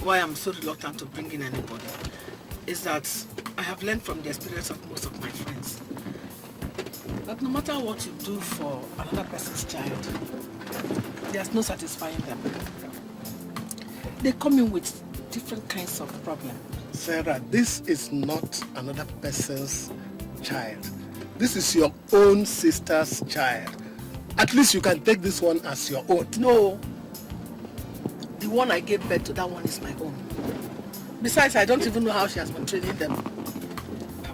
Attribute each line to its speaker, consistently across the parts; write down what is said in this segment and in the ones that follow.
Speaker 1: why I'm so reluctant to bring in anybody is that I have learned from the experience of most of my friends that no matter what you do for another person's child, there's no satisfying them. They come in with different kinds of problems.
Speaker 2: Sarah, this is not another person's child. This is your own sister's child. At least you can take this one as your own.
Speaker 1: No. The one I gave birth to, that one is my own. Besides, I don't even know how she has been training them.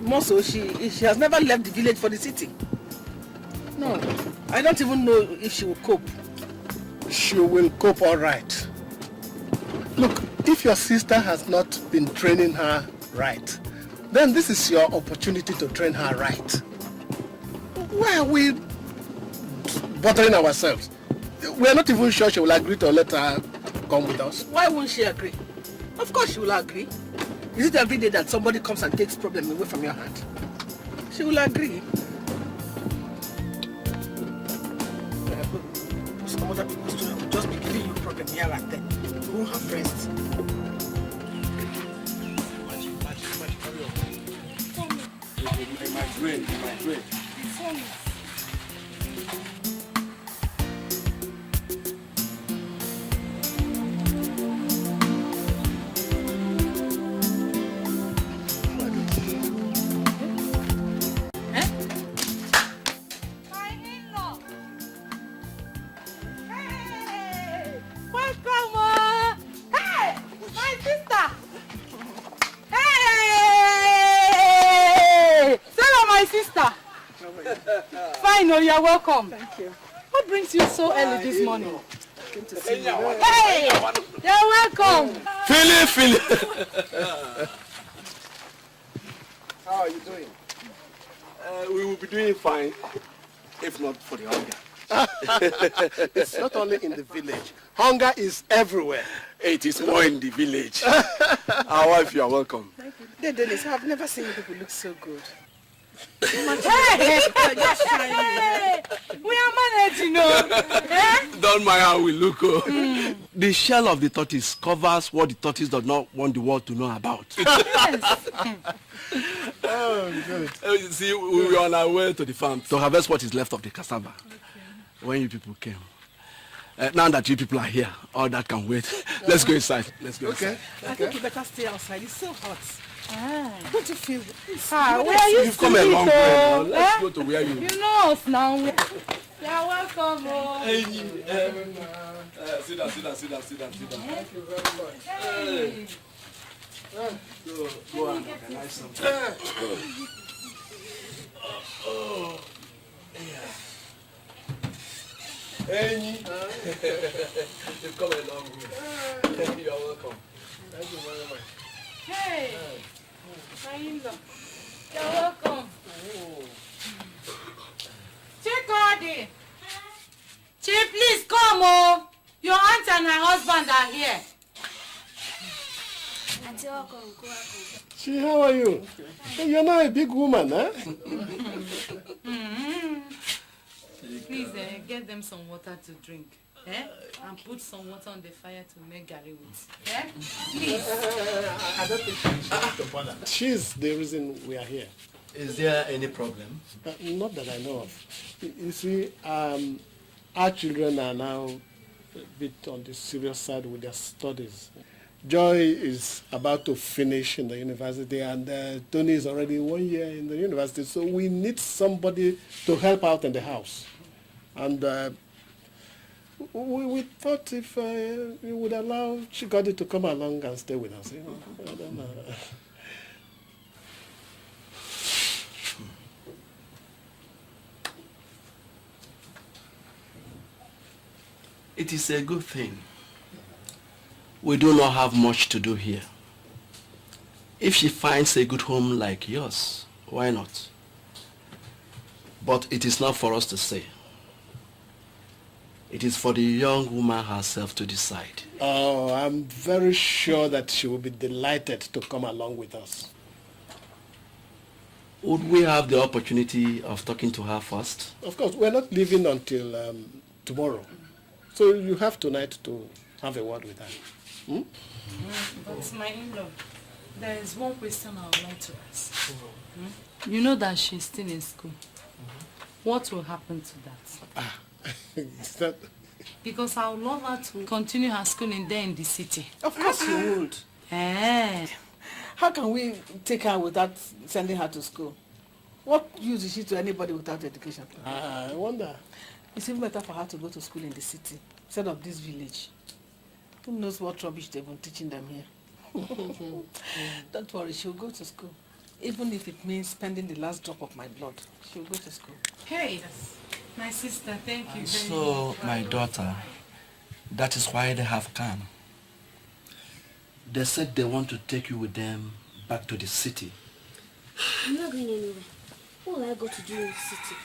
Speaker 1: More so, she has never left the village for the city. No, I don't even know if she will cope.
Speaker 2: She will cope all right. Look, if your sister has not been training her right, then this is your opportunity to train her right. Why are we bothering ourselves? We are not even sure she will agree to let her come with us.
Speaker 1: Why won't she agree? Of course she will agree. Is it every day that somebody comes and takes problem away from your hand? She will agree. Some other people's children will just be giving you problem here and there. You won't have rest.
Speaker 3: It might rain.
Speaker 4: You're welcome.
Speaker 1: Thank you.
Speaker 4: What brings you so early this morning?
Speaker 1: Came to see you.
Speaker 4: Hey! You're welcome.
Speaker 3: Philly.
Speaker 2: How are you doing?
Speaker 3: We will be doing fine, if not for the hunger.
Speaker 2: It's not only in the village. Hunger is everywhere.
Speaker 3: It is more in the village. Our wife, you are welcome.
Speaker 1: Thank you. Dear Dennis, I've never seen you people look so good.
Speaker 4: Hey! We are managing,
Speaker 3: Don't mind how we look. The shell of the tortoise covers what the tortoise does not want the world to know about.
Speaker 4: Yes.
Speaker 2: Oh, good.
Speaker 3: You see, we were on our way to the farm to harvest what is left of the cassava. Okay. When you people came. Now that you people are here, all that can wait. Let's go inside. Let's go inside.
Speaker 1: I think you better stay outside. It's so hot. Don't you feel this?
Speaker 4: Where are you?
Speaker 3: You've come a long way now. Let's go to where you...
Speaker 4: You know us now. You're welcome.
Speaker 3: Sit down.
Speaker 2: Thank you very much.
Speaker 4: Hey.
Speaker 3: Go and organize something. Oh, yeah. You've come a long way. You're welcome.
Speaker 2: Thank you very much.
Speaker 4: Hey. You're welcome. Chikodi. Chief, please come. Your aunt and her husband are here.
Speaker 2: Chi, how are you? Hey, you're not a big woman, huh?
Speaker 4: Please get them some water to drink. And put some water on the fire to make garri with. Please.
Speaker 2: I don't think she should to bother. She's the reason we are here.
Speaker 5: Is there any problem?
Speaker 2: Not that I know of. You see, our children are now a bit on the serious side with their studies. Joy is about to finish in the university, and Tony is already 1 year in the university, so we need somebody to help out in the house. And we thought if you would allow Chikodi to come along and stay with us. You know? I don't know.
Speaker 5: It is a good thing. We do not have much to do here. If she finds a good home like yours, why not? But it is not for us to say. It is for the young woman herself to decide.
Speaker 2: Oh, I'm very sure that she will be delighted to come along with us.
Speaker 5: Would we have the opportunity of talking to her first?
Speaker 2: Of course, we're not leaving until tomorrow. So you have tonight to have a word with her.
Speaker 4: But my in-law, there is one question I would like to ask. You know that she's still in school. What will happen to that?
Speaker 2: Is that...
Speaker 4: Because I would love her to continue her schooling there in the city.
Speaker 1: Of course you would.
Speaker 4: Eh.
Speaker 1: How can we take her without sending her to school? What use is she to anybody without education?
Speaker 2: I wonder.
Speaker 1: It's even better for her to go to school in the city instead of this village. Who knows what rubbish they've been teaching them here? Don't worry, she'll go to school. Even if it means spending the last drop of my blood, she'll go to school.
Speaker 4: Hey, my sister, thank you very
Speaker 5: So,
Speaker 4: much.
Speaker 5: my daughter, that is why they have come. They said they want to take you with them back to the city.
Speaker 6: I'm not going anywhere. What will I go to do in the city?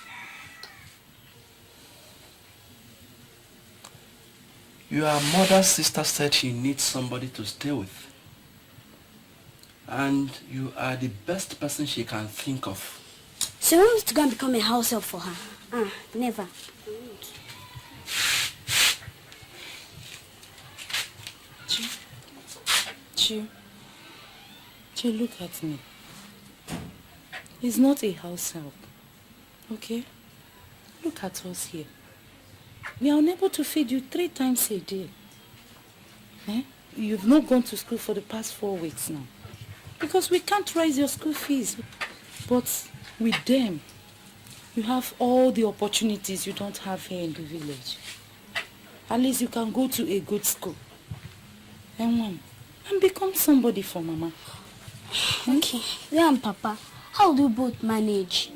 Speaker 5: Your mother's sister said she needs somebody to stay with. And you are the best person she can think of.
Speaker 6: So I want to go and become a house help for her. Never.
Speaker 4: Chi, look at me. It's not a house help. Okay? Look at us here. We are unable to feed you 3 times a day. You've not gone to school for the past 4 weeks now. Because we can't raise your school fees. But with them, you have all the opportunities you don't have here in the village. At least you can go to a good school. And become somebody for Mama.
Speaker 6: Okay. You and Papa, how do you both manage?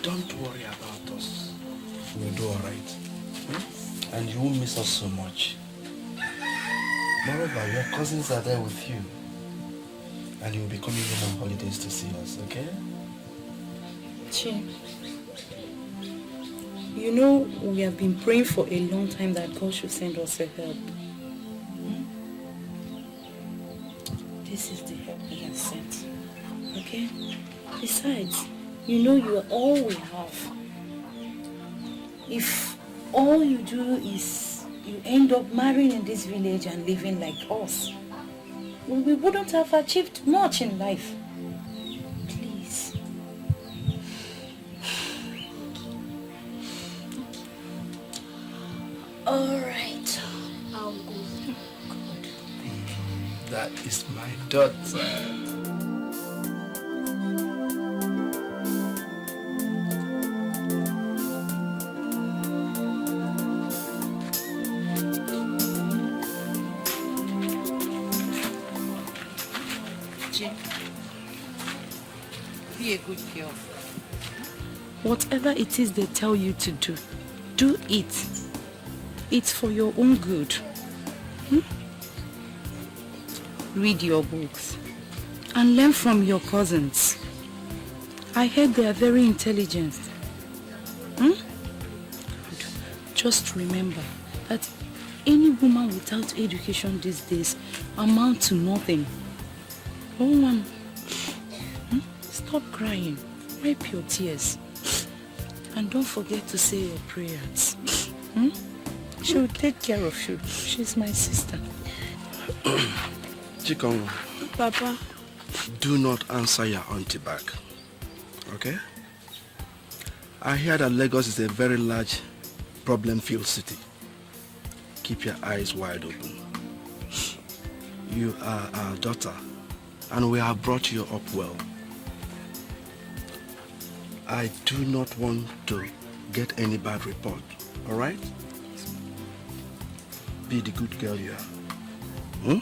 Speaker 5: Don't worry about us. We'll do all right. And you won't miss us so much. Moreover, your cousins are there with you. And you'll be coming home on holidays to see us, okay?
Speaker 4: Chi, you know we have been praying for a long time that God should send us a help. This is the help He has sent. Okay? Besides, you know you are all we have. If all you do is you end up marrying in this village and living like us, we wouldn't have achieved much in life. Please.
Speaker 6: All right. I'll go.
Speaker 4: Good.
Speaker 5: That is my daughter.
Speaker 4: Be a good girl. Whatever it is they tell you to do, do it. It's for your own good. Read your books and learn from your cousins. I heard they are very intelligent. Just remember that any woman without education these days amounts to nothing. Oh, stop crying. Wipe your tears. And don't forget to say your prayers. She will take care of you. She's my sister.
Speaker 5: Chikong,
Speaker 6: Papa.
Speaker 5: do not answer your auntie back. Okay? I hear that Lagos is a very large problem-filled city. Keep your eyes wide open. You are our daughter, and we have brought you up well. I do not want to get any bad report, all right? Be the good girl you are. Okay.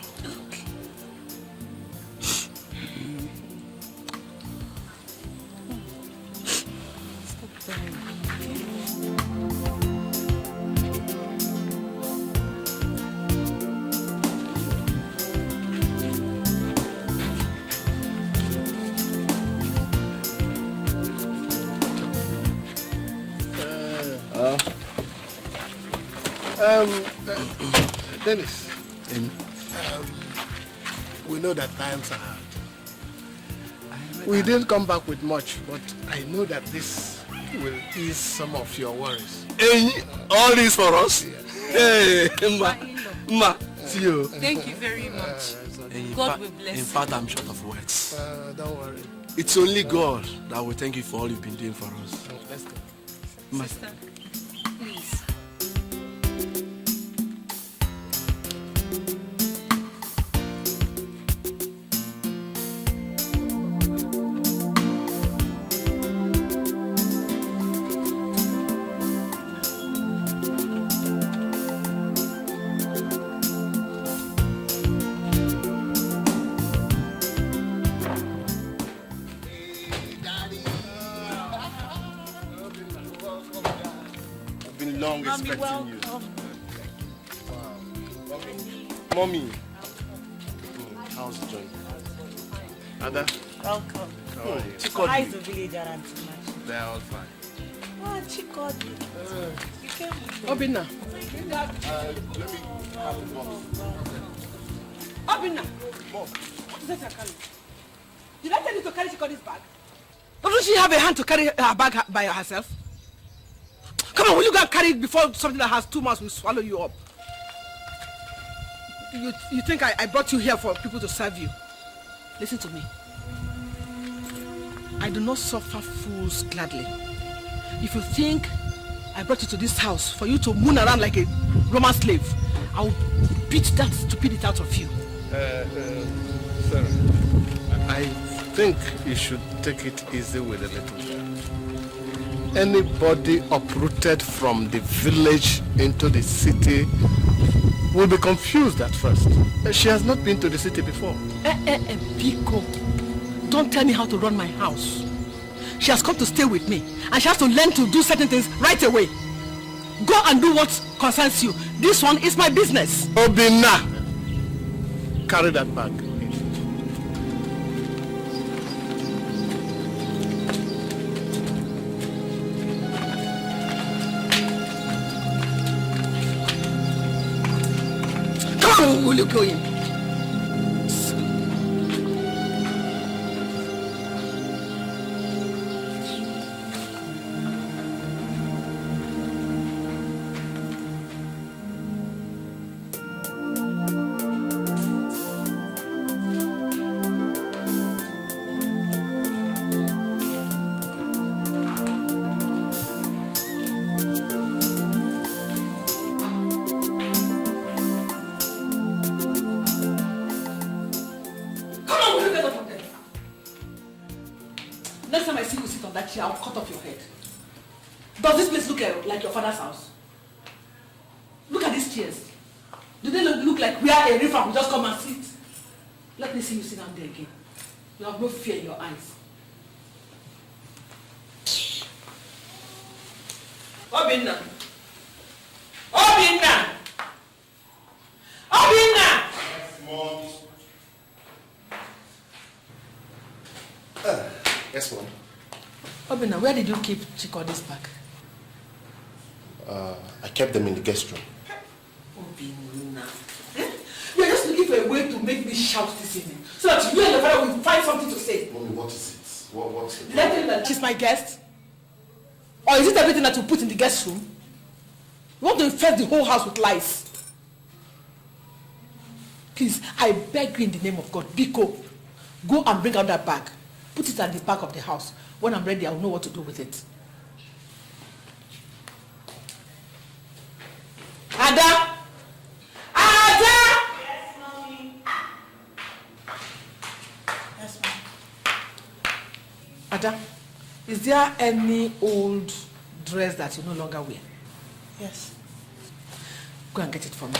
Speaker 2: Dennis, we know that times are hard. We didn't come back with much, but I know that this will ease some of your worries.
Speaker 3: Hey, all this for us?
Speaker 2: Yeah.
Speaker 3: Hey, Ma, see you.
Speaker 4: Thank you very much. God will bless you.
Speaker 5: In fact, I'm short of words.
Speaker 2: Don't worry.
Speaker 3: It's only God that will thank you for all you've been doing for us.
Speaker 2: Let's go.
Speaker 3: Ma.
Speaker 4: Sister, please.
Speaker 2: Long
Speaker 4: Mommy,
Speaker 2: expecting you.
Speaker 4: welcome.
Speaker 2: Wow. Mommy. How's the joint? Ada?
Speaker 7: Welcome.
Speaker 2: How are you?
Speaker 7: How is the village around tonight?
Speaker 2: They're all fine.
Speaker 7: Oh, Chikodi. You came with me.
Speaker 1: Obinna. Obinna. What is that you're carrying? Did I tell you to carry Chikody's bag? Doesn't she have a hand to carry her bag by herself? Come on, will you go and carry it before something that has 2 months will swallow you up? You think I brought you here for people to serve you? Listen to me. I do not suffer fools gladly. If you think I brought you to this house for you to moon around like a Roman slave, I will beat that stupidity out of you.
Speaker 2: Sarah, I think you should take it easy with the little girl. Anybody uprooted from the village into the city will be confused at first. She has not been to the city before.
Speaker 1: Biko, don't tell me how to run my house. She has come to stay with me, and she has to learn to do certain things right away. Go and do what concerns you. This one is my business.
Speaker 2: Obinna, carry that bag.
Speaker 1: Will you kill him? Next time I see you sit on that chair, I'll cut off your head. Does this place look like your father's house? Look at these chairs. Do they look like we are a river we just come and sit? Let me see you sit down there again. You have no fear in your eyes. Obinna! Obinna! Obinna!
Speaker 8: Yes, Mom.
Speaker 1: Obinna, where did you keep Chikody's bag?
Speaker 8: I kept them in the guest room.
Speaker 1: Obinna. You're just looking for a way to make me shout this evening, so that you and your father will find something to say.
Speaker 8: Mommy, what is it? What's it?
Speaker 1: Let him that she's my guest? Or is it everything that you put in the guest room? You want to infest the whole house with lies? Please, I beg you in the name of God, Biko, go and bring out that bag. Put it at the back of the house. When I'm ready, I'll know what to do with it. Ada! Ada!
Speaker 7: Yes, Mommy. Yes, Mom.
Speaker 1: Ada, is there any old dress that you no longer wear?
Speaker 7: Yes.
Speaker 1: Go and get it for me.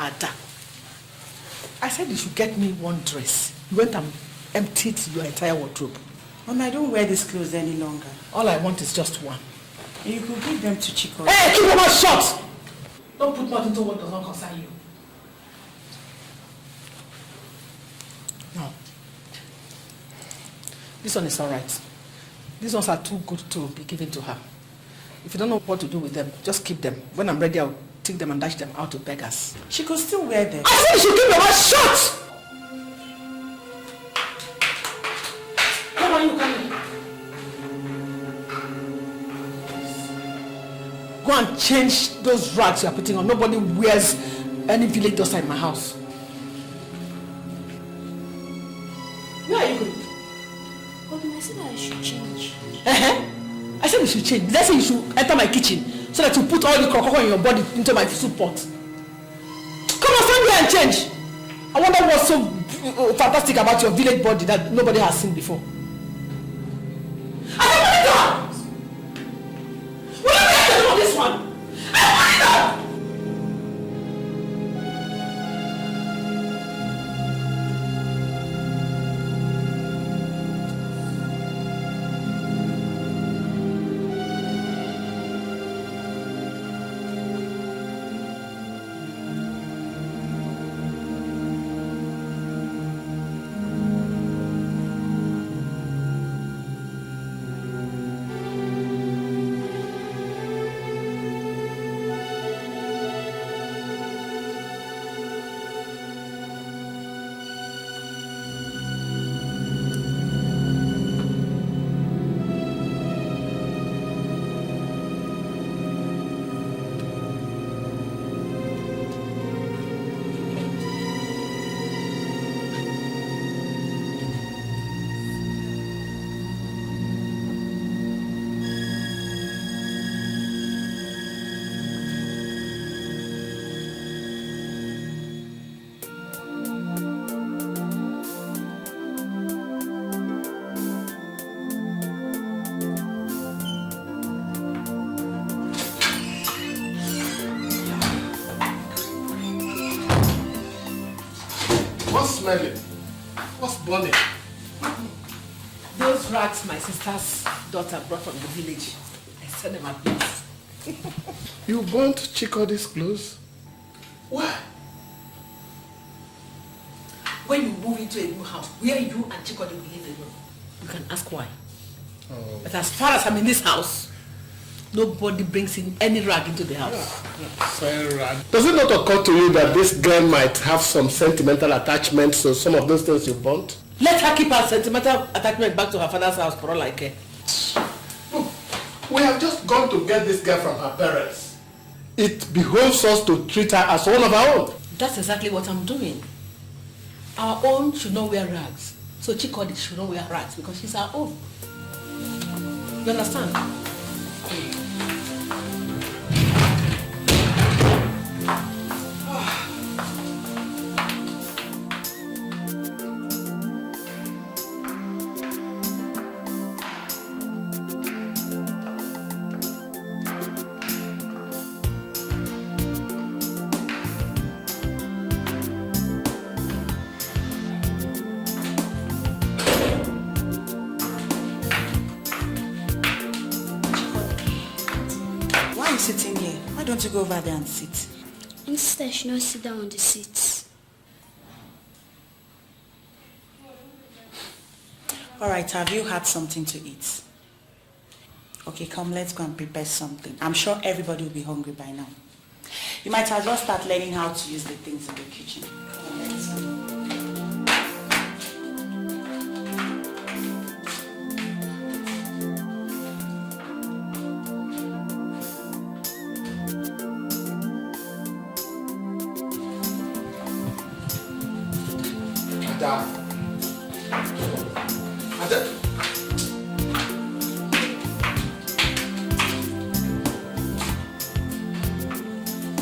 Speaker 1: Ada, I said you should get me one dress. You went and emptied your entire wardrobe.
Speaker 7: Mom, I don't wear these clothes any longer.
Speaker 1: All I want is just one.
Speaker 7: And you could give them to Chico.
Speaker 1: Hey, keep your mouth shut! Don't put mouth into what does not concern you. No. This one is alright. These ones are too good to be given to her. If you don't know what to do with them, just keep them. When I'm ready, I'll take them and dash them out to beggars.
Speaker 7: She could still wear them.
Speaker 1: I said you should keep your mouth shut! Come on, you come here. Go and change those rags you are putting on. Nobody wears any village dust in my house. Where are you going?
Speaker 6: But I said I should change.
Speaker 1: I said you should change. Let's say you should enter my kitchen so that you put all the crocodile in your body into my soup pot. Come on, stand here and change. I wonder what's so fantastic about your village body that nobody has seen before. I don't want it done! Will you get to know this one? I want it done!
Speaker 2: What's smelling? What's burning?
Speaker 1: Those rags my sister's daughter brought from the village. I sent them at once.
Speaker 2: You burnt Chikody's clothes? Why?
Speaker 1: When you move into a new house, where you and Chikody will live alone, you can ask why.
Speaker 2: Oh.
Speaker 1: But as far as I'm in this house, nobody brings in any rag into the house.
Speaker 2: Yeah. Does it not occur to you that this girl might have some sentimental attachment to some of those things you burnt?
Speaker 1: Let her keep her sentimental attachment back to her father's house for all I care.
Speaker 2: Look, we have just gone to get this girl from her parents. It behoves us to treat her as one of our own.
Speaker 1: That's exactly what I'm doing. Our own should not wear rags. So Chikody should not wear rags because she's our own. You understand?
Speaker 7: Sitting here. Why don't you go over there and sit?
Speaker 6: Instead, she not sit down on the seats.
Speaker 7: Alright, have you had something to eat? Okay, come, let's go and prepare something. I'm sure everybody will be hungry by now. You might as well start learning how to use the things in the kitchen. Come on, let's go.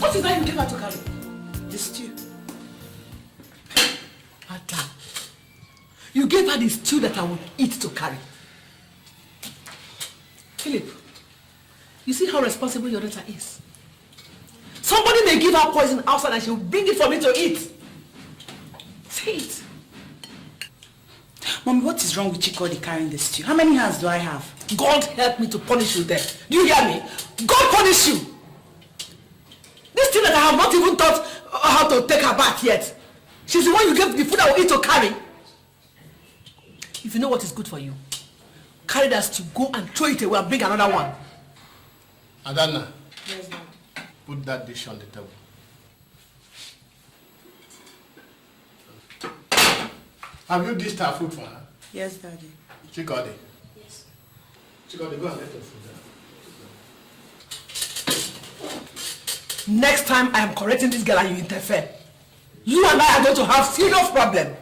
Speaker 1: What is that you give her to carry?
Speaker 7: The stew.
Speaker 1: Madam, you gave her the stew that I would eat to carry. Philip, you see how responsible your daughter is. Somebody may give her poison outside and she will bring it for me to eat. Say it.
Speaker 7: Mommy, what is wrong with Chikody carrying the stew? How many hands do I have?
Speaker 1: God help me to punish you there. Do you hear me? God punish you. This thing that I have not even taught how to take her back yet. She's the one you gave the food I will eat to carry. If you know what is good for you, carried us to go and throw it away and bring another one.
Speaker 2: Adana.
Speaker 7: Yes, Dad.
Speaker 2: Put that dish on the table. Have you dished her food for her?
Speaker 7: Yes, Daddy.
Speaker 2: Chikodi.
Speaker 6: Yes.
Speaker 2: Chikodi, go and get your food there.
Speaker 1: Next time I am correcting this girl and you interfere, you and I are going to have serious problem.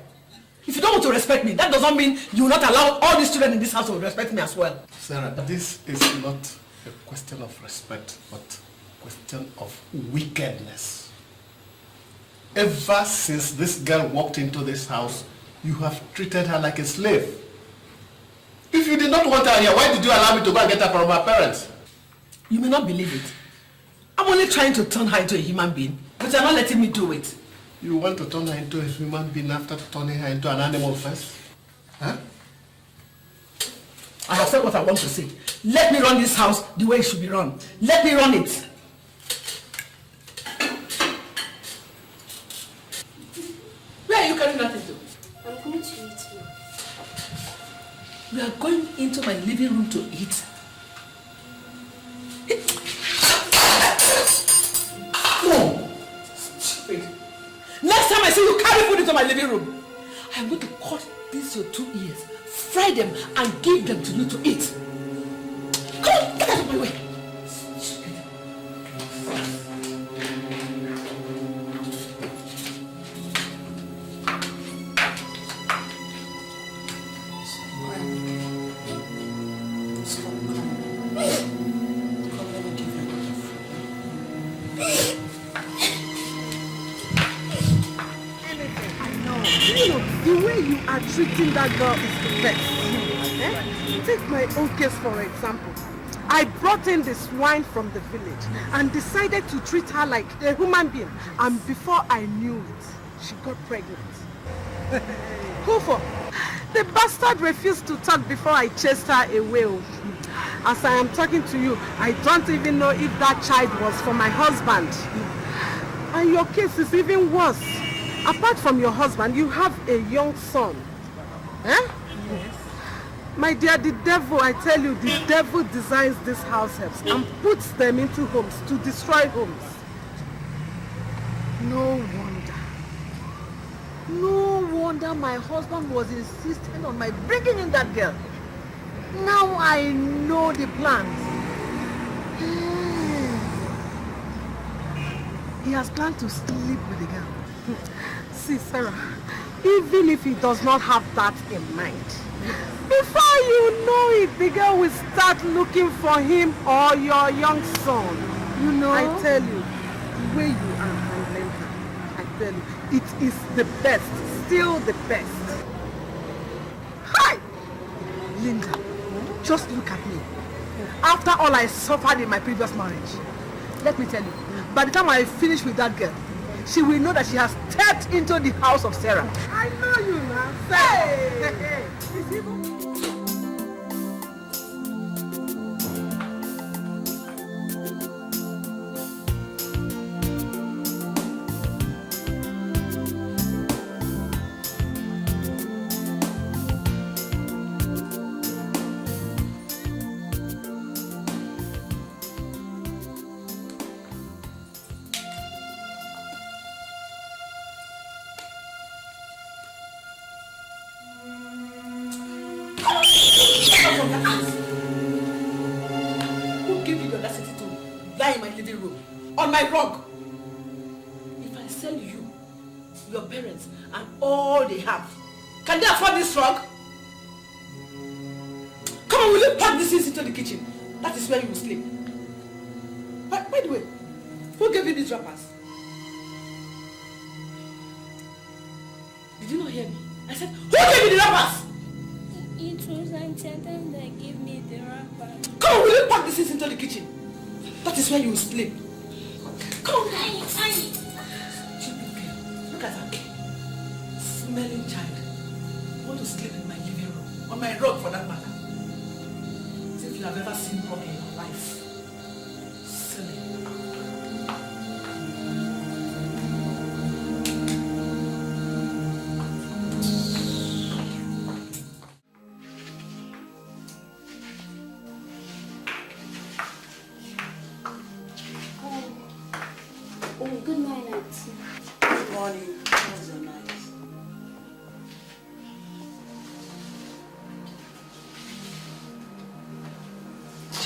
Speaker 1: If you don't want to respect me, that does not mean you will not allow all these children in this house to respect me as well.
Speaker 2: Sarah, this is not a question of respect, but a question of wickedness. Ever since this girl walked into this house, you have treated her like a slave. If you did not want her here, why did you allow me to go and get her from her parents?
Speaker 1: You may not believe it. I'm only trying to turn her into a human being, but you're not letting me do it.
Speaker 2: You want to turn her into a human being after turning her into an animal first? Huh?
Speaker 1: I have said what I want to say. Let me run this house the way it should be run. Let me run it. Where are you carrying that into?
Speaker 6: I'm going to eat now.
Speaker 1: We are going into my living room to eat. No! Stupid. Next time I see you carry food into my living room, I am going to cut these your 2 ears, fry them, and give them to you to eat. Come on, get out of my way. Stupid.
Speaker 9: The way you are treating that girl is the best. Eh? Take my own case for example. I brought in the swine from the village and decided to treat her like a human being. And before I knew it, she got pregnant. Who for? The bastard refused to talk before I chased her away. As I am talking to you, I don't even know if that child was for my husband. And your case is even worse. Apart from your husband, you have a young son. Eh? Yes. My dear, the devil, I tell you, the devil designs these house helps and puts them into homes to destroy homes. No wonder my husband was insisting on my bringing in that girl. Now I know the plans. He has planned to sleep with the girl. See, Sarah, even if he does not have that in mind, before you know it, the girl will start looking for him or your young son. You know? I tell you, the way you are handling her, I tell you, it is the best, still the best. Hi! Linda, just look at me. After all I suffered in my previous marriage, let me tell you, by the time I finish with that girl, she will know that she has stepped into the house of Sarah. I know you now. Hey!
Speaker 1: Who gave you the audacity to lie in my living room, on my rug? If I sell you, your parents, and all they have, can they afford this rug? Come on, will you pack these things into the kitchen? That is where you will sleep. By the way, who gave you these wrappers? Did you not hear me? I said, who gave you the wrappers?
Speaker 6: It was Auntie that gave me the wrapper.
Speaker 1: Come on, will you pack these things into the kitchen? That is where you will sleep. Come on. Stupid girl. Look at her. Smelling child. Want to sleep in my living room. On my rug for that matter. As if you have ever seen rug in your life. Silly.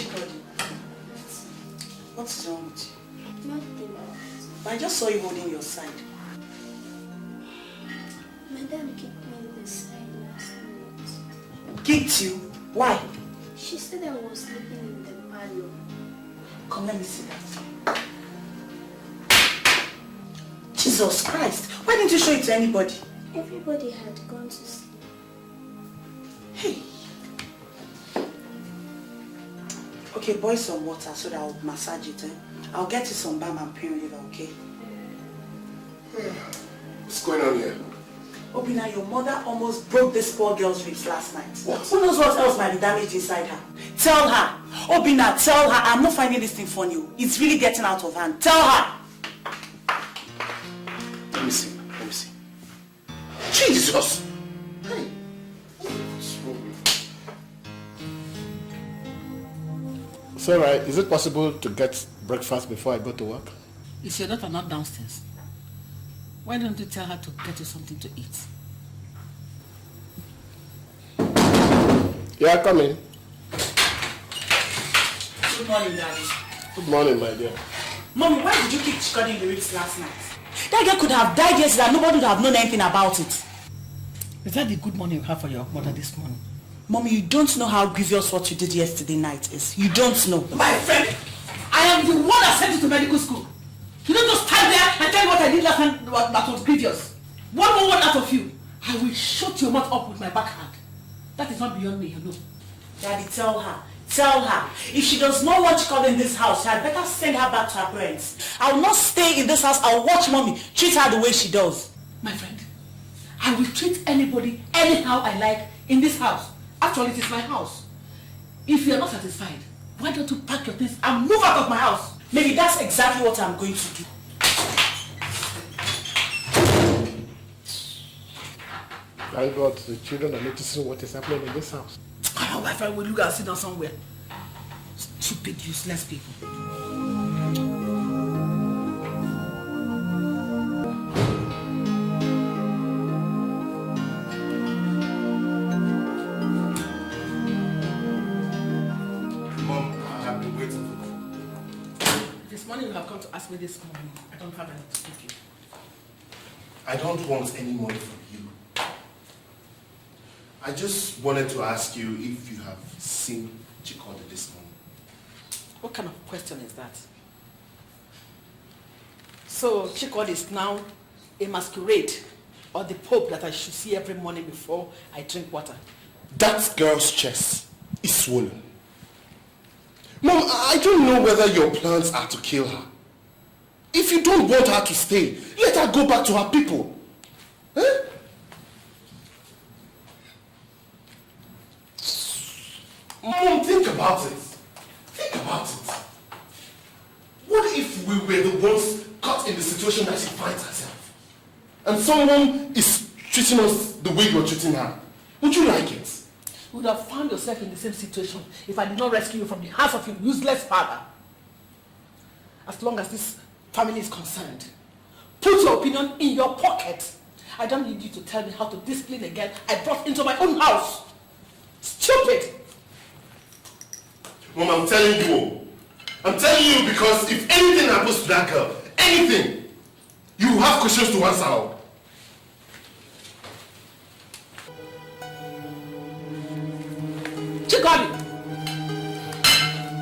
Speaker 7: Chikodi, what's wrong with you?
Speaker 6: Nothing.
Speaker 7: I just saw you holding your side.
Speaker 6: Madam kicked me in the side last night.
Speaker 7: Kicked you? Why?
Speaker 6: She said I was sleeping in the parlor.
Speaker 7: Come, let me see that. Jesus Christ! Why didn't you show it to anybody?
Speaker 6: Everybody had gone to sleep.
Speaker 7: Hey. Okay, boil some water so that I'll massage it. I'll get you some balm and pain reliever, okay?
Speaker 8: What's going on here?
Speaker 7: Obina, your mother almost broke this poor girl's ribs last night.
Speaker 8: What?
Speaker 7: Who knows what else might be damaged inside her? Tell her. Obina, tell her. I'm not finding this thing funny. It's really getting out of hand. Tell her.
Speaker 8: Let me see. Jesus! Hey! What's wrong with you?
Speaker 2: Sarah, is it possible to get breakfast before I go to work?
Speaker 1: Is your daughter not downstairs? Why don't you tell her to get you something to eat?
Speaker 2: Yeah, come in.
Speaker 7: Good morning, Daddy.
Speaker 2: Good morning, my dear.
Speaker 7: Mommy, why did you keep Chikodi in the ribs last night? That girl could have died yesterday and nobody would have known anything about it.
Speaker 1: Is that the good morning you have for your mother this morning?
Speaker 7: Mommy, you don't know how grievous what you did yesterday night is. You don't know.
Speaker 1: My friend, I am the one that sent you to medical school. You don't just stand there and tell me what I did last night that was grievous. One more word out of you, I will shut your mouth up with my backhand. That is not beyond me, you know.
Speaker 7: Daddy, tell her. Tell her. If she does not want Chikodi in this house, she had better send her back to her parents. I will not stay in this house. I will watch Mommy treat her the way she does.
Speaker 1: My friend, I will treat anybody anyhow I like in this house. Actually, it is my house. If you are not satisfied, why don't you pack your things and move out of my house?
Speaker 7: Maybe that's exactly what I'm going to do.
Speaker 2: Thank God the children are noticing what is happening in this house.
Speaker 1: Oh, my friend, will you guys sit down somewhere? Stupid, useless people. You have come to ask me this morning. I don't have anything to give you.
Speaker 8: I don't want any money from you. I just wanted to ask you if you have seen Chikodi this morning.
Speaker 1: What kind of question is that? So Chikodi is now a masquerade or the Pope that I should see every morning before I drink water?
Speaker 8: That girl's chest is swollen. Mom, I don't know whether your plans are to kill her. If you don't want her to stay, let her go back to her people. Eh? Mom, think about it. Think about it. What if we were the ones caught in the situation that she finds herself? And someone is treating us the way you're treating her? Would you like it?
Speaker 1: You would have found yourself in the same situation if I did not rescue you from the hands of your useless father. As long as this family is concerned, put your opinion in your pocket. I don't need you to tell me how to discipline a girl I brought into my own house. Stupid!
Speaker 8: Mom, I'm telling you. I'm telling you because if anything happens to that girl, anything, you have questions to answer.
Speaker 1: Chikodi!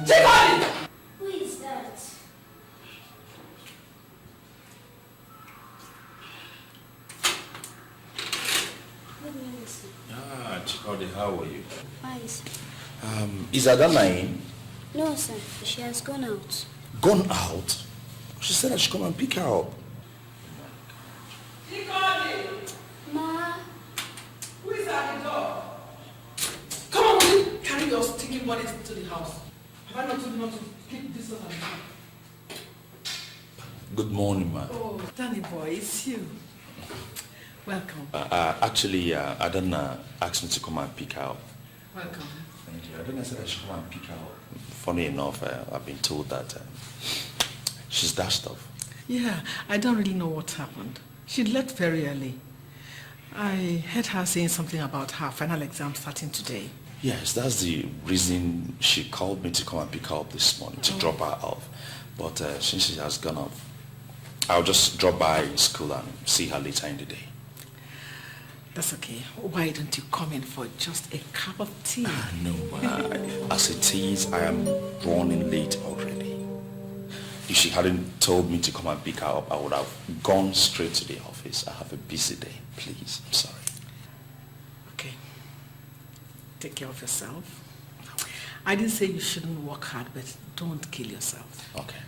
Speaker 1: Chikodi!
Speaker 6: Who is that? Good morning, sir.
Speaker 10: Ah, Chikodi, how are you?
Speaker 6: Fine, sir.
Speaker 10: Is Adana in?
Speaker 6: No, sir. She has gone out.
Speaker 10: Gone out? She said I should come and pick her up.
Speaker 1: Chikodi!
Speaker 6: Ma.
Speaker 1: Who is at the door? Come on, will you carry your stinking bodies into the house? Have I not told you not to keep this up at the house?
Speaker 10: Good morning, ma.
Speaker 1: Oh, Danny boy, it's you. Welcome.
Speaker 10: Actually, Adana asked me to come and pick her up.
Speaker 1: Welcome.
Speaker 10: Thank you. Adana said I should come and pick her up. Funny enough, I've been told that she's dashed off.
Speaker 1: Yeah, I don't really know what happened. She left very early. I heard her saying something about her final exam starting today.
Speaker 10: Yes, that's the reason she called me to come and pick her up this morning, to drop her off. But since she has gone off, I'll just drop by school and see her later in the day.
Speaker 1: That's okay. Why don't you come in for just a cup of tea?
Speaker 10: No, as it is, I am running late already. If she hadn't told me to come and pick her up, I would have gone straight to the office. I have a busy day. Please, I'm sorry.
Speaker 1: Okay. Take care of yourself. I didn't say you shouldn't work hard, but don't kill yourself.
Speaker 10: Okay.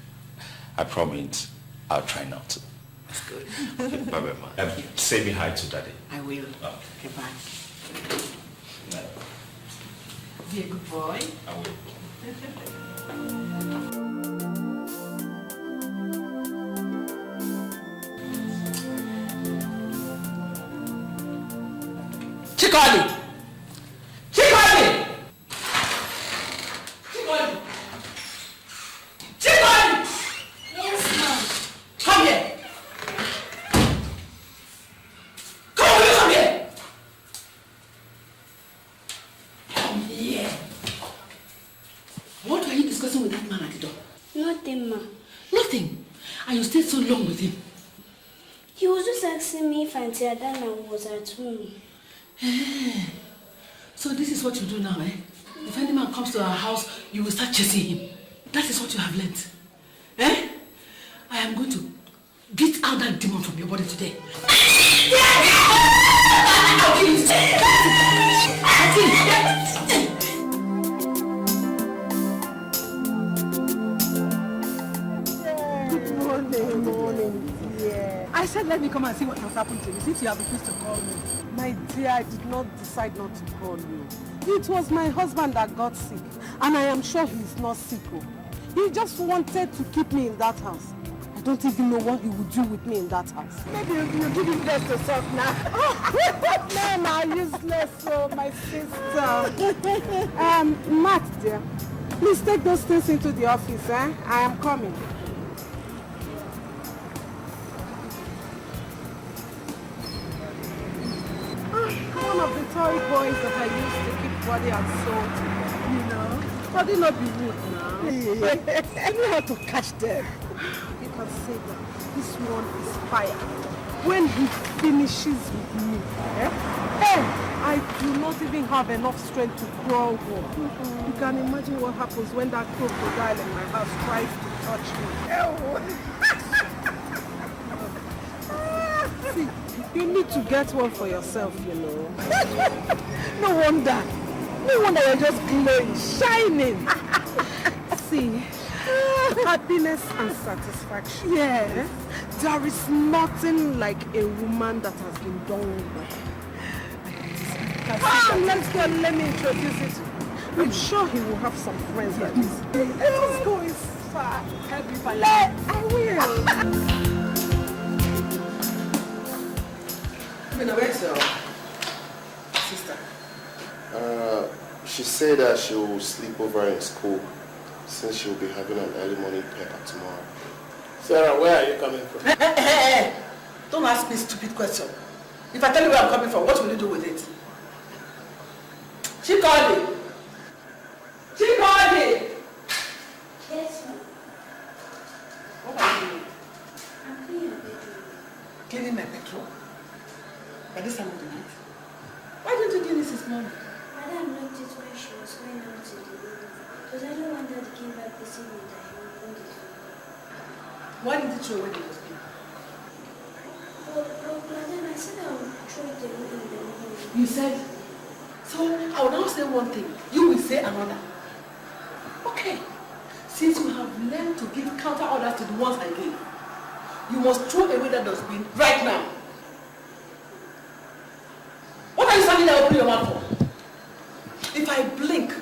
Speaker 10: I promise I'll try not to.
Speaker 1: That's good.
Speaker 10: Okay, bye-bye, ma. Say me hi to Daddy.
Speaker 1: I will. Okay, bye. Be a good boy.
Speaker 10: I will.
Speaker 1: Chikoli! Chikoli! Chikoli! Chikoli!
Speaker 6: Yes, ma'am.
Speaker 1: Come here! Come here! Come here! What were you discussing with that man at the door?
Speaker 6: Nothing, ma.
Speaker 1: Nothing. And you stayed so long with him.
Speaker 6: He was just asking me if Auntie Adana was at home.
Speaker 1: So this is what you do now, eh? If any man comes to our house, you will start chasing him. That is what you have learnt. Eh? I am going to get out that demon from your body today. I'll kill you. I'll kill you.
Speaker 9: Good morning. Yeah. I said let me come and see what has happened to you since you have refused to call me. My dear, I did not decide not to call you. It was my husband that got sick, and I am sure he's not sick. He just wanted to keep me in that house. I don't even know what he would do with me in that house. Maybe you give him less to talk now. Men are useless, so my sister. Matt, dear, please take those things into the office, eh? I am coming. One of the toy boys that I used to keep body and soul to, you know. Body not be rude now. I know how to catch them. You can say that this one is fire. When he finishes with me, I do not even have enough strength to crawl home. You can imagine what happens when that crocodile in my house tries to touch me. See, you need to get one for yourself, you know. No wonder you're just glowing, shining. See, happiness and satisfaction. Yes. There is nothing like a woman that has been done well. Let's go. Let me introduce it. I'm sure he will have some friends like this. Let's go as far. I will.
Speaker 1: Where's your sister?
Speaker 8: She said that she will sleep over in school since she will be having an early morning paper tomorrow.
Speaker 2: Sarah, where are you coming from?
Speaker 1: Don't ask me a stupid question. If I tell you where I'm coming from, what will you do with it? Chikoli! Chikoli!
Speaker 6: Yes, ma'am.
Speaker 1: What are you doing?
Speaker 6: I'm cleaning your bedroom.
Speaker 1: Cleaning my bedroom? By this time of the night? Why didn't you clean this morning?
Speaker 6: Madam noticed when she was going out to the room. Because I don't want her to came back this evening that he will it.
Speaker 1: Why didn't you throw away the dustbin?
Speaker 6: But Madam, I said I would throw it away in the morning.
Speaker 1: You said? So I will now say one thing, you will say another. Okay. Since you have learned to give counter orders to the ones I gave, you must throw away that dustbin right now. What are you standing there opening your mouth for? If I blink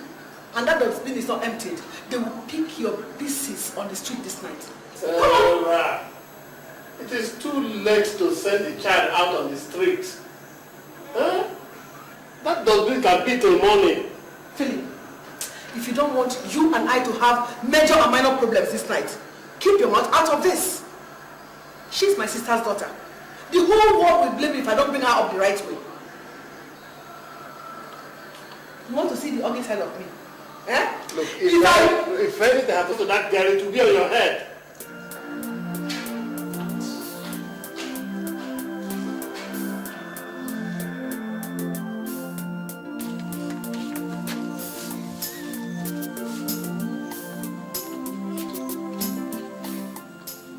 Speaker 1: and that dustbin is not emptied, they will pick your pieces on the street this night.
Speaker 2: Sarah, it is too late to send the child out on the street. Huh? That dustbin can be till morning.
Speaker 1: Philip, if you don't want you and I to have major and minor problems this night, keep your mouth out of this. She's my sister's daughter. The whole world will blame me if I don't bring her up the right way.
Speaker 9: You want to see the ugly side of me? Eh?
Speaker 2: Look, if anything happens to that girl, it will be on your head.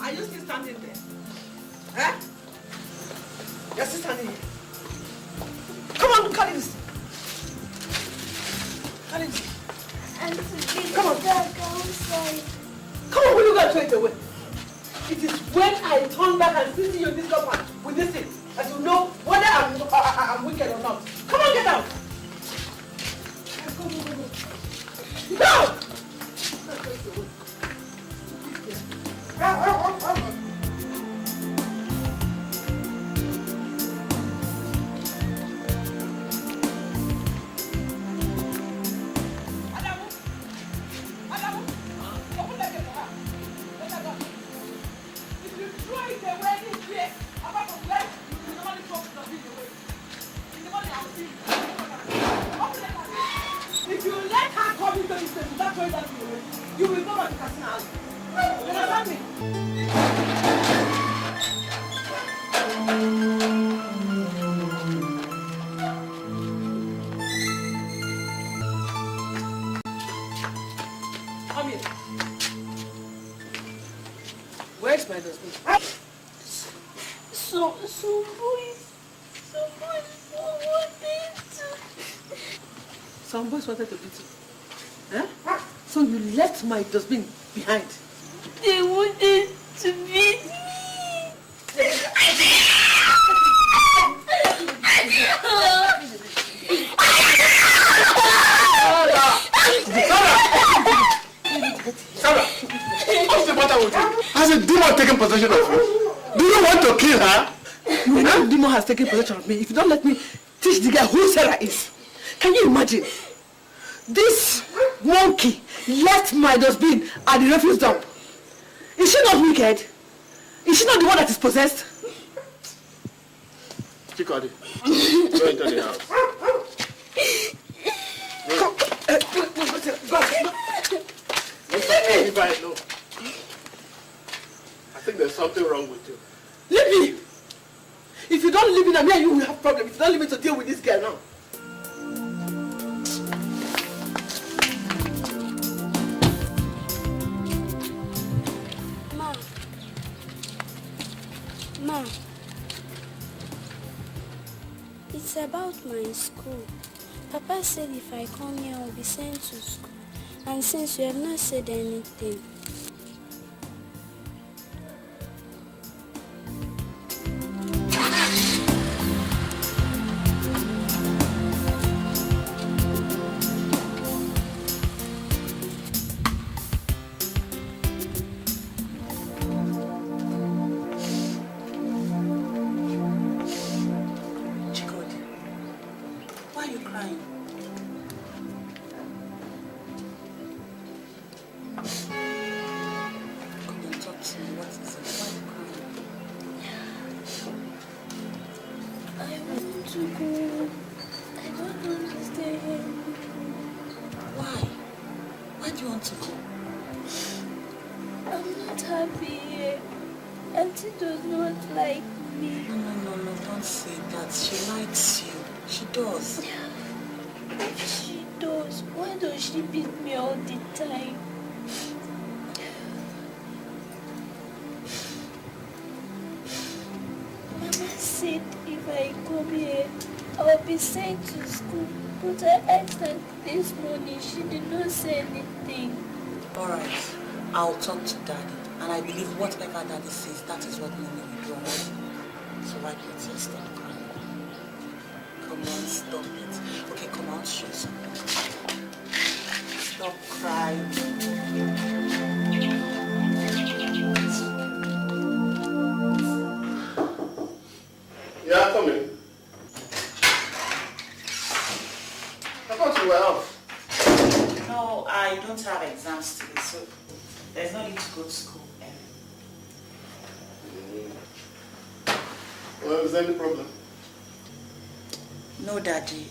Speaker 9: Are you still standing there? Eh? You're still standing here. Come on, carry this. Carry this. Come on. Come on, will you go throw it away? It is when I turn back and see you in this compound with this thing that you know whether I'm wicked or not. Come on, get out. Go! If you let her come into this place without throwing that thing away, you will go back to Casino House. You understand me? Come here. Where's my husband?
Speaker 6: Some boys
Speaker 9: wanted to beat you. Huh? So you left my dustbin behind.
Speaker 6: They wanted to beat me.
Speaker 2: Sarah! What's the matter with you? Has a demon taken possession of you? Do you want to kill her?
Speaker 9: You know the demon has taken possession of me. If you don't let me teach the girl who Sarah is. Can you imagine? This monkey left my dustbin at the refuse dump. Is she not wicked? Is she not the one that is possessed?
Speaker 2: Chikodi, go into the house.
Speaker 9: Come,
Speaker 2: go. No. I think there's something wrong with you.
Speaker 9: Leave me! If you don't leave me now, me and you will have problems. If you don't leave me to deal with this girl now.
Speaker 6: Ma, it's about my school. Papa said if I come here, I'll be sent to school. And since you have not said anything, sent to school, but I asked her this morning. She did not say anything.
Speaker 7: Alright, I'll talk to Daddy, and I believe whatever Daddy says, that is what Mommy will do. So like it, just stop crying. Come on, stop it. Okay, come on, show something. Stop crying.
Speaker 2: Yeah, come in. I thought you were off.
Speaker 7: No, I don't have exams today, so there's no need to go to school.
Speaker 2: Well, is there any problem?
Speaker 7: No, Daddy.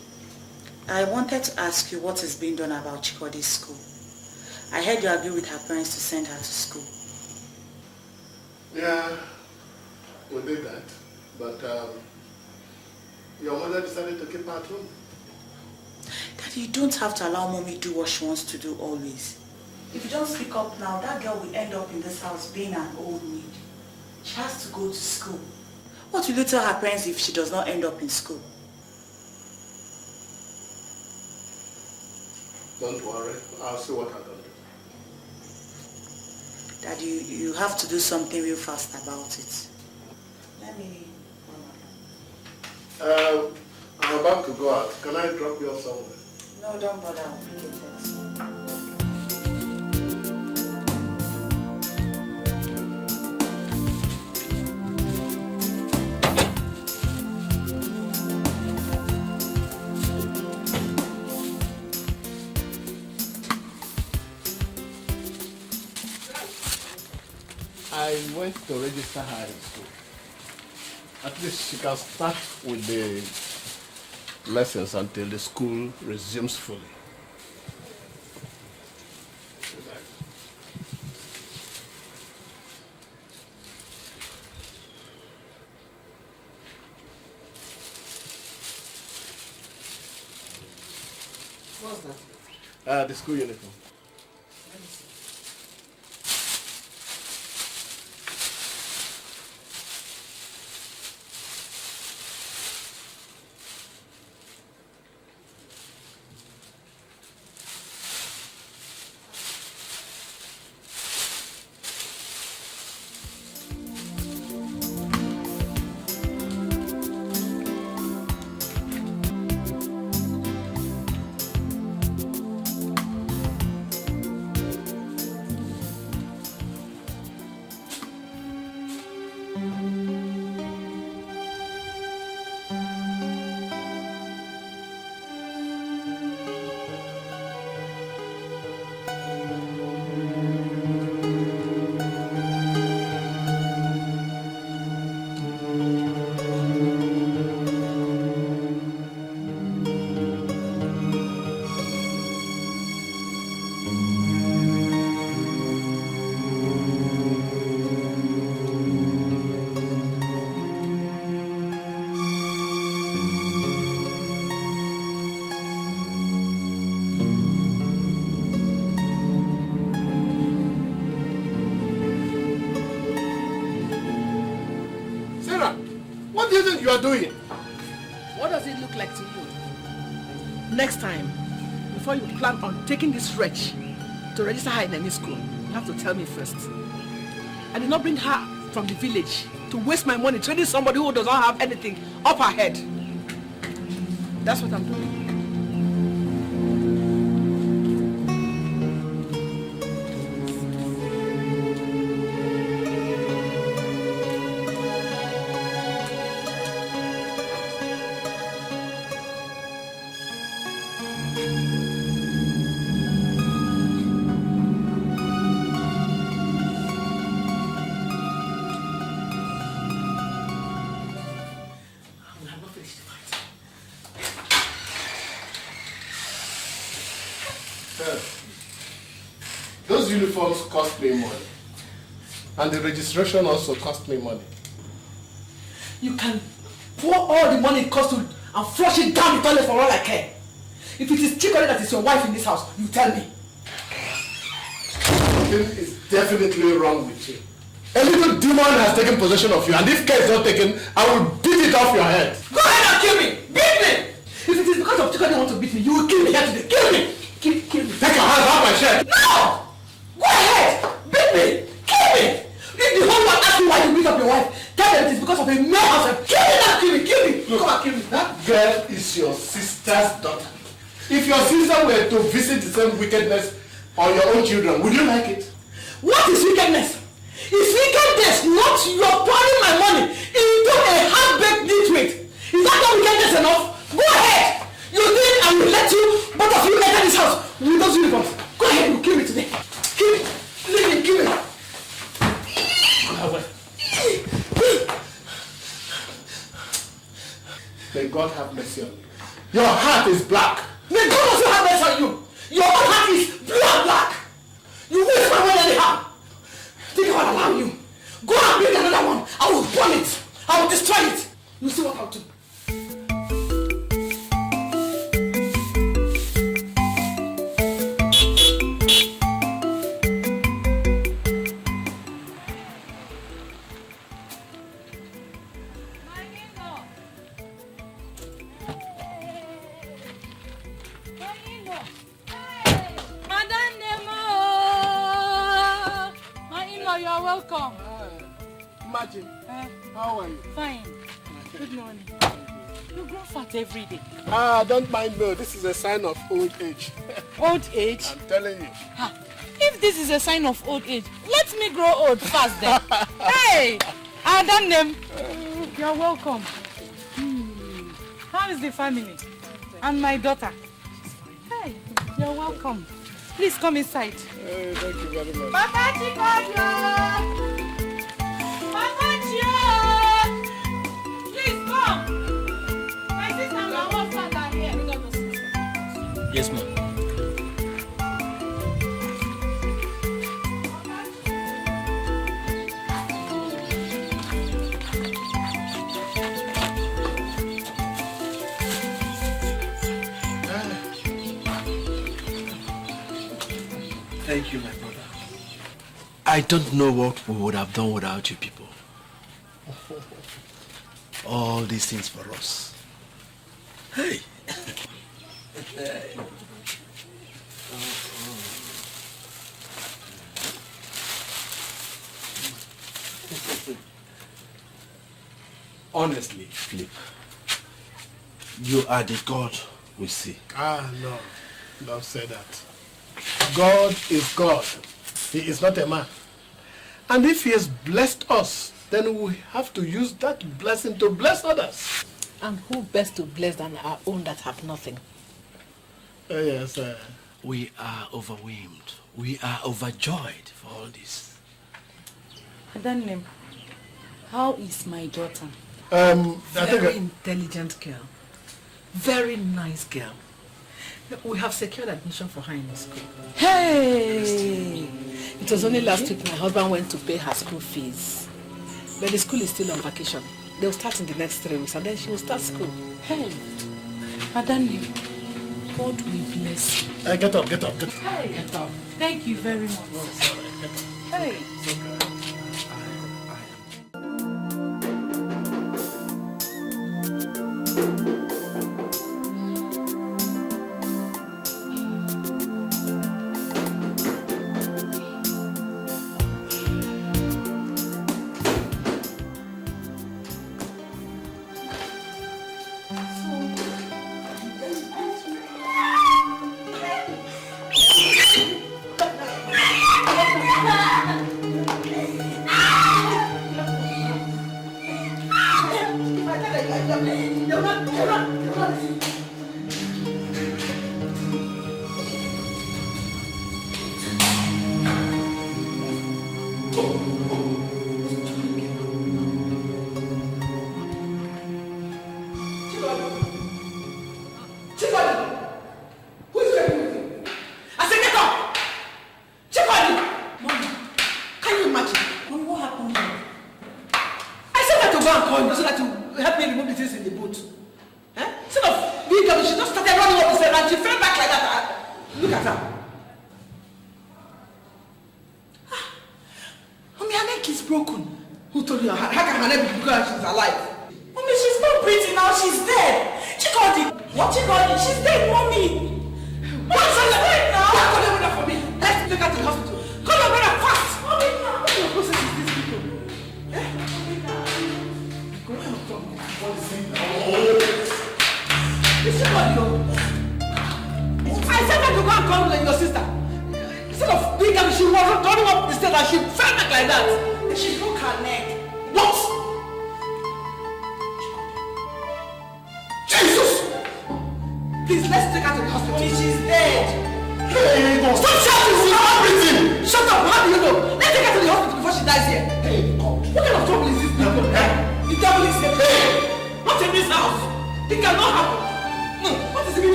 Speaker 7: I wanted to ask you what is being done about Chikode's school. I heard you agree with her parents to send her to school.
Speaker 2: Yeah, we did that. But your mother decided to keep her at home.
Speaker 7: Daddy, you don't have to allow mommy do what she wants to do always. If you don't speak up now, that girl will end up in this house being an old maid. She has to go to school. What will you tell her parents if she does not end up in school?
Speaker 2: Don't worry, I'll see what I can do.
Speaker 7: Daddy, you have to do something real fast about it. Let me...
Speaker 2: I'm about to go out. Can I drop you off somewhere?
Speaker 7: No, don't bother. I'll bring a text.
Speaker 2: I went to register her in school. At least she can start with the lessons until the school resumes fully.
Speaker 1: What's that?
Speaker 2: The school uniform. What do you think you are doing?
Speaker 1: What does it look like to you? Next time, before you plan on taking this wretch to register her in any school, you have to tell me first. I did not bring her from the village to waste my money training somebody who does not have anything up her head. That's what I'm doing.
Speaker 2: Those uniforms cost me money. And the registration also cost me money.
Speaker 1: You can pour all the money it costs to and flush it down the toilet for all I care. If it is Chikode that is your wife in this house, you tell me.
Speaker 2: Something is definitely wrong with you. A little demon has taken possession of you, and if care is not taken, I will beat it off your head.
Speaker 1: Go ahead and kill me! Beat me! If it is because of Chikode you want to beat me, you will kill me here today. Kill me! Kill me.
Speaker 2: Take your hands off my shirt!
Speaker 1: No! Go ahead! Beat me! Kill me! If the whole world asks me why you beat up your wife, tell them it is because of a male husband. Kill me now! Kill me! Kill me!
Speaker 2: Look,
Speaker 1: Come and kill me.
Speaker 2: That girl is your sister's daughter. If your sister were to visit the same wickedness on your own children, would you like it?
Speaker 1: What is wickedness? Is wickedness not your pouring my money into a half-baked nitwit? Is that not wickedness enough? Go ahead! You think I will let you, both of you, enter this house with those uniforms? Go ahead, you kill me today. Kill me. Leave me, kill me.
Speaker 2: May God have mercy on you. Your heart is black.
Speaker 1: May God also have mercy on you. Your own heart is blue and black. You waste my money anyhow. Think I will allow you. Go and bring another one. I will burn it. I will destroy it. You see what I'll do.
Speaker 2: How are you?
Speaker 4: Fine. Good morning. You grow fat every day.
Speaker 2: Don't mind me. This is a sign of old age.
Speaker 4: Old age?
Speaker 2: I'm telling you.
Speaker 4: If this is a sign of old age, let me grow old fast then. Hey! Adam, you're welcome. How is the family? And my daughter? Hey, you're welcome. Please come inside.
Speaker 2: Hey, thank you very much.
Speaker 4: Papa Chikodio! Papa Chio! Please come! My sister and my husband are here.
Speaker 11: Yes, ma'am.
Speaker 5: Thank you, my brother. I don't know what we would have done without you people. All these things for us. Hey! Honestly, Philip, you are the God we see.
Speaker 2: No. Don't say that. God is God. He is not a man. And if he has blessed us, then we have to use that blessing to bless others.
Speaker 1: And who best to bless than our own that have nothing?
Speaker 2: Yes.
Speaker 5: We are overwhelmed. We are overjoyed for all this.
Speaker 4: Adam, how is my daughter?
Speaker 1: Very intelligent girl. Very nice girl. We have secured admission for her in the school. Hey! It was only last week my husband went to pay her school fees. But the school is still on vacation. They'll start in the next 3 weeks and then she will start school. Hey!
Speaker 4: Adam, God will bless you.
Speaker 2: Get up.
Speaker 1: Hey!
Speaker 4: Get up. Thank you very much. Hey!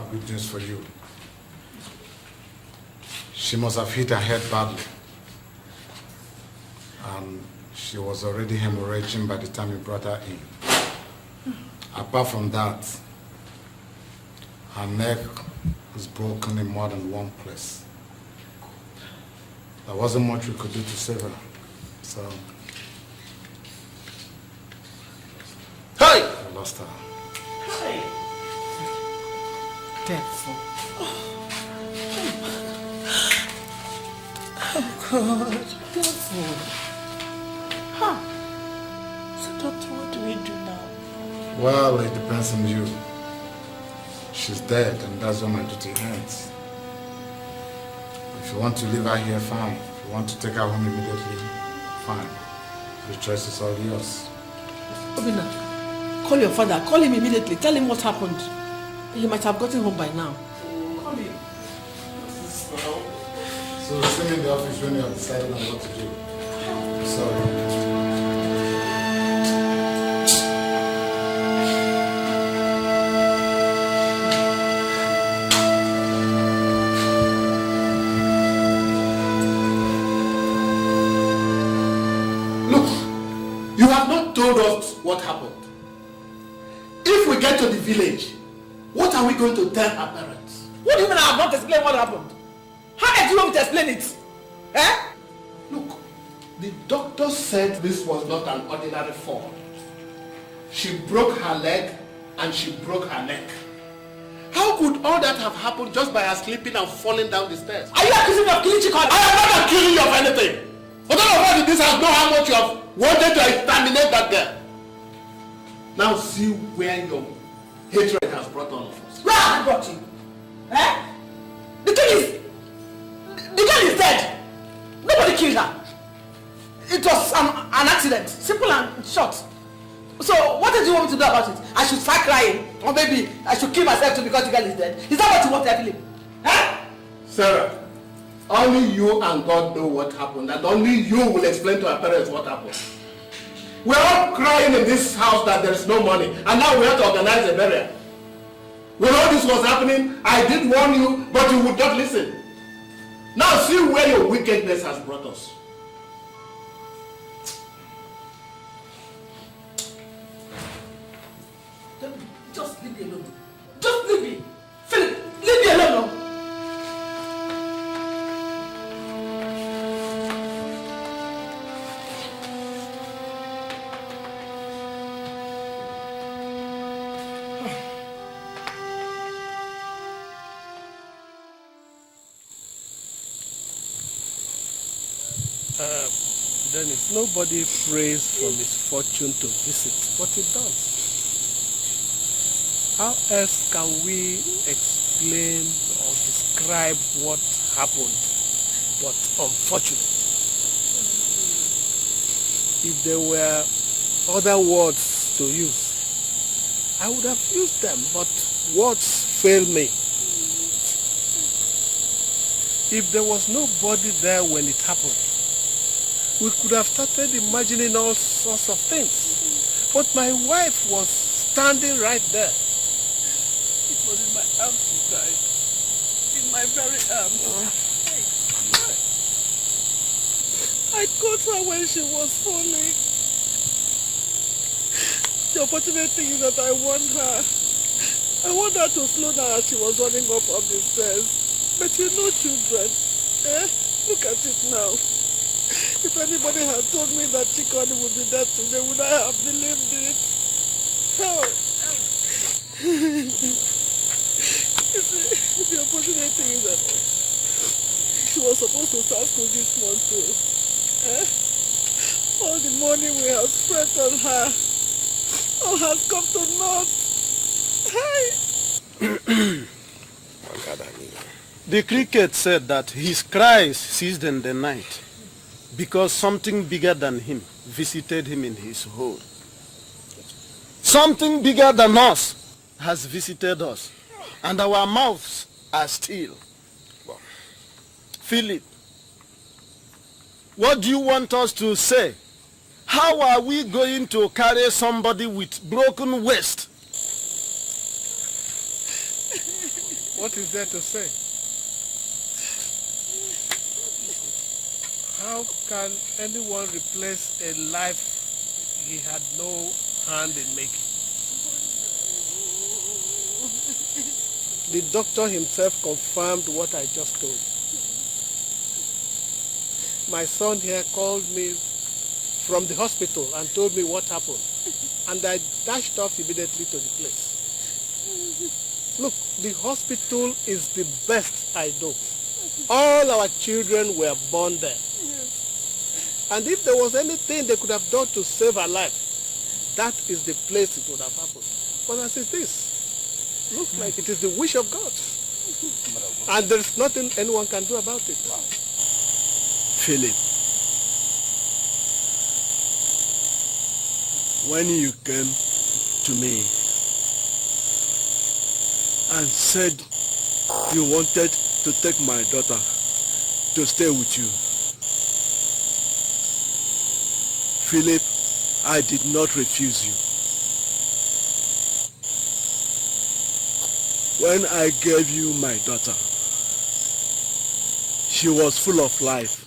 Speaker 12: have good news for you. She must have hit her head badly. And she was already hemorrhaging by the time you brought her in. Apart from that, her neck was broken in more than one place. There wasn't much we could do to save her. So,
Speaker 2: hey!
Speaker 12: I lost her.
Speaker 7: Hey!
Speaker 1: Devil.
Speaker 7: Oh God, devil. Huh. So doctor, what do we do now?
Speaker 12: Well, it depends on you. She's dead, and that's where my duty ends. If you want to leave her here, fine. If you want to take her home immediately, fine. The choice is all yours.
Speaker 1: Obina, call your father. Call him immediately. Tell him what happened. He might have gotten home by now. Call him.
Speaker 12: So see me in the office when you have decided on what to do. Sorry.
Speaker 2: You have not told us what happened. If we get to the village, what are we going to tell our parents?
Speaker 1: What do you mean I have not explained what happened? How did you want me to explain it? Eh?
Speaker 2: Look, the doctor said this was not an ordinary fall. She broke her leg and she broke her neck. How could all that have happened just by her slipping and falling down the stairs?
Speaker 1: Are you accusing me of killing Chika?
Speaker 2: I am not accusing you of anything. But all of us in this house know how much you have wanted to exterminate that girl. Now see where your hatred has brought all of us.
Speaker 1: Where has it brought you? Eh? The girl is dead. Nobody killed her. It was an accident. Simple and short. So what did you want me to do about it? I should start crying? Or maybe I should kill myself too because the girl is dead? Is that what you want, Evelyn? Eh?
Speaker 2: Sarah, only you and God know what happened, and only you will explain to our parents what happened. We're all crying in this house that there is no money, and now we have to organize a burial. When all this was happening, I did warn you, but you would not listen. Now see where your wickedness has brought us.
Speaker 1: Just leave me alone. Just leave me. Philip, leave me alone now.
Speaker 2: Dennis, nobody prays for misfortune to visit, but it does. How else can we explain or describe what happened, but unfortunate? If there were other words to use, I would have used them, but words fail me. If there was nobody there when it happened, we could have started imagining all sorts of things. But my wife was standing right there. It was in my arms she died. In my very arms. I caught her when she was falling. The unfortunate thing is that I want her to slow down as she was running up the stairs. But you know children. Look at it now. If anybody had told me that Chikoni would be dead today, would I have believed it? How? You see, the unfortunate thing is that she was supposed to start school this month too. All the money we have spent on her, all has come to naught.
Speaker 13: The cricket said that his cries ceased in the night because something bigger than him visited him in his hole. Something bigger than us has visited us, and our mouths are still. Philip, what do you want us to say? How are we going to carry somebody with broken waist?
Speaker 2: What is there to say? How can anyone replace a life he had no hand in making? The doctor himself confirmed what I just told you. My son here called me from the hospital and told me what happened. And I dashed off immediately to the place. Look, the hospital is the best I know. All our children were born there. And if there was anything they could have done to save our life, that is the place it would have happened. But as it is, looks like it is the wish of God. And there's nothing anyone can do about it.
Speaker 3: Philip, when you came to me and said you wanted to take my daughter to stay with you, Philip, I did not refuse you. When I gave you my daughter, she was full of life.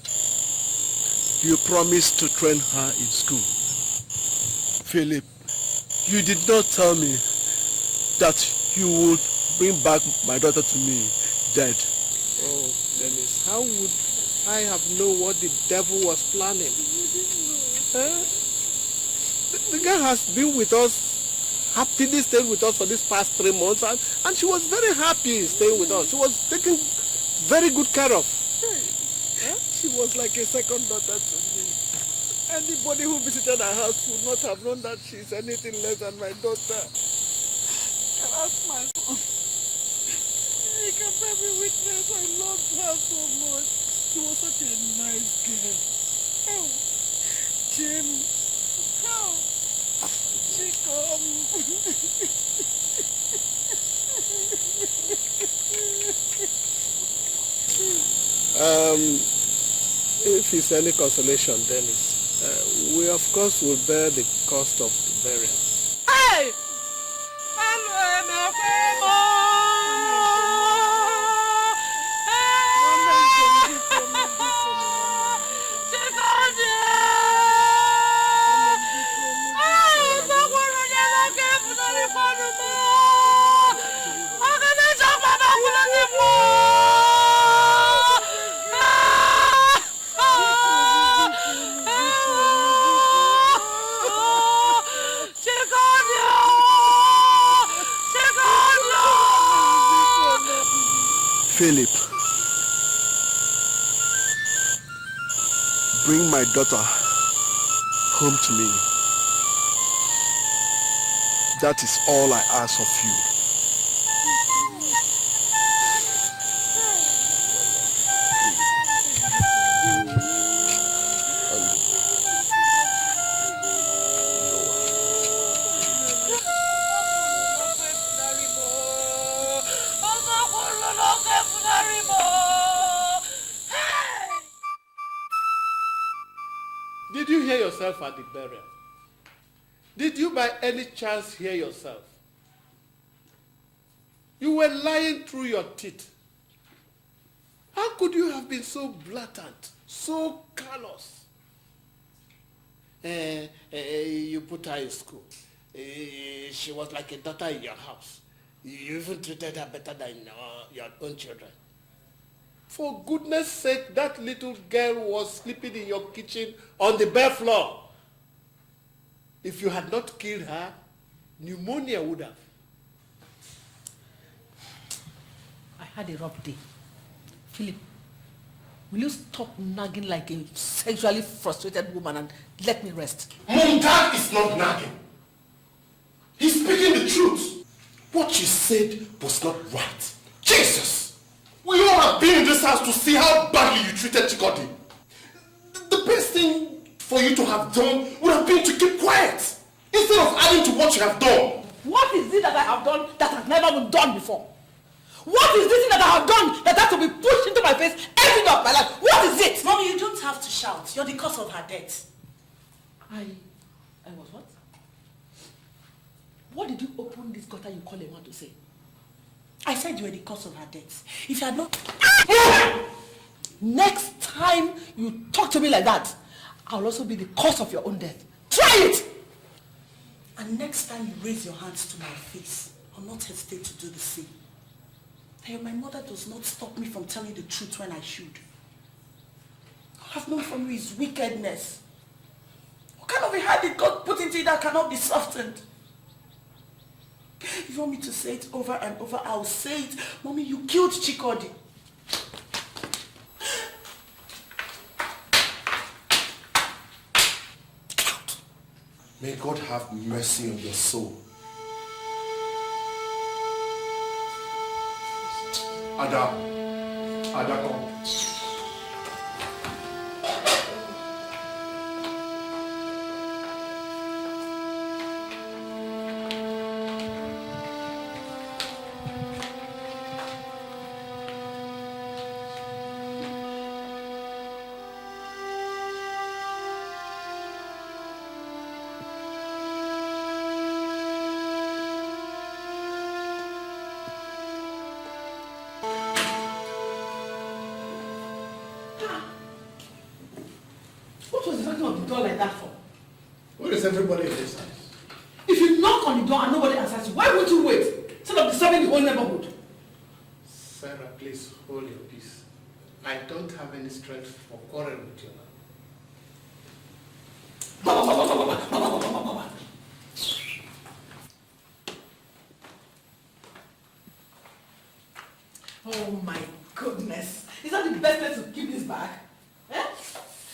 Speaker 3: You promised to train her in school. Philip, you did not tell me that you would bring back my daughter to me dead.
Speaker 2: Oh, Dennis, how would I have known what the devil was planning? The girl has been with us, happily stayed with us for these past 3 months, and she was very happy staying with us. She was taken very good care of. She was like a second daughter to me. Anybody who visited our house would not have known that she's anything less than my daughter. And ask my son. He can bear me witness. I loved her so much. She was such a nice girl. Oh, Jim. Oh, she If it's any consolation, Dennis, we of course will bear the cost of the burial.
Speaker 1: Hey!
Speaker 3: Philip, bring my daughter home to me. That is all I ask of you.
Speaker 2: Did you hear yourself at the burial? Did you by any chance hear yourself? You were lying through your teeth. How could you have been so blatant, so callous? You put her in school. She was like a daughter in your house. You even treated her better than your own children. For goodness sake, that little girl was sleeping in your kitchen on the bare floor. If you had not killed her, pneumonia would have.
Speaker 1: I had a rough day. Philip, will you stop nagging like a sexually frustrated woman and let me rest?
Speaker 8: Mom, Dad is not nagging. He's speaking the truth. What you said was not right. Jesus! We all have been in this house to see how badly you treated Chikoti. The best thing for you to have done would have been to keep quiet instead of adding to what you have done.
Speaker 1: What is it that I have done that has never been done before? What is this thing that I have done that has to be pushed into my face every day of my life? What is it?
Speaker 7: Mommy, you don't have to shout. You're the cause of her death.
Speaker 1: I was what? What did you open this gutter you call a man to say?
Speaker 7: I said you were the cause of her death. If you had not... Next time you talk to me like that, I'll also be the cause of your own death. Try it! And next time you raise your hands to my face, I'll not hesitate to do the same. Hey, my mother does not stop me from telling the truth when I should. All I've known from you is wickedness. What kind of a heart did God put into it that cannot be softened? If you want me to say it over and over, I'll say it. Mommy, you killed Chikodi.
Speaker 8: May God have mercy on your soul. Ada, come.
Speaker 2: Everybody in this house.
Speaker 1: If you knock on the door and nobody answers you, why won't you wait? Instead of disturbing the whole neighborhood.
Speaker 2: Sarah, please hold your peace. I don't have any strength for quarreling with you now.
Speaker 1: Oh my goodness. Is that the best place to keep this bag? Eh?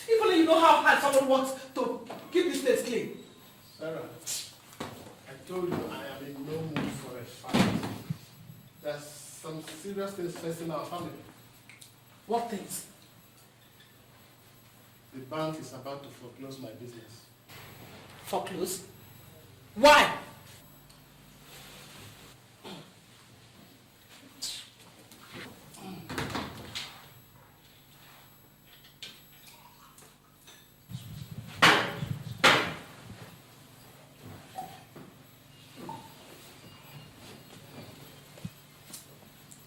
Speaker 1: If only you know how hard someone wants to keep this place clean.
Speaker 2: Sarah, I told you I am in no mood for a fight. There's some serious things facing our family.
Speaker 1: What things?
Speaker 2: The bank is about to foreclose my business.
Speaker 1: Foreclose? Why?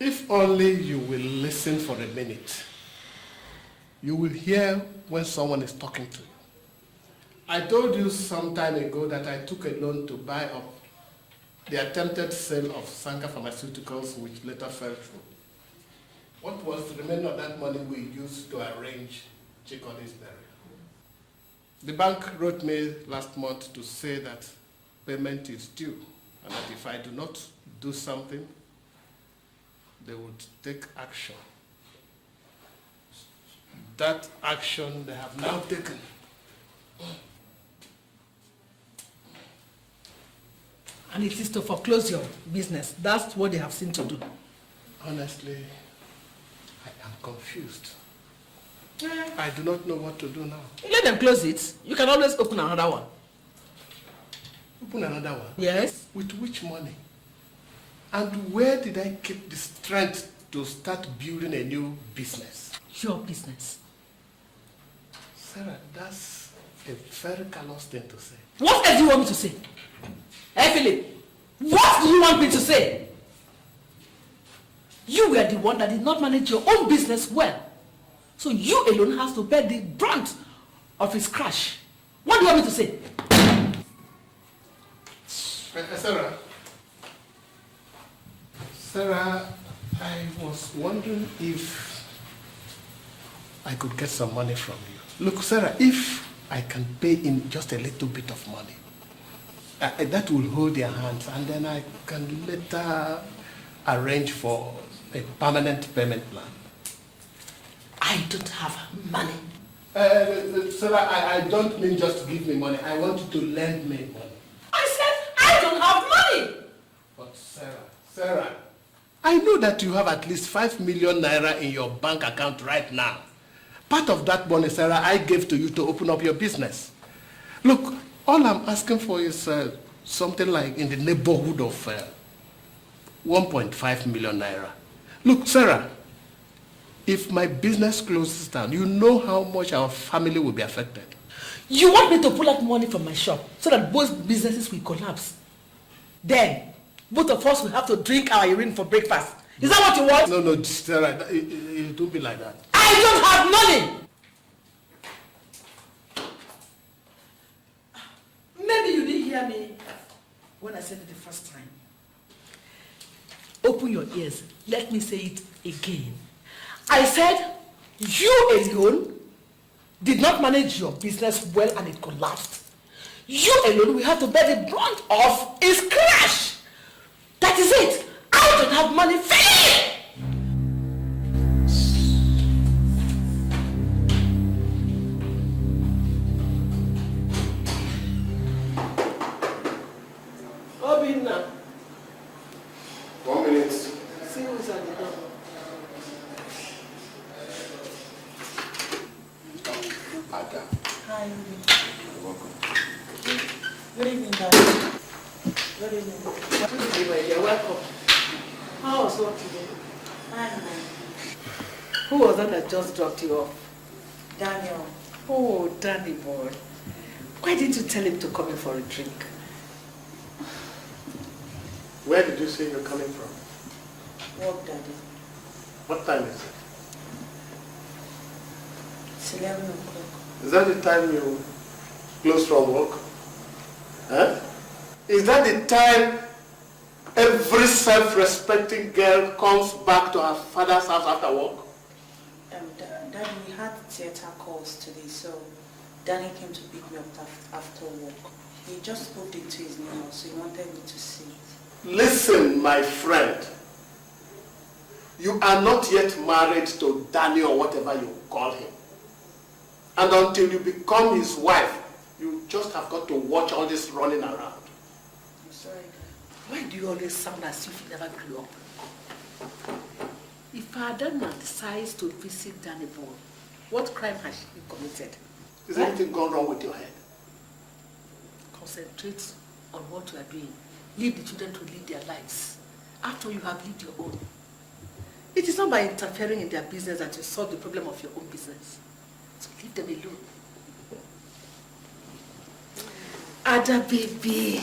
Speaker 2: If only you will listen for a minute, you will hear when someone is talking to you. I told you some time ago that I took a loan to buy up the attempted sale of Sanka Pharmaceuticals, which later fell through. What was the remainder of that money we used to arrange Chikodi's burial? The bank wrote me last month to say that payment is due, and that if I do not do something, they would take action. That action they have now taken.
Speaker 1: And it is to foreclose your business. That's what they have seen to do.
Speaker 2: Honestly, I am confused. I do not know what to do now.
Speaker 1: Let them close it. You can always open another one.
Speaker 2: Open another one?
Speaker 1: Yes.
Speaker 2: With which money? And where did I keep the strength to start building a new business?
Speaker 1: Your business.
Speaker 2: Sarah, that's a very callous thing to say.
Speaker 1: What else do you want me to say? Hey, Philip, what do you want me to say? You were the one that did not manage your own business well. So you alone has to bear the brunt of his crash. What do you want me to say?
Speaker 2: Sarah, I was wondering if I could get some money from you. Look, Sarah, if I can pay in just a little bit of money, that will hold your hands, and then I can later arrange for a permanent payment plan.
Speaker 1: I don't have money.
Speaker 2: Sarah, I don't mean just to give me money. I want you to lend me money.
Speaker 1: I said I don't have money.
Speaker 2: But Sarah, I know that you have at least 5 million naira in your bank account right now. Part of that money, Sarah, I gave to you to open up your business. Look, all I'm asking for is something like in the neighborhood of 1.5 million naira. Look, Sarah, if my business closes down, you know how much our family will be affected.
Speaker 1: You want me to pull out money from my shop so that both businesses will collapse? Then, both of us will have to drink our urine for breakfast. Is that what you want?
Speaker 2: No, Sarah, it don't be like that.
Speaker 1: I don't have money! Maybe you didn't hear me when I said it the first time. Open your ears. Let me say it again. I said, you alone did not manage your business well and it collapsed. You alone will have to bear the brunt of its crash. That is it. I don't have money. Finish! Obinna.
Speaker 2: 1 minute.
Speaker 1: See who's at the door.
Speaker 2: Ada.
Speaker 7: Hi.
Speaker 2: You're welcome.
Speaker 7: Good evening, Daddy. Good evening.
Speaker 1: Good evening, you're welcome. How was work today?
Speaker 7: Fine.
Speaker 1: Who was that just dropped you off?
Speaker 7: Daniel.
Speaker 1: Oh, Danny boy. Why didn't you tell him to come in for a drink?
Speaker 2: Where did you say you're coming from?
Speaker 7: Work, Daddy.
Speaker 2: What time is it?
Speaker 7: It's 11 o'clock.
Speaker 2: Is that the time you close from work? Huh? Is that the time every self-respecting girl comes back to her father's house after work?
Speaker 7: Daddy, we had theater calls today, so Danny came to pick me up after work. He just moved into his new house, so he wanted me to see it.
Speaker 2: Listen, my friend. You are not yet married to Danny or whatever you call him. And until you become his wife, you just have got to watch all this running around.
Speaker 7: I'm sorry, Dad.
Speaker 1: Why do you always sound as if you never grew up? If Adana decides to visit Danny Boy, what crime has she committed?
Speaker 2: Is anything gone wrong with your head?
Speaker 1: Concentrate on what you are doing. Leave the children to live their lives after you have lived your own. It is not by interfering in their business that you solve the problem of your own business. So leave them alone. Ada baby,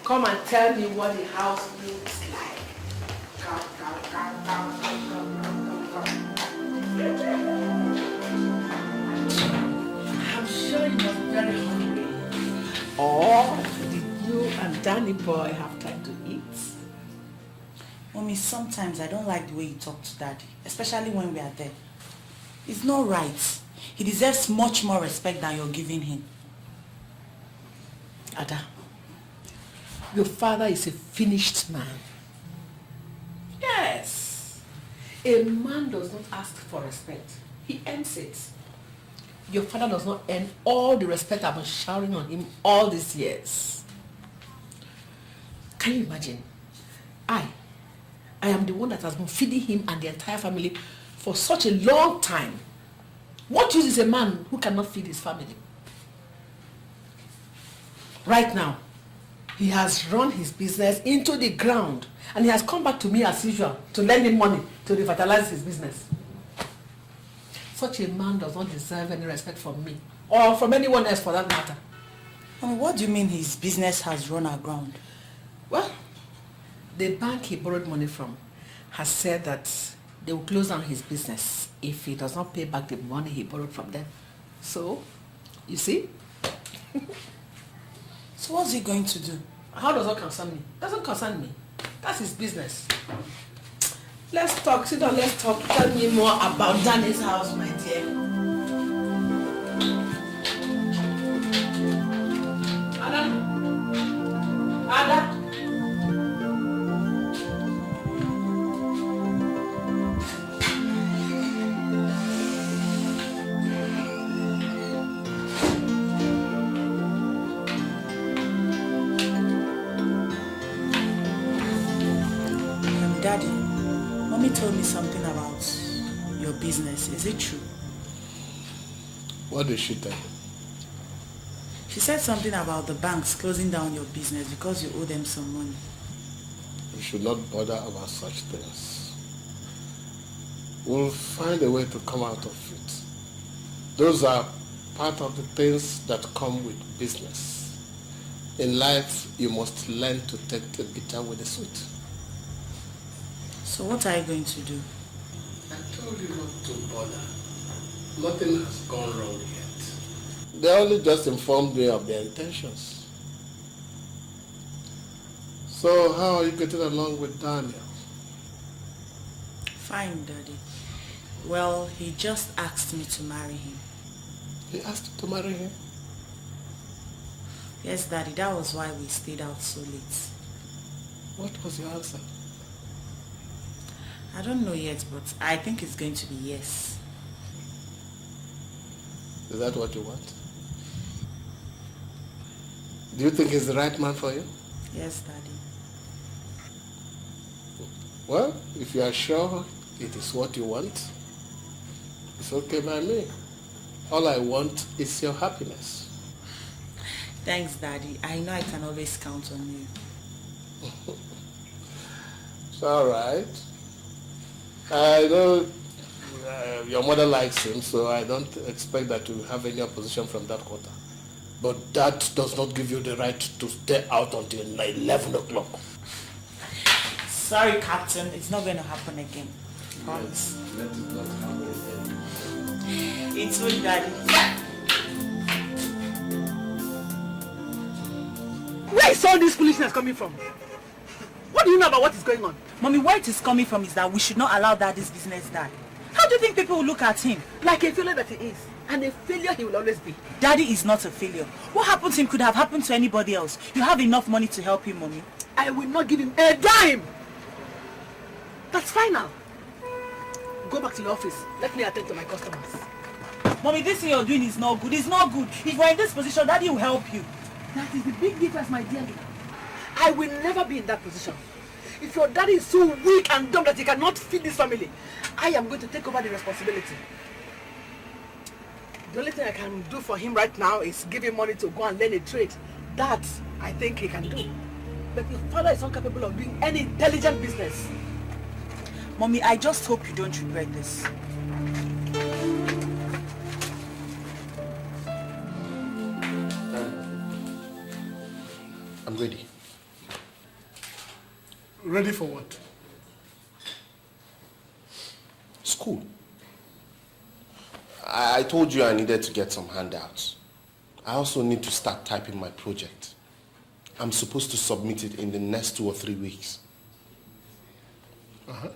Speaker 1: come and tell me what the house looks like. Come. I'm sure you must be very hungry. Or did you and Danny boy have time to eat?
Speaker 7: Mommy, sometimes I don't like the way you talk to Daddy, especially when we are there. It's not right. He deserves much more respect than you're giving him.
Speaker 1: Ada, your father is a finished man. Yes. A man does not ask for respect. He earns it. Your father does not earn all the respect I've been showering on him all these years. Can you imagine? I am the one that has been feeding him and the entire family for such a long time. What use is a man who cannot feed his family? Right now, he has run his business into the ground and he has come back to me as usual to lend him money to revitalize his business. Such a man does not deserve any respect from me or from anyone else for that matter.
Speaker 7: What do you mean his business has run aground?
Speaker 1: Well, the bank he borrowed money from has said that they will close down his business if he does not pay back the money he borrowed from them. So, you see?
Speaker 7: So what's he going to do?
Speaker 1: How does that concern me? Doesn't concern me. That's his business. Let's talk. Sit down, let's talk. Tell me more about Danny's house, my dear. Ada?
Speaker 7: Daddy, Mommy told me something about your business. Is it true?
Speaker 2: What did she tell you?
Speaker 7: She said something about the banks closing down your business because you owe them some money.
Speaker 2: You should not bother about such things. We'll find a way to come out of it. Those are part of the things that come with business. In life, you must learn to take the bitter with the sweet.
Speaker 7: So what are you going to do?
Speaker 2: I told you not to bother. Nothing has gone wrong yet. They only just informed me of their intentions. So how are you getting along with Daniel?
Speaker 7: Fine, Daddy. Well, he just asked me to marry him.
Speaker 2: He asked you to marry him?
Speaker 7: Yes, Daddy, that was why we stayed out so late.
Speaker 2: What was your answer?
Speaker 7: I don't know yet, but I think it's going to be yes.
Speaker 2: Is that what you want? Do you think he's the right man for you?
Speaker 7: Yes, Daddy.
Speaker 2: Well, if you are sure it is what you want, it's okay by me. All I want is your happiness.
Speaker 7: Thanks, Daddy. I know I can always count on you.
Speaker 2: It's all right. I know your mother likes him, so I don't expect that you have any opposition from that quarter. But that does not give you the right to stay out until 11 o'clock.
Speaker 7: Sorry, Captain. It's not going to happen again. Promise.
Speaker 2: Let it not happen again.
Speaker 7: It's good, Daddy.
Speaker 9: Where is all this foolishness coming from? What do you know about what is going on?
Speaker 7: Mommy, where it is coming from is that we should not allow Daddy's business die. How do you think people will look at him?
Speaker 9: Like a failure that he is. And a failure he will always be.
Speaker 7: Daddy is not a failure. What happened to him could have happened to anybody else. You have enough money to help him, Mommy.
Speaker 9: I will not give him a dime. That's final. Go back to your office. Let me attend to my customers.
Speaker 7: Mommy, this thing you're doing is not good. It's not good. If you're in this position, Daddy will help you.
Speaker 9: That is the big difference, my dear. I will never be in that position. If your daddy is so weak and dumb that he cannot feed this family, I am going to take over the responsibility. The only thing I can do for him right now is give him money to go and learn a trade. That, I think he can do. But your father is not capable of doing any intelligent business.
Speaker 7: Mommy, I just hope you don't regret this.
Speaker 2: I'm ready.
Speaker 3: Ready for what?
Speaker 8: School. I told you I needed to get some handouts. I also need to start typing my project. I'm supposed to submit it in the next 2 or 3 weeks.
Speaker 2: Uh-huh.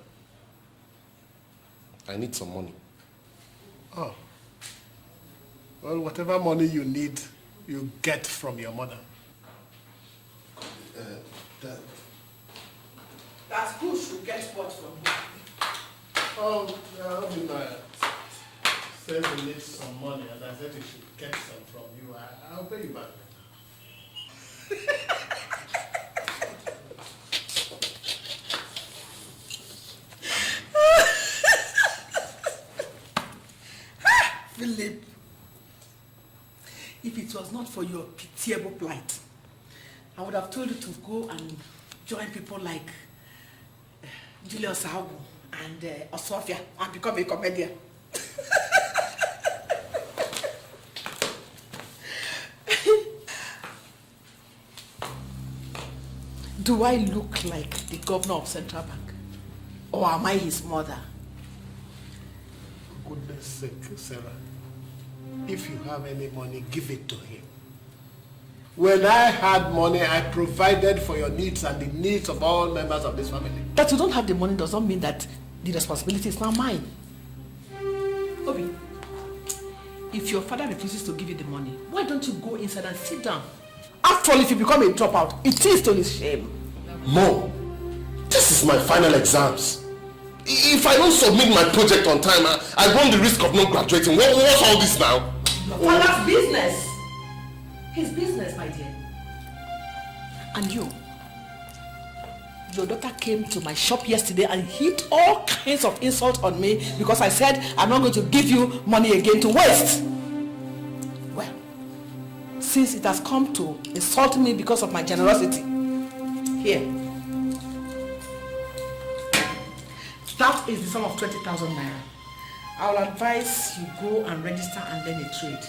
Speaker 8: I need some money.
Speaker 2: Oh. Well, whatever money you need, you get from your mother.
Speaker 1: That who should get what from who?
Speaker 2: Oh, I mean, said he needs some money, and I said he should get some from you. I'll pay you back
Speaker 1: Philip, if it was not for your pitiable plight, I would have told you to go and join people like Julius Agu and Osofia and become a comedian. Do I look like the governor of Central Bank? Or am I his mother?
Speaker 2: For goodness sake, Sarah. If you have any money, give it to him. When I had money, I provided for your needs and the needs of all members of this family.
Speaker 1: That you don't have the money does not mean that the responsibility is now mine. Obi, if your father refuses to give you the money, why don't you go inside and sit down? After all, if you become a dropout, it is to his shame.
Speaker 8: Mom, this is my final exams. If I don't submit my project on time, I run the risk of not graduating. What's all this now?
Speaker 1: Your father's business. His business, my dear. And you, your daughter came to my shop yesterday and heaped all kinds of insults on me because I said I'm not going to give you money again to waste. Well, since it has come to insult me because of my generosity, here. That is the sum of 20,000 naira. I will advise you go and register and learn a trade.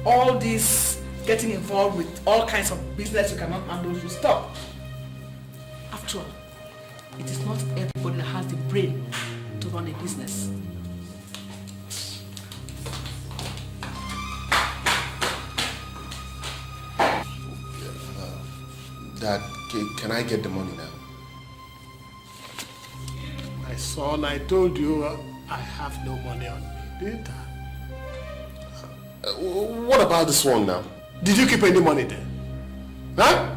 Speaker 1: All this getting involved with all kinds of business you cannot handle should stop. After all, it is not everybody that has the brain to run a business.
Speaker 8: Dad, can I get the money now?
Speaker 2: My son, I told you I have no money on me, didn't I?
Speaker 8: What about this one now?
Speaker 2: Did you keep any money there? Huh?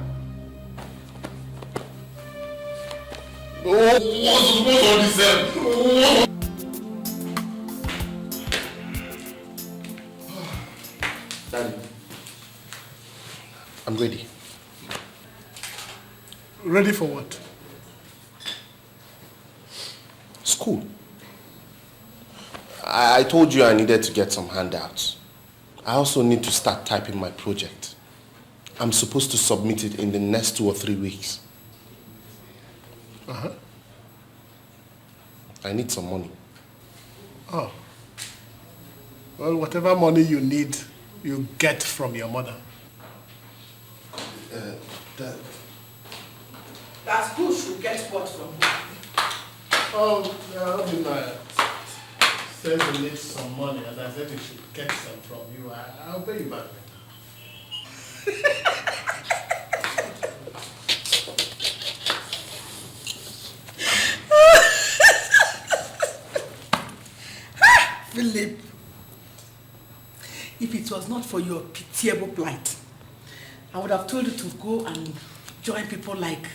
Speaker 8: What's all this? Daddy, I'm ready.
Speaker 2: Ready for what?
Speaker 8: School. I told you I needed to get some handouts. I also need to start typing my project. I'm supposed to submit it in the next 2 or 3 weeks.
Speaker 2: Uh-huh.
Speaker 8: I need some money.
Speaker 2: Oh. Well, whatever money you need, you get from your mother.
Speaker 8: Dad.
Speaker 1: That's who should get what from who.
Speaker 2: Oh, said you need some money, and I said you should get some from you. I'll pay you back.
Speaker 1: Philip, if it was not for your pitiable plight, I would have told you to go and join people like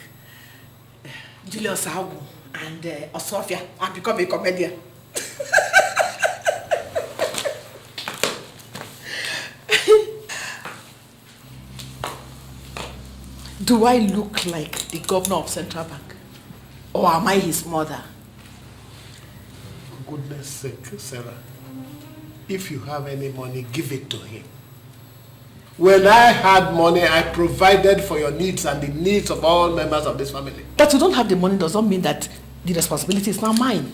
Speaker 1: Julius Agu and Osofia and become a comedian. Do I look like the governor of Central Bank? Or am I his mother?
Speaker 2: For goodness sake, Sarah, if you have any money, give it to him. When I had money, I provided for your needs and the needs of all members of this family.
Speaker 1: That you don't have the money does not mean that the responsibility is now mine.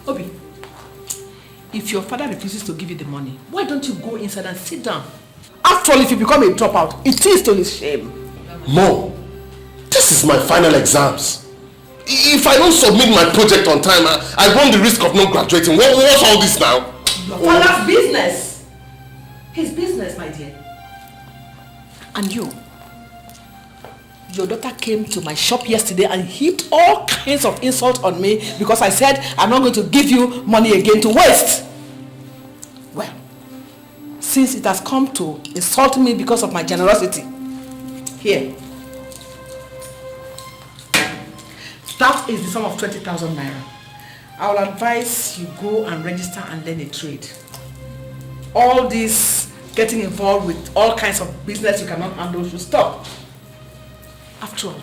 Speaker 1: Obi, if your father refuses to give you the money, why don't you go inside and sit down? After all, if you become a dropout, it is to his shame.
Speaker 8: Mom, this is my final exams. If I don't submit my project on time, I run the risk of not graduating. What's all this now?
Speaker 1: Your father's business. His business, my dear. And you, your daughter came to my shop yesterday and heaped all kinds of insults on me because I said I'm not going to give you money again to waste. Well, since it has come to insult me because of my generosity, here. That is the sum of 20,000 naira. I will advise you go and register and learn a trade. All this getting involved with all kinds of business you cannot handle should stop. After all,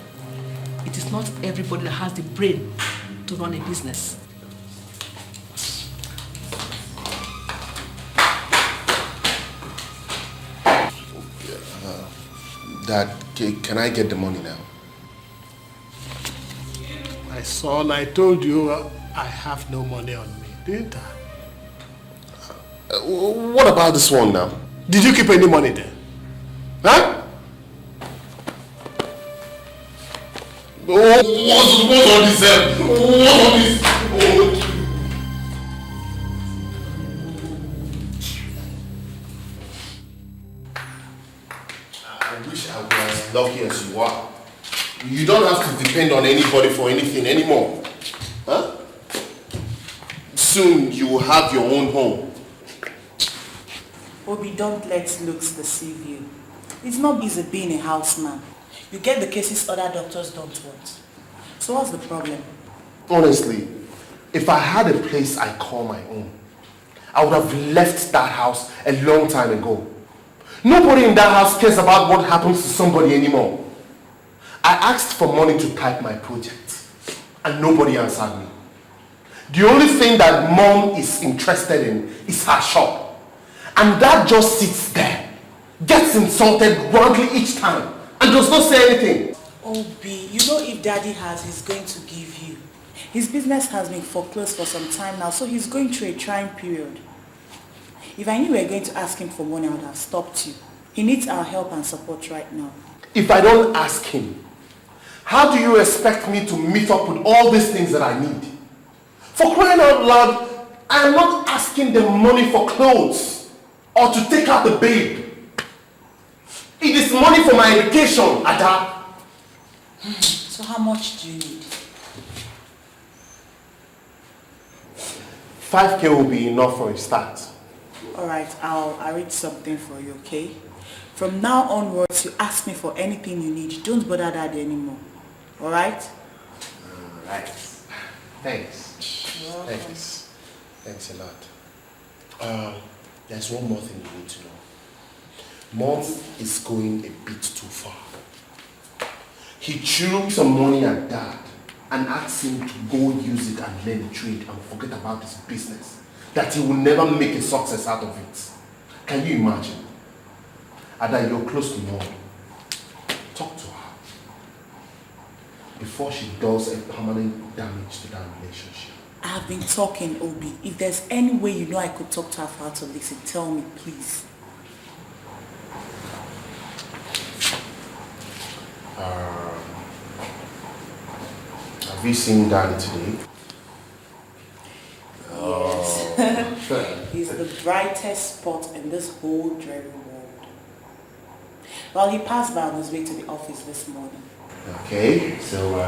Speaker 1: it is not everybody that has the brain to run a business.
Speaker 8: Dad, can I get the money now?
Speaker 2: My son, I told you I have no money on me, didn't I?
Speaker 8: What about this one now?
Speaker 2: Did you keep any money there? Huh?
Speaker 8: What's all this? What's all this? I wish I was as lucky as you are. You don't have to depend on anybody for anything anymore. Huh? Soon you will have your own home.
Speaker 7: Obi, don't let looks deceive you. It's not easy being a houseman. You get the cases other doctors don't want. So what's the problem?
Speaker 8: Honestly, if I had a place I call my own, I would have left that house a long time ago. Nobody in that house cares about what happens to somebody anymore. I asked for money to type my project, and nobody answered me. The only thing that Mom is interested in is her shop. And Dad just sits there, gets insulted roundly each time, and does not say anything.
Speaker 7: Obi, you know if Daddy has, he's going to give you. His business has been foreclosed for some time now, so he's going through a trying period. If I knew we were going to ask him for money, I would have stopped you. He needs our help and support right now.
Speaker 8: If I don't ask him, how do you expect me to meet up with all these things that I need? For crying out loud, I am not asking them money for clothes or to take out the babe. It is money for my education, Ada.
Speaker 7: So how much do you need?
Speaker 8: 5K will be enough for a start.
Speaker 7: Alright, I'll arrange something for you, okay? From now onwards, you ask me for anything you need. Don't bother Daddy anymore. Alright?
Speaker 8: Alright. Thanks. Thanks. Thanks a lot. There's one more thing you need to know. Mom is going a bit too far. He threw some money at Dad and asked him to go use it and learn a trade and forget about his business. That he will never make a success out of it. Can you imagine? Ada, you're close to Mom. Talk to her before she does a permanent damage to that relationship.
Speaker 7: I have been talking, Obi. If there's any way you know I could talk to her for her to listen, tell me, please.
Speaker 8: Have you seen Daddy today?
Speaker 7: Yes. He's the brightest spot in this whole dreary world. Well, he passed by on his way to the office this morning.
Speaker 8: Okay, so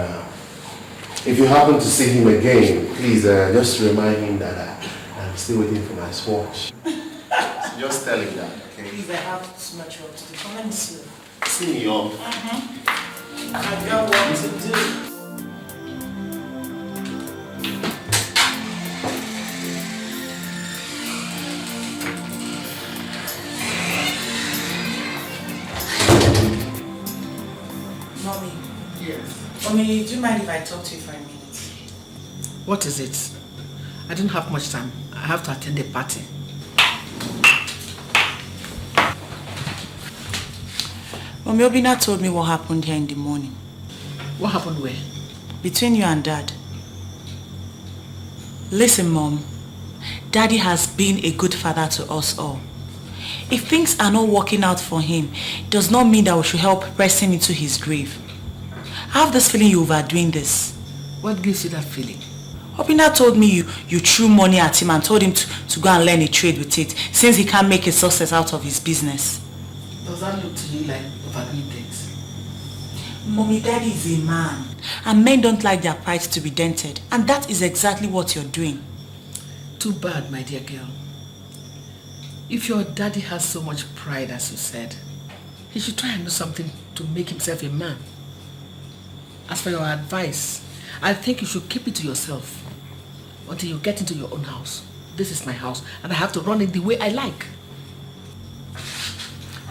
Speaker 8: if you happen to see him again, please just remind him that I'm still waiting for my swatch. So just tell him that, okay?
Speaker 7: Please, I have too much work to do. Come and see you.
Speaker 8: See me off.
Speaker 7: I've got work to do. Mommy.
Speaker 1: Yes.
Speaker 7: Mommy, do you mind if I talk to you for a minute?
Speaker 1: What is it? I don't have much time. I have to attend a party.
Speaker 7: Mommy, Obina told me what happened here in the morning.
Speaker 1: What happened where?
Speaker 7: Between you and Dad. Listen, Mom. Daddy has been a good father to us all. If things are not working out for him, it does not mean that we should help press him into his grave. I have this feeling you're overdoing this.
Speaker 1: What gives you that feeling?
Speaker 7: Obina told me you threw money at him and told him to go and learn a trade with it, since he can't make a success out of his business.
Speaker 1: Does that look to you like overdoing things?
Speaker 7: Mommy, Daddy is a man. And men don't like their pride to be dented. And that is exactly what you're doing.
Speaker 1: Too bad, my dear girl. If your daddy has so much pride, as you said, he should try and do something to make himself a man. As for your advice, I think you should keep it to yourself until you get into your own house. This is my house, and I have to run it the way I like.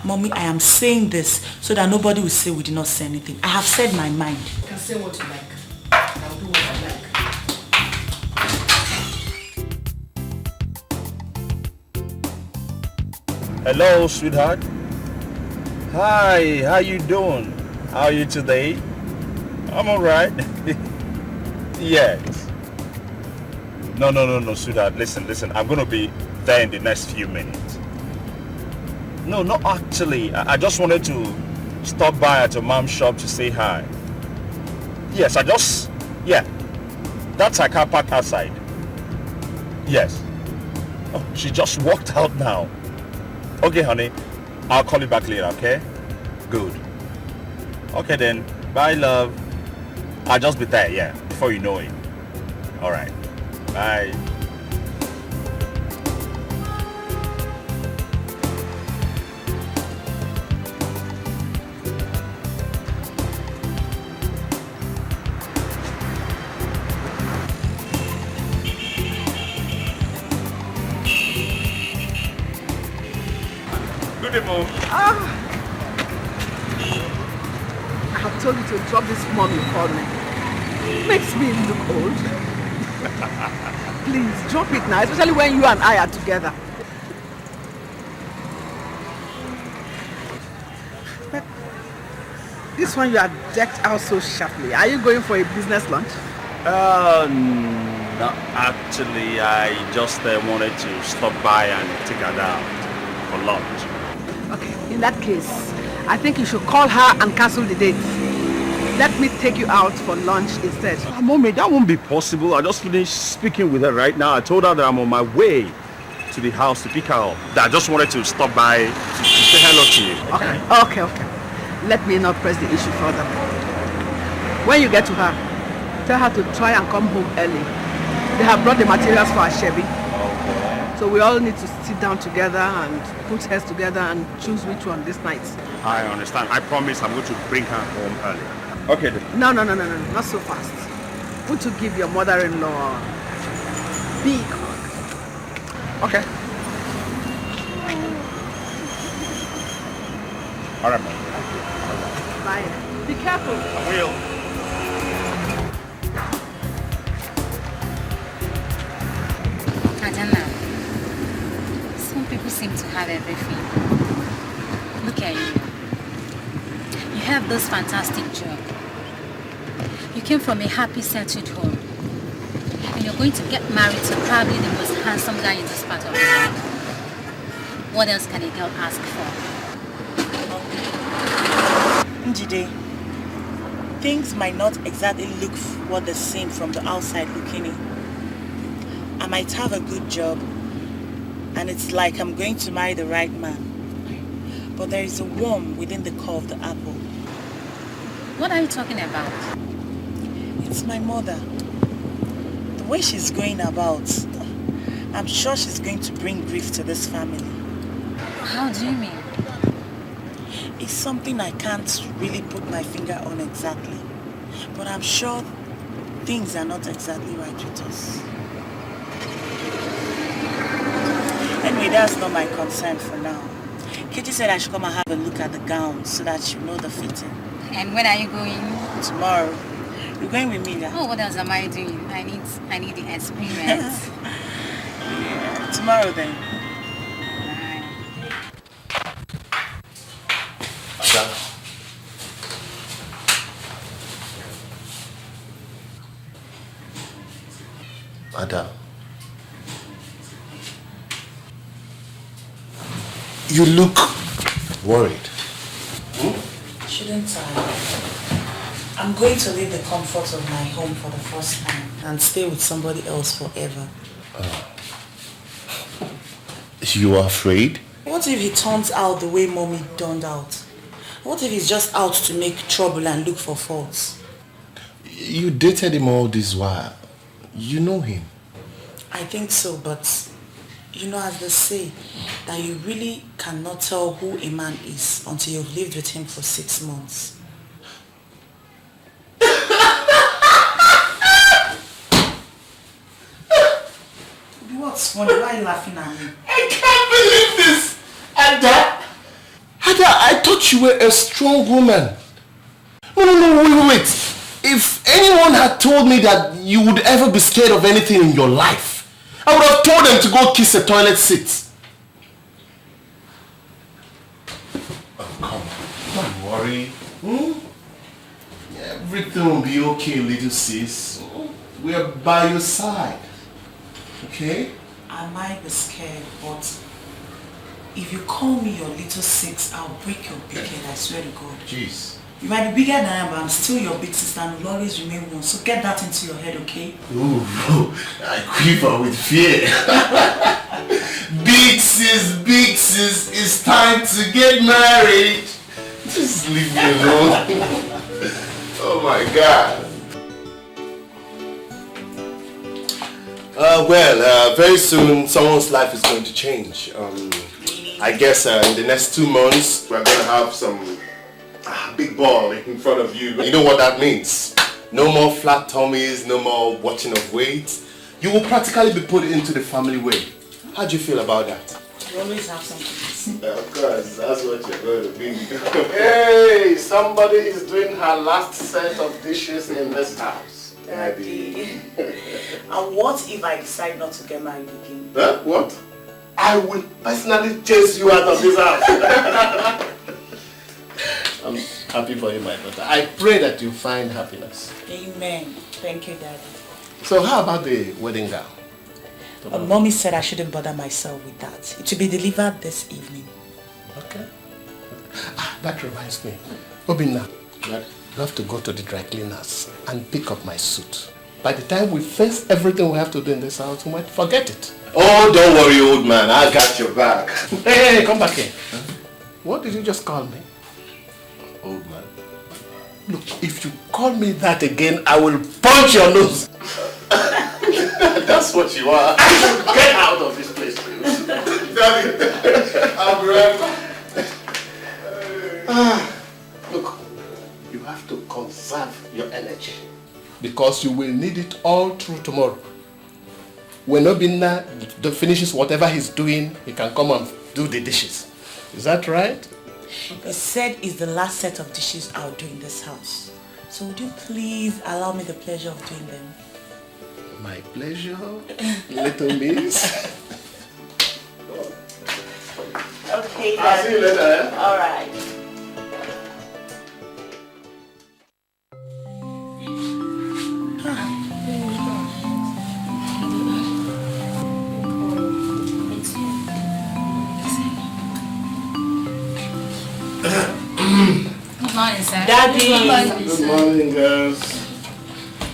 Speaker 7: Mommy, I am saying this so that nobody will say we did not say anything. I have said my mind.
Speaker 1: You can say what you like. I'll do what I like.
Speaker 14: Hello, sweetheart. Hi, how you doing? How are you today? I'm alright. Yes. No, sweetheart. Listen. I'm gonna be there in the next few minutes. No, not actually. I just wanted to stop by at your mom's shop to say hi. Yes, yeah. That's her car parked outside. Yes. Oh, she just walked out now. Okay, honey. I'll call you back later, okay? Good. Okay then. Bye, love. I'll just be there, yeah, before you know it. Alright. Bye. Good day, Mom.
Speaker 9: I have told you to drop this mom you called me. Makes me look old. Please, drop it now, especially when you and I are together. But this one you are decked out so sharply. Are you going for a business lunch?
Speaker 14: No, actually, I just wanted to stop by and take her out for lunch.
Speaker 9: Okay, in that case, I think you should call her and cancel the date. Let me take you out for lunch instead.
Speaker 14: Mommy, that won't be possible. I just finished speaking with her right now. I told her that I'm on my way to the house to pick her up. That I just wanted to stop by to say hello to you.
Speaker 9: Okay. Let me not press the issue further. When you get to her, tell her to try and come home early. They have brought the materials for our Chevy. So we all need to sit down together and put heads together and choose which one this night.
Speaker 14: I understand. I promise I'm going to bring her home early. Okay then.
Speaker 9: No, not so fast. Want to give your mother-in-law a big hug.
Speaker 14: Okay. All right, Mom.
Speaker 9: Bye. Be careful.
Speaker 14: I will.
Speaker 15: I don't know. Some people seem to have everything. Look at you. You have this fantastic job. You came from a happy, settled home. And you're going to get married to probably the most handsome guy in this part of the world. What else can a girl ask for?
Speaker 7: Njide, things might not exactly look what they seem from the outside looking in. I might have a good job, and it's like I'm going to marry the right man. But there is a worm within the core of the apple.
Speaker 15: What are you talking about?
Speaker 7: It's my mother. The way she's going about, I'm sure she's going to bring grief to this family.
Speaker 15: How do you mean?
Speaker 7: It's something I can't really put my finger on exactly. But I'm sure things are not exactly right with us. Anyway, that's not my concern for now. Katie said I should come and have a look at the gown so that you know the fitting.
Speaker 15: And when are you going?
Speaker 7: Tomorrow. You're going with me, yeah?
Speaker 15: Oh, what else am I doing? I need the experience.
Speaker 7: Yeah, tomorrow then.
Speaker 8: Ada, you look worried.
Speaker 7: Shouldn't I? I'm going to leave the comfort of my home for the first time and stay with somebody else forever.
Speaker 8: You are afraid?
Speaker 7: What if he turns out the way Mommy turned out? What if he's just out to make trouble and look for faults?
Speaker 8: You dated him all this while. You know him.
Speaker 7: I think so, but you know, as they say, that you really cannot tell who a man is until you've lived with him for 6 months. What's funny? Why are you laughing at me?
Speaker 8: I can't believe this! Ada, I thought you were a strong woman. No, wait. If anyone had told me that you would ever be scared of anything in your life, I would have told them to go kiss a toilet seat. Oh, come on. Don't worry. Everything will be okay, little sis. We are by your side. Okay?
Speaker 7: I might be scared, but if you call me your little six, I'll break your big head, I swear to God.
Speaker 8: Jeez.
Speaker 7: You might be bigger than I am, but I'm still your big sister and will always remain one. So get that into your head, okay?
Speaker 8: Ooh, I quiver with fear. Big sis, it's time to get married. Just leave me alone. Oh my God. Very soon someone's life is going to change. I guess in the next 2 months we're going to have some big ball in front of you. You know what that means? No more flat tummies, no more watching of weight. You will practically be put into the family way. How do you feel about that?
Speaker 7: You always have something.
Speaker 8: Of course, that's what you're going to be. Hey, somebody is doing her last set of dishes in this house.
Speaker 7: Daddy. And what if I decide not to get married again?
Speaker 8: Huh? What? I will personally chase you out of this house. I'm happy for you, my daughter. I pray that you find happiness.
Speaker 7: Amen. Thank you, Daddy.
Speaker 8: So how about the wedding gown?
Speaker 7: Mommy said I shouldn't bother myself with that. It will be delivered this evening.
Speaker 8: Okay.
Speaker 2: That reminds me. Obinna, you have to go to the dry cleaners and pick up my suit. By the time we face everything we have to do in this house, we might forget it.
Speaker 8: Oh, don't worry, old man. I got your back.
Speaker 2: Hey, come back here. Huh? What did you just call me?
Speaker 8: Old man.
Speaker 2: Look, if you call me that again, I will punch your nose.
Speaker 8: That's what you are. Get out of this place, please. I'll be right back.
Speaker 2: Look, you have to conserve your energy because you will need it all through tomorrow. When Obinna finishes whatever he's doing, he can come and do the dishes. Is that right?
Speaker 7: He said it's the last set of dishes I'll do in this house. So would you please allow me the pleasure of doing them?
Speaker 2: My pleasure, little miss.
Speaker 7: Okay, then.
Speaker 2: I'll see you later, eh?
Speaker 7: All right.
Speaker 15: Good morning, sir.
Speaker 7: Daddy.
Speaker 2: Good morning, girls.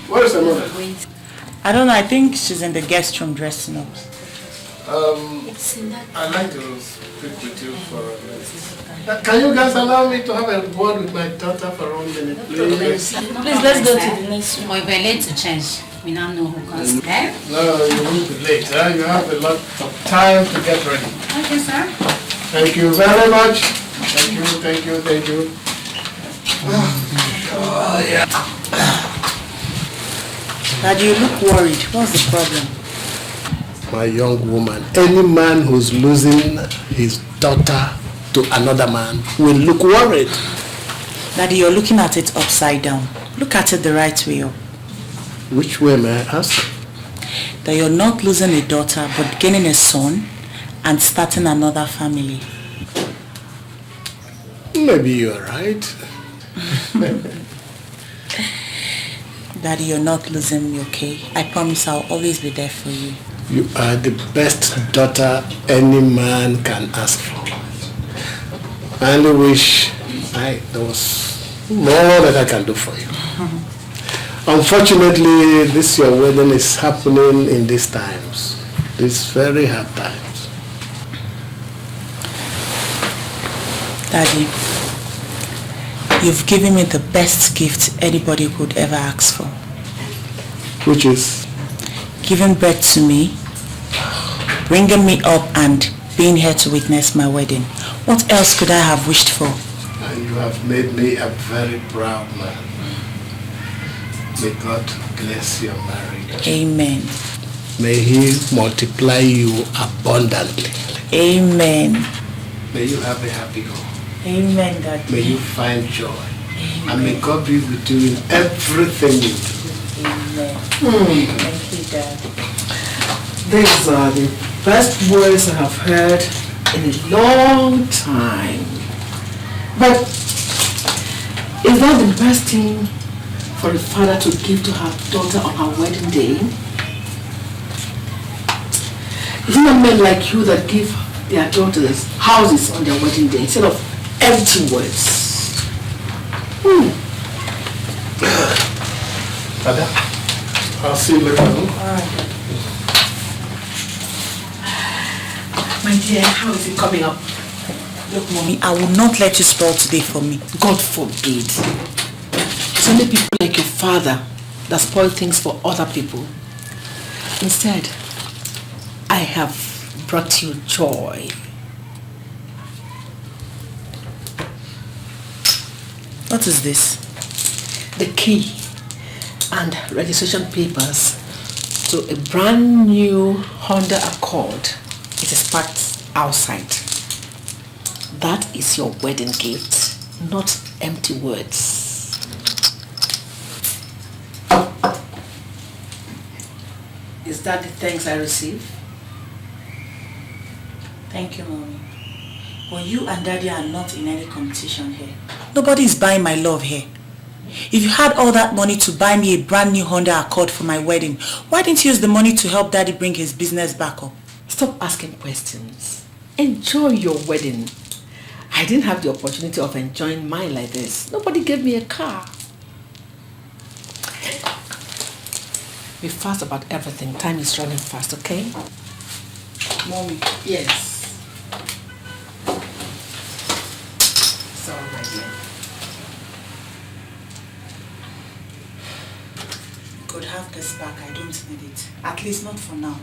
Speaker 2: Where is your mother?
Speaker 7: I don't know. I think she's in the guest room dressing up.
Speaker 2: I'd like to speak with you for a minute. Can you guys allow me to have a word with my daughter for 1 minute, please?
Speaker 15: Please, let's go to the next room. We're late to change. We now know who comes. Okay?
Speaker 2: No, you won't be late. Huh? You have a lot of time to get ready.
Speaker 15: Okay, sir.
Speaker 2: Thank you very much. Thank you, thank you, thank you.
Speaker 7: Oh, yeah. Daddy, you look worried. What's the problem?
Speaker 2: My young woman, any man who's losing his daughter to another man will look worried.
Speaker 7: Daddy, you're looking at it upside down. Look at it the right way up.
Speaker 2: Which way, may I ask?
Speaker 7: That you're not losing a daughter, but gaining a son and starting another family.
Speaker 2: Maybe you're right.
Speaker 7: Daddy, you're not losing me, okay? I promise I'll always be there for you.
Speaker 2: You are the best daughter any man can ask for. I only wish there was more that I can do for you. Unfortunately, this your wedding is happening in these times. These very hard times.
Speaker 7: Daddy, you've given me the best gift anybody could ever ask for.
Speaker 2: Which is?
Speaker 7: Giving birth to me, bringing me up and being here to witness my wedding. What else could I have wished for?
Speaker 2: And you have made me a very proud man. May God bless your marriage.
Speaker 7: Amen.
Speaker 2: May He multiply you abundantly.
Speaker 7: Amen.
Speaker 2: May you have a happy home.
Speaker 7: Amen, Daddy.
Speaker 2: May you find joy. Amen. And may God be with you in everything you do.
Speaker 7: Amen. Thank you, Dad.
Speaker 1: These are the best words I have heard in a long time. But is that the best thing for a father to give to her daughter on her wedding day? Is it not men like you that give their daughters houses on their wedding day instead of empty words?
Speaker 2: Father, I'll see you later.
Speaker 7: Alright.
Speaker 1: My dear, how is it coming up?
Speaker 7: Look, Mommy, I will not let you spoil today for me.
Speaker 1: God forbid. It's only people like your father that spoil things for other people. Instead, I have brought you joy.
Speaker 7: What is this?
Speaker 1: The key and registration papers to a brand new Honda Accord. It is parked outside. That is your wedding gift, not empty words. Is that the thanks I receive?
Speaker 7: Thank you, Mommy. But you and Daddy are not in any competition here. Nobody is buying my love here. If you had all that money to buy me a brand new Honda Accord for my wedding, why didn't you use the money to help Daddy bring his business back up?
Speaker 1: Stop asking questions. Enjoy your wedding. I didn't have the opportunity of enjoying mine like this. Nobody gave me a car. Be fast about everything. Time is running fast, okay? Mommy. Yes. Sorry, my dear.
Speaker 7: You could have this back. I don't need it. At least not for now.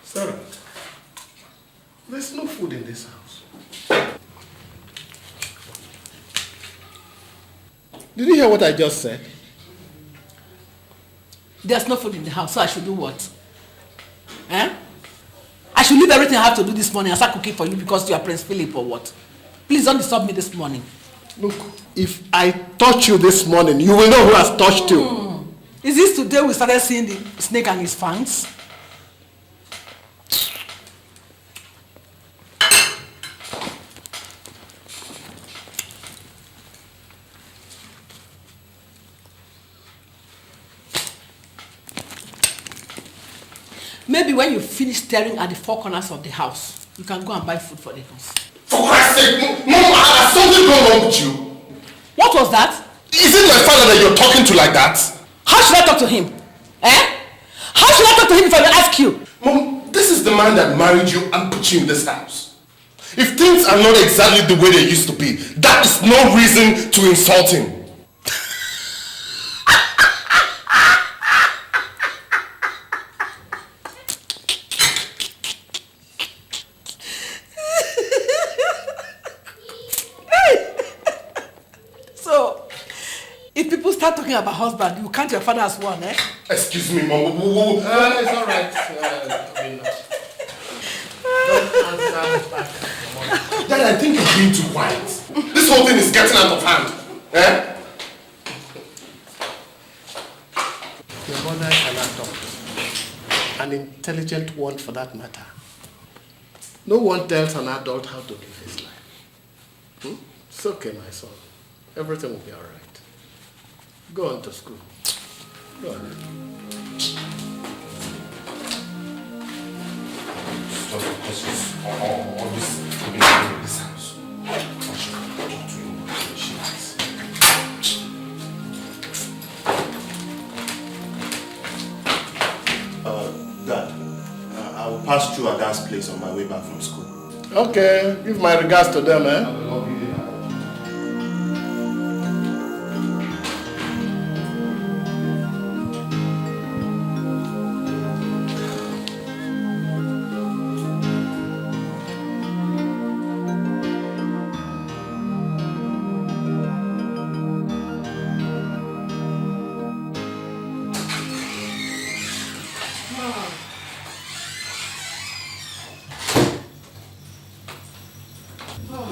Speaker 2: Sarah, there's no food in this house. Did you hear what I just said?
Speaker 1: There's no food in the house, so I should do what? Eh? I should leave everything I have to do this morning and start cooking for you because you are Prince Philip or what? Please don't disturb me this morning.
Speaker 2: Look, if I touch you this morning, you will know who has touched you.
Speaker 1: Is this today we started seeing the snake and his fangs? Maybe when you finish staring at the four corners of the house, you can go and buy food for the house.
Speaker 8: For Christ's sake, Mom, has something gone wrong with you?
Speaker 1: What was that?
Speaker 8: Is it my father that you're talking to like that?
Speaker 1: How should I talk to him? Eh? How should I talk to him if I will ask you?
Speaker 8: Mom, this is the man that married you and put you in this house. If things are not exactly the way they used to be, that is no reason to insult him.
Speaker 1: So, if people start talking about husband, you count your father as one, eh?
Speaker 8: Excuse me, Mom.
Speaker 2: It's all right. Don't answer back.
Speaker 8: Dad, I think you're being too quiet. This whole thing is getting out of hand. Eh?
Speaker 2: Your mother is an adult. An intelligent one for that matter. No one tells an adult how to live his life. It's okay, my son. Everything will be all right. Go on to school. Go on.
Speaker 8: Stop all this in this house.
Speaker 10: Dad, I will pass through Ada's place on my way back from school.
Speaker 2: Okay, give my regards to them, eh?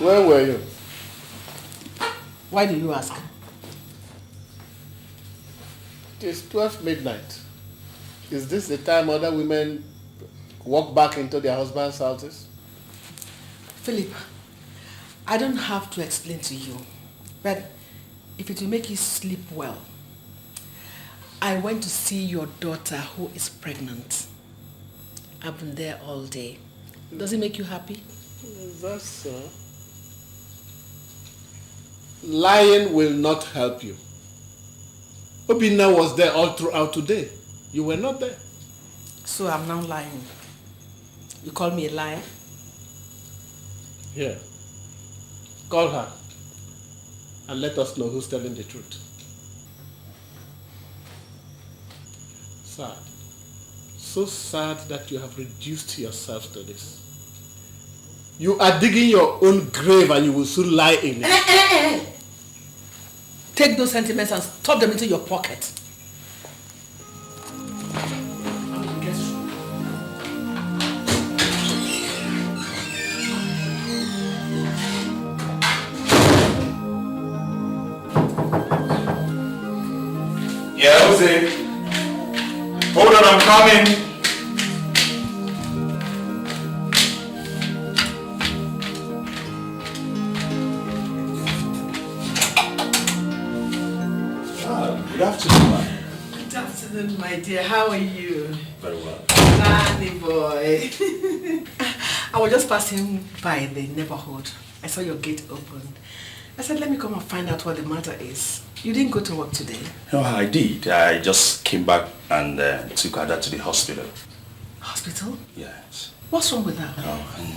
Speaker 2: Where were you?
Speaker 1: Why do you ask?
Speaker 2: It is 12 midnight. Is this the time other women walk back into their husbands' houses?
Speaker 1: Philip, I don't have to explain to you, but if it will make you sleep well, I went to see your daughter who is pregnant. I've been there all day. Does it make you happy?
Speaker 2: That's so. Lying will not help you. Obina was there all throughout today. You were not there.
Speaker 1: So I'm now lying. You call me a liar?
Speaker 2: Here. Call her and let us know who's telling the truth. Sad. So sad that you have reduced yourself to this. You are digging your own grave and you will soon lie in it.
Speaker 1: Take those sentiments and stuff them into your pocket.
Speaker 10: Yeah, Jose. Hold on, I'm coming. Good afternoon, man.
Speaker 1: Good afternoon, my dear. How are you?
Speaker 10: Very well.
Speaker 1: Danny boy. I was just passing by the neighborhood. I saw your gate open. I said, let me come and find out what the matter is. You didn't go to work today?
Speaker 10: No, I did. I just came back and took Ada to the hospital.
Speaker 1: Hospital?
Speaker 10: Yes.
Speaker 1: What's wrong with her?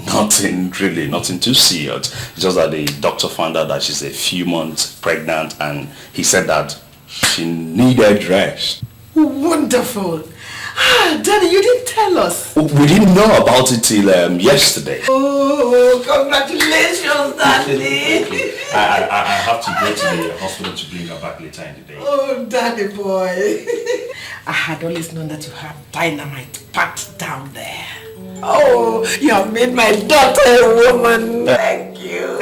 Speaker 10: Nothing really, nothing too serious. It's just that the doctor found out that she's a few months pregnant and he said that she needed rest.
Speaker 1: Wonderful. Ah, Danny, you didn't tell us.
Speaker 10: We didn't know about it till yesterday.
Speaker 1: Oh, congratulations, Danny.
Speaker 10: I have to go to the hospital to bring her back later in the day.
Speaker 1: Oh, Danny boy. I had always known that you have dynamite packed down there. Oh, you have made my daughter a woman. Thank you.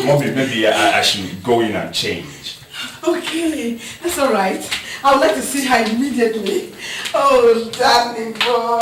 Speaker 10: Mommy, maybe I should go in and change.
Speaker 1: Okay, that's all right. I would like to see her immediately. Oh, Danny boy.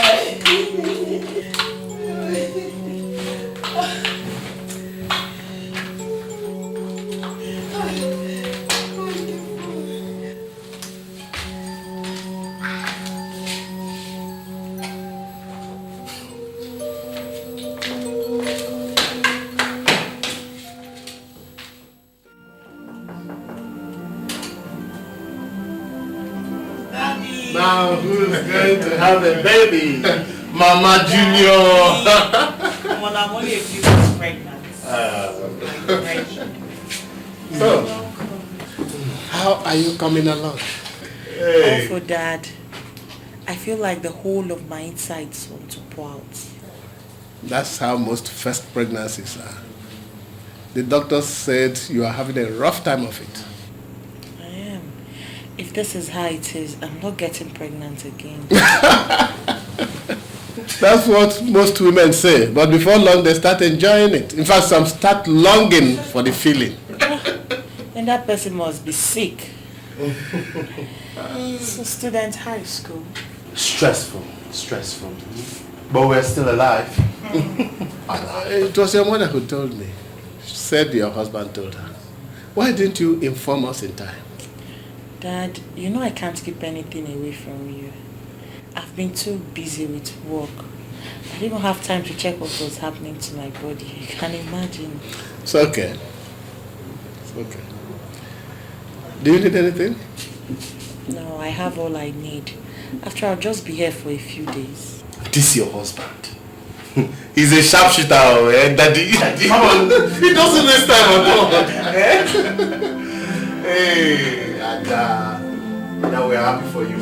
Speaker 2: Now who's going to have a baby? Mama Junior.
Speaker 7: Well, I'm only a few months pregnant.
Speaker 2: So, how are you coming along?
Speaker 7: Hey. Also, Dad, I feel like the whole of my insides want to pour out.
Speaker 2: That's how most first pregnancies are. The doctor said you are having a rough time of it.
Speaker 7: I am. If this is how it is, I'm not getting pregnant again.
Speaker 2: That's what most women say, but before long they start enjoying it. In fact, some start longing for the feeling.
Speaker 7: Then that person must be sick. So student high school.
Speaker 2: Stressful. But we're still alive. It was your mother who told me. She said your husband told her. Why didn't you inform us in time?
Speaker 7: Dad, you know I can't keep anything away from you. I've been too busy with work. I didn't even have time to check what was happening to my body. You can imagine.
Speaker 2: It's okay. It's okay. Do you need anything?
Speaker 7: No, I have all I need. After I'll just be here for a few days.
Speaker 8: This your husband? He's a sharpshooter, Daddy. Come on, he doesn't waste time at all. Hey, Ada. Now we're happy for you.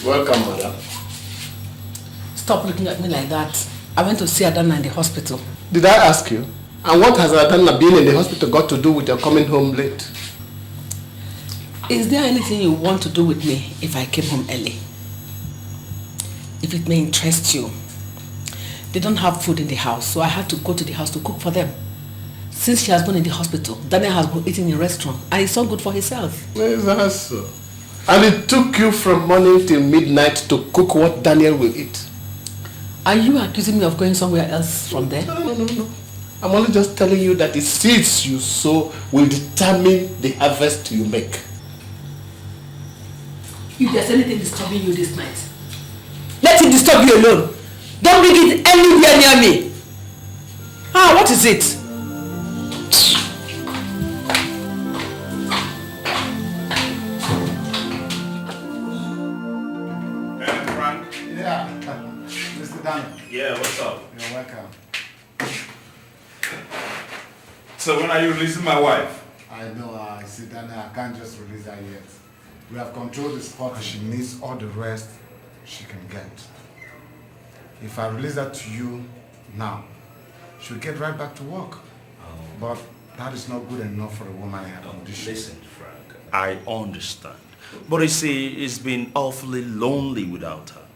Speaker 2: Welcome, madam.
Speaker 1: Stop looking at me like that. I went to see Adana in the hospital.
Speaker 2: Did I ask you? And what has Adana being in the hospital got to do with your coming home late?
Speaker 1: Is there anything you want to do with me if I came home early? If it may interest you. They don't have food in the house, so I had to go to the house to cook for them. Since she has been in the hospital, Daniel has been eating in a restaurant, and it's not good for his health.
Speaker 2: Is that so? And it took you from morning till midnight to cook what Daniel will eat?
Speaker 1: Are you accusing me of going somewhere else from there?
Speaker 2: No. I'm only just telling you that the seeds you sow will determine the harvest you make.
Speaker 1: If there's anything disturbing you this night, let it disturb you alone. Don't bring it anywhere near me. Ah, what is it?
Speaker 14: Yeah, what's up?
Speaker 12: You're welcome.
Speaker 14: So when are you releasing my wife?
Speaker 12: I know, I see Daniel, I can't just release her yet. We have controlled the spot and she needs all the rest she can get. If I release her to you, Now, she'll get right back to work. But that is not good enough for a woman in her condition.
Speaker 10: Listen, Frank, I understand. But you see, it's been awfully lonely without her.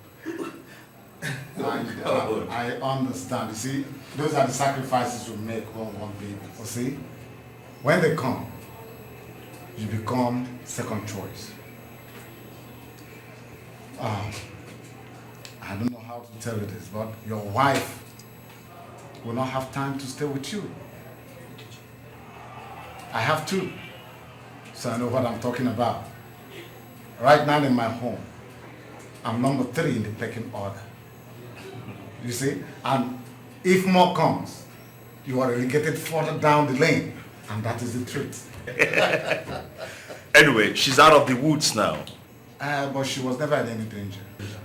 Speaker 12: I understand. You see, those are the sacrifices we make when we want baby. You see, when they come, you become second choice. I don't know how to tell you this, but your wife will not have time to stay with you. I have two, so I know what I'm talking about. Right now in my home, I'm number 3 in the pecking order. You see? And if more comes, you are relegated further down the lane. And that is the truth.
Speaker 10: Anyway, she's out of the woods now.
Speaker 12: But she was never in any danger.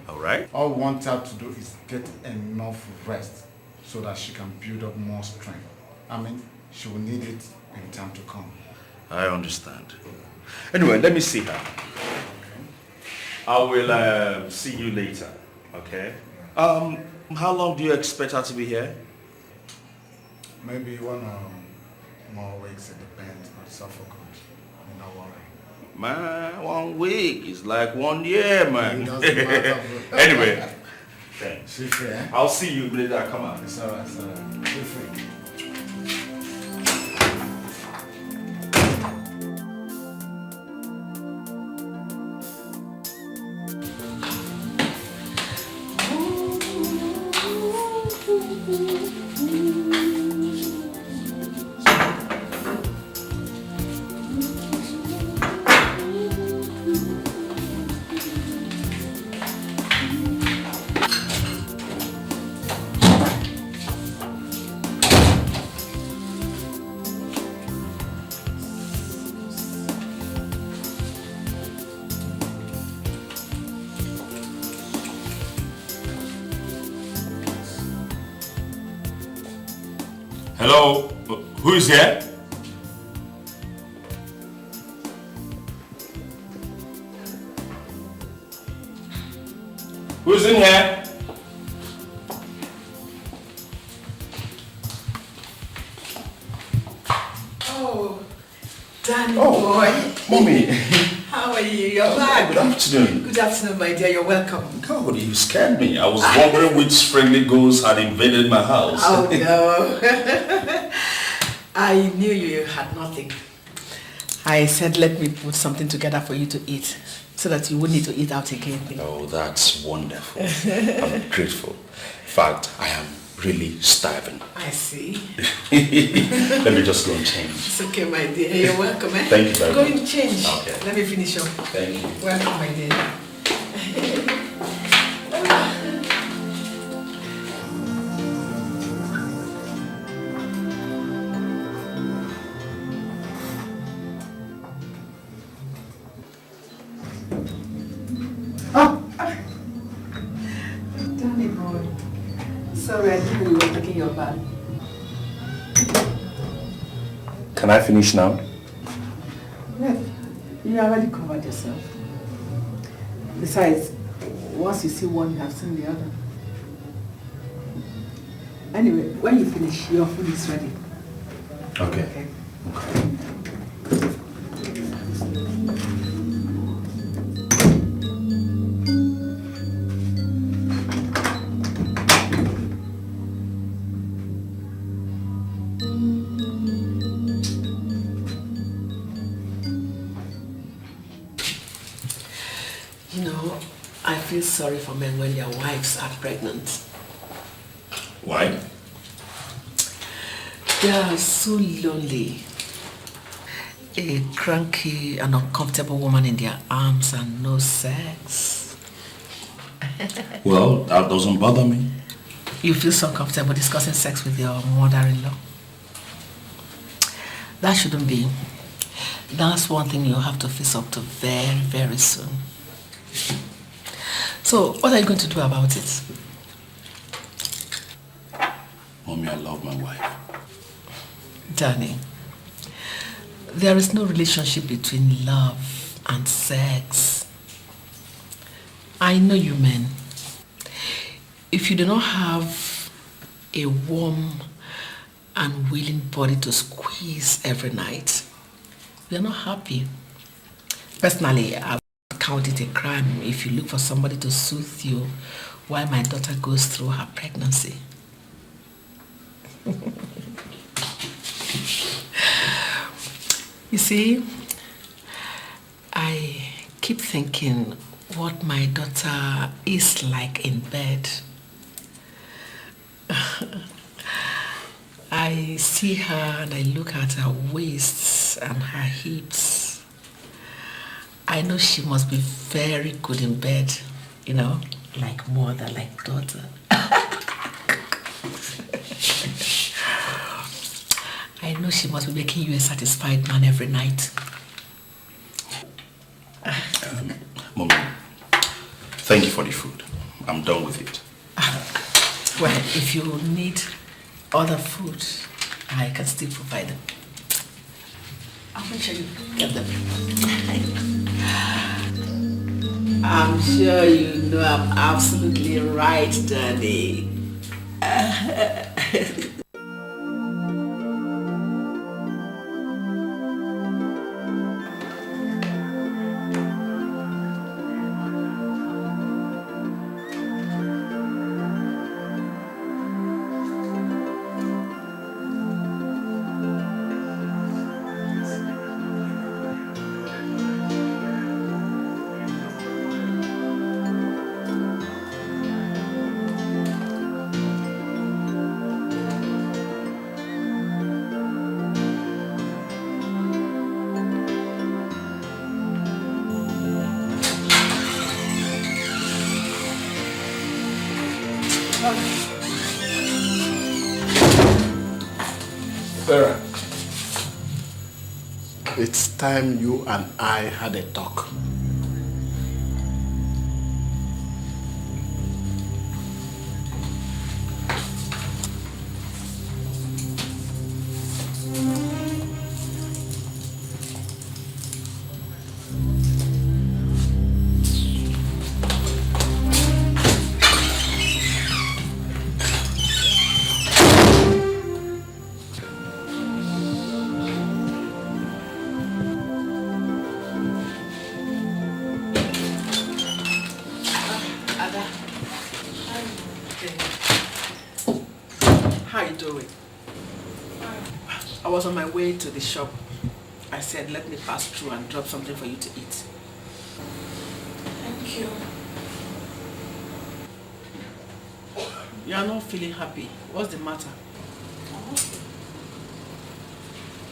Speaker 10: All right.
Speaker 12: All we want her to do is get enough rest so that she can build up more strength. I mean, she will need it in time to come.
Speaker 10: I understand. Anyway, let me see her. I will see you later, okay? How long do you expect her to be here?
Speaker 12: Maybe 1 more weeks, it depends, but it's all for good. Don't worry.
Speaker 10: Man, 1 week is like 1 year, man.
Speaker 12: It doesn't matter, bro.
Speaker 10: Anyway, thanks.
Speaker 12: Feel free, eh?
Speaker 10: I'll see you later. I come out.
Speaker 12: It's alright, it's alright. Feel free.
Speaker 14: Hello? Who is here? Who's in here?
Speaker 1: Oh, Danny boy.
Speaker 10: Mommy.
Speaker 1: How are you? You're back.
Speaker 10: Good afternoon.
Speaker 1: Good afternoon, my dear. You're welcome.
Speaker 10: God, you scared me. I was wondering which friendly ghost had invaded my house.
Speaker 1: Oh, no. I knew you had nothing. I said, let me put something together for you to eat so that you wouldn't need to eat out again.
Speaker 10: Oh, that's wonderful. I'm grateful. In fact, I am really starving.
Speaker 1: I see.
Speaker 10: Let me just go and change.
Speaker 1: It's okay, my dear. You're welcome, eh?
Speaker 10: Thank you very
Speaker 1: Go
Speaker 10: much.
Speaker 1: and change.
Speaker 10: Okay.
Speaker 1: Let me finish up.
Speaker 10: Thank you.
Speaker 1: Welcome, my dear. Danny boy. Sorry, I didn't know you were taking your bath.
Speaker 10: Can I finish now?
Speaker 1: Well, you already covered yourself. Besides, once you see one, you have seen the other. Anyway, when you finish, your food is ready.
Speaker 10: Okay.
Speaker 1: You know, I feel sorry for men when their wives are pregnant.
Speaker 10: Why?
Speaker 1: They are so lonely. A cranky and uncomfortable woman in their arms and no sex.
Speaker 10: Well, that doesn't bother me.
Speaker 1: You feel so comfortable discussing sex with your mother-in-law? That shouldn't be. That's one thing you'll have to face up to very, very soon. So, what are you going to do about it?
Speaker 10: Mommy, I love my wife.
Speaker 1: Danny, there is no relationship between love and sex. I know you men. If you do not have a warm and willing body to squeeze every night, we are not happy. Personally, I would count it a crime if you look for somebody to soothe you while my daughter goes through her pregnancy. You see, I keep thinking what my daughter is like in bed. I see her and I look at her waist and her hips. I know she must be very good in bed, you know, like mother, like daughter. I know she must be making you a satisfied man every night.
Speaker 10: Mommy, thank you for the food. I'm done with it.
Speaker 1: Well, if you need other food, I can still provide them. I'll make sure you get them. I'm sure you know I'm absolutely right, Danny.
Speaker 2: Sarah, it's time you and I had a talk. How you doing? I was on my way to the shop. I said, let me pass through and drop something for you to eat.
Speaker 7: Thank you.
Speaker 1: You are not feeling happy. What's the matter?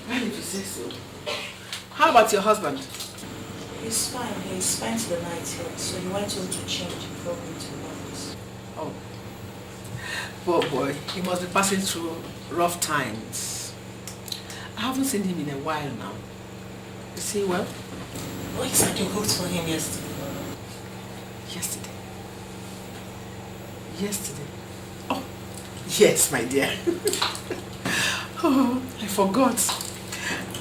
Speaker 1: Well, if you say so. How about your husband?
Speaker 7: He's fine. He spent the night here, so he went home to change before going to the office.
Speaker 1: Oh. Poor boy, he must be passing through rough times. I haven't seen him in a while now. Is he well?
Speaker 7: What exactly cooked for him yesterday?
Speaker 1: Yesterday? Oh, yes, my dear. Oh, I forgot.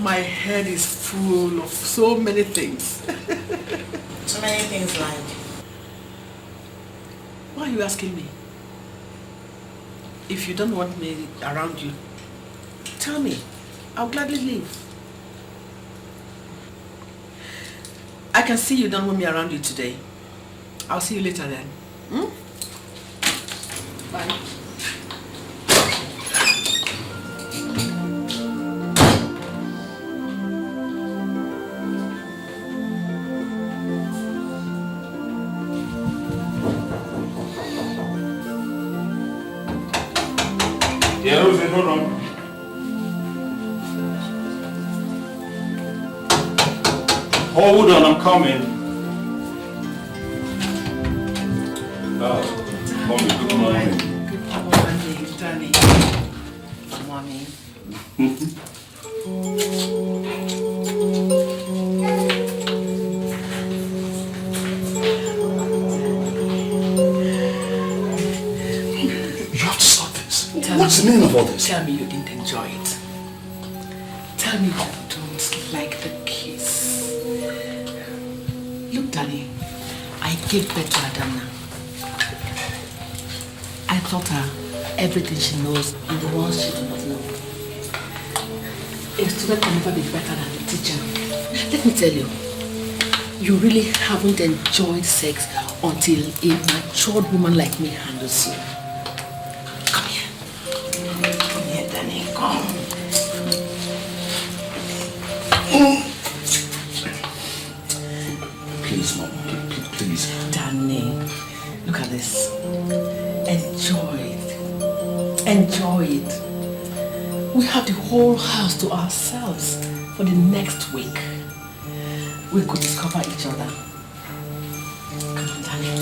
Speaker 1: My head is full of so many things.
Speaker 7: So many things like?
Speaker 1: Why are you asking me? If you don't want me around you, tell me. I'll gladly leave. I can see you don't want me around you today. I'll see you later then. Hmm? Bye.
Speaker 14: Yeah, Rosie, hold on. Hold on, I'm coming. Oh, mommy, good morning.
Speaker 1: Good morning, Danny. Mommy.
Speaker 8: You have to stop this. What's the meaning of all this?
Speaker 1: Tell me you didn't enjoy it. Tell me you don't like the kiss. Look, Danny, I gave birth to Adana. I taught her everything she knows and the ones she does not know. A student can never be better than a teacher. Let me tell you, you really haven't enjoyed sex until a matured woman like me handles you. Come here. Come here, Danny. Come.
Speaker 10: Please, Mom. Please.
Speaker 1: Danny, look at this. Enjoy it. Enjoy it. We have the whole house to ourselves for the next week. We could discover each other. Come on, Danny.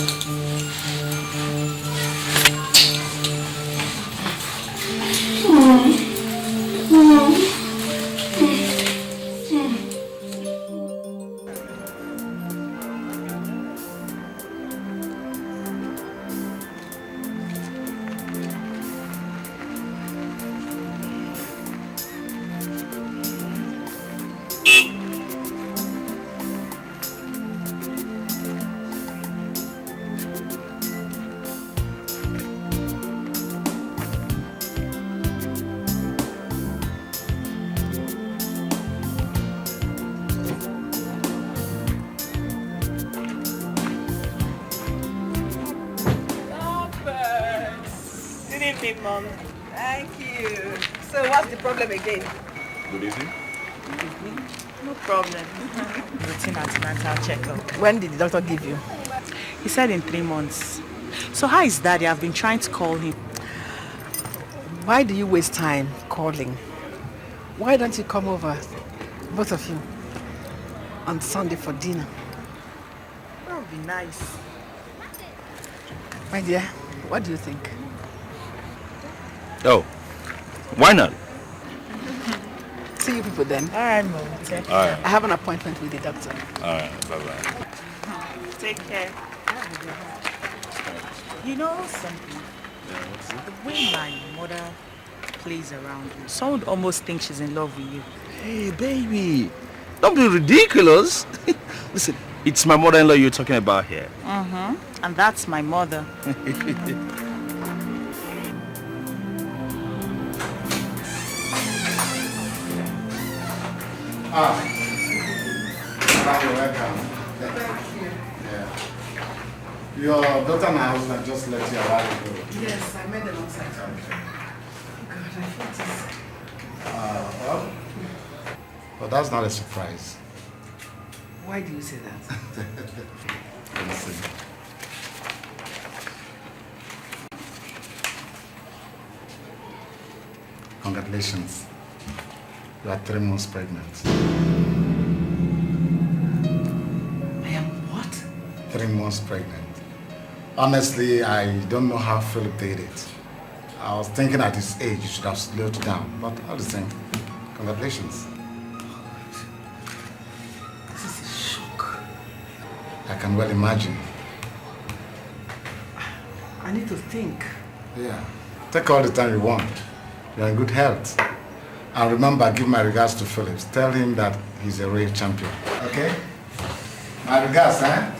Speaker 9: Mom. Thank you. So what's the problem again?
Speaker 10: Good evening.
Speaker 9: No problem.
Speaker 7: Routine antenatal checkup.
Speaker 9: When did the doctor give you?
Speaker 7: He said in 3 months. So how is Daddy? I've been trying to call him.
Speaker 9: Why do you waste time calling? Why don't you come over, both of you, on Sunday for dinner?
Speaker 7: That would be nice.
Speaker 9: My dear, what do you think?
Speaker 10: Oh, why not?
Speaker 9: See you people then.
Speaker 7: All right, Mom.
Speaker 10: All right.
Speaker 9: I have an appointment with the doctor.
Speaker 10: All right, bye-bye.
Speaker 7: Take care. You know something? The way my mother plays around you, someone would almost think she's in love with you.
Speaker 10: Hey, baby, don't be ridiculous. Listen, it's my mother-in-law you're talking about here.
Speaker 7: And that's my mother.
Speaker 12: You're welcome.
Speaker 9: Thank you.
Speaker 12: Yeah. Your daughter and her husband just let you a while ago.
Speaker 9: Yes, I met them outside.
Speaker 12: Okay.
Speaker 9: God, I thought
Speaker 12: Well, that's not a surprise.
Speaker 9: Why do you say that?
Speaker 12: Let's see. Congratulations. You are 3 months pregnant.
Speaker 9: I am what?
Speaker 12: 3 months pregnant. Honestly, I don't know how Philip did it. I was thinking at his age you should have slowed down, but all the same, congratulations.
Speaker 9: This is a shock.
Speaker 12: I can well imagine.
Speaker 9: I need to think.
Speaker 12: Yeah. Take all the time you want. You're in good health. And remember, give my regards to Philip. Tell him that he's a real champion. Okay? My regards, eh?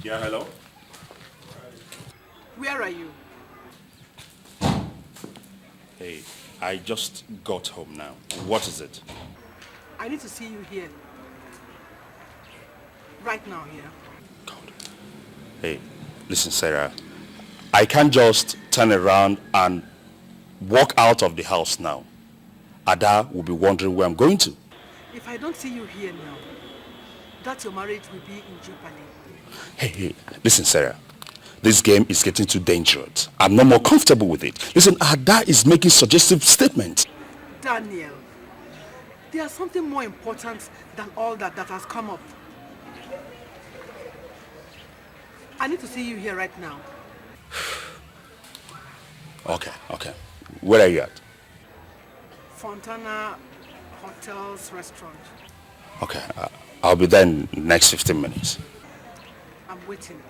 Speaker 14: Yeah, hello?
Speaker 9: Where are you?
Speaker 10: Hey, I just got home now. What is it?
Speaker 9: I need to see you here. Right now, here.
Speaker 10: Hey, listen, Sarah. I can't just turn around and walk out of the house now. Ada will be wondering where I'm going to.
Speaker 9: If I don't see you here now, that your marriage will be in jeopardy.
Speaker 10: Hey, listen, Sarah. This game is getting too dangerous. I'm no more comfortable with it. Listen, Ada is making suggestive statements.
Speaker 9: Daniel, there's something more important than all that has come up. I need to see you here right now.
Speaker 10: Okay. Where are you at?
Speaker 9: Fontana Hotels Restaurant.
Speaker 10: Okay, I'll be there in the next 15 minutes.
Speaker 9: I'm waiting.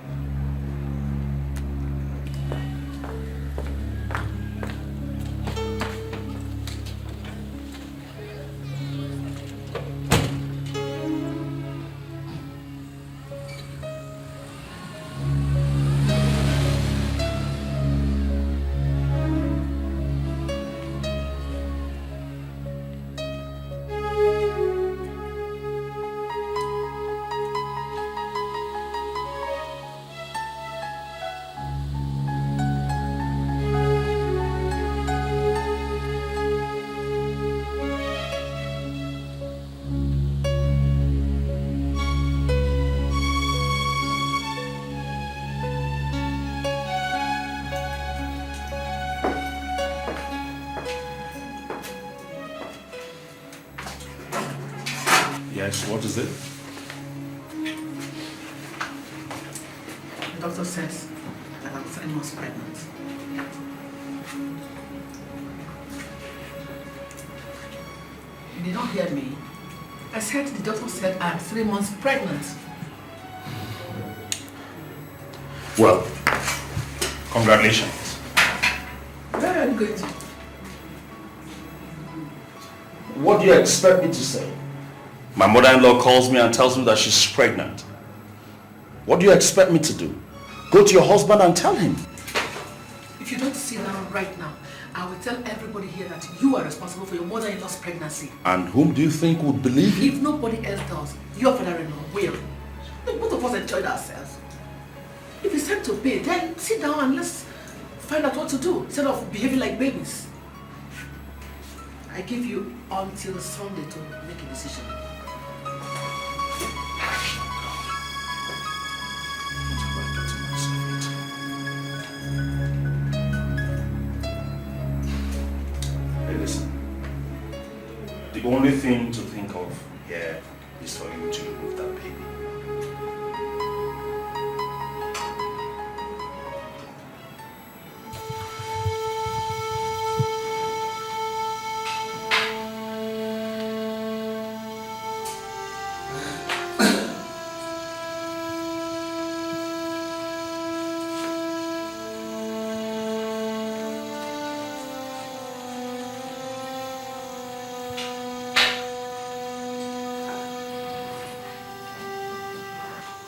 Speaker 10: Yes, what is it?
Speaker 1: The doctor says that I'm 3 months pregnant. You did not hear me. I said the doctor said I'm 3 months pregnant.
Speaker 10: Well, congratulations.
Speaker 1: Where are you going to?
Speaker 10: What do you expect me to say? My mother-in-law calls me and tells me that she's pregnant. What do you expect me to do? Go to your husband and tell him.
Speaker 1: If you don't sit down right now, I will tell everybody here that you are responsible for your mother-in-law's pregnancy.
Speaker 10: And whom do you think would believe you?
Speaker 1: If nobody else does, your father-in-law will. Look, both of us enjoyed ourselves. If it's time to pay, then sit down and let's find out what to do instead of behaving like babies. I give you until Sunday to make a decision.
Speaker 10: Hey, listen. The only thing to think of here is for you to remove that baby.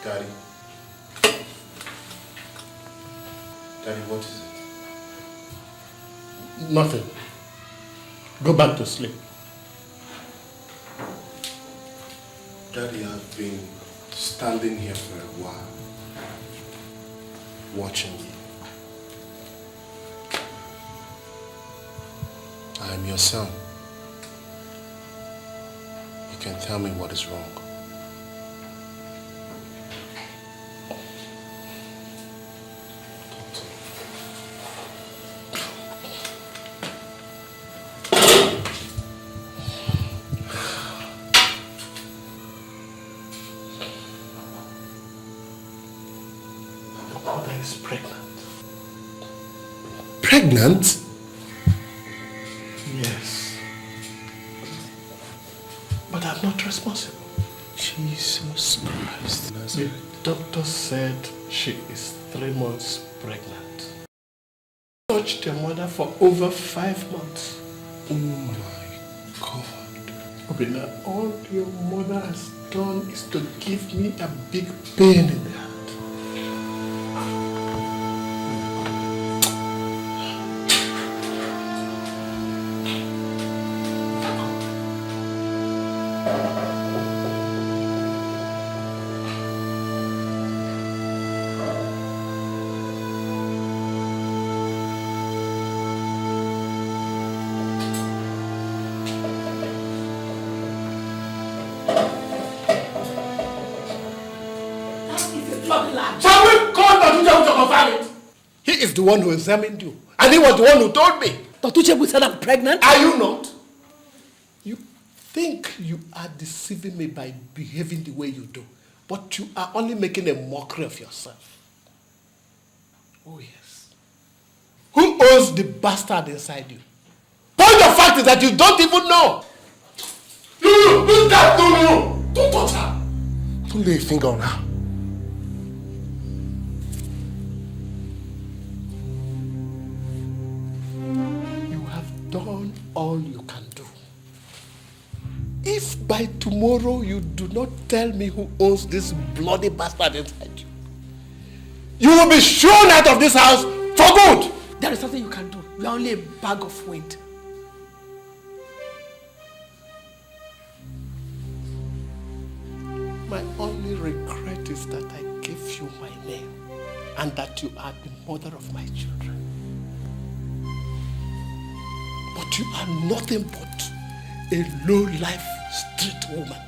Speaker 12: Daddy. Daddy, what is it?
Speaker 2: Nothing. Go back to sleep.
Speaker 12: Daddy, I've been standing here for a while, watching you. I am your son. You can tell me what is wrong.
Speaker 2: Is pregnant.
Speaker 12: Pregnant?
Speaker 2: Yes. But I'm not responsible.
Speaker 12: Jesus Christ.
Speaker 2: The doctor said she is 3 months pregnant. Touched the mother for over 5 months.
Speaker 12: Oh my God.
Speaker 2: Obina, all your mother has done is to give me a big pain in the heart. confirm it? He is the one who examined you. And he was the one who told me.
Speaker 1: Dr. Uchebu said I'm pregnant?
Speaker 2: Are you not? You think you are deceiving me by behaving the way you do. But you are only making a mockery of yourself. Oh yes. Who owns the bastard inside you? Point of fact is that you don't even know. No, don't touch her. No. Don't touch her. Don't lay a finger on her. You have done all you can do. If by tomorrow you do not tell me who owns this bloody bastard inside you, you will be shown out of this house for good.
Speaker 1: There is nothing you can do. You are only a bag of wind.
Speaker 2: My only regret is that I gave you my name and that you are the mother of my children. But you are nothing but a low-life street woman.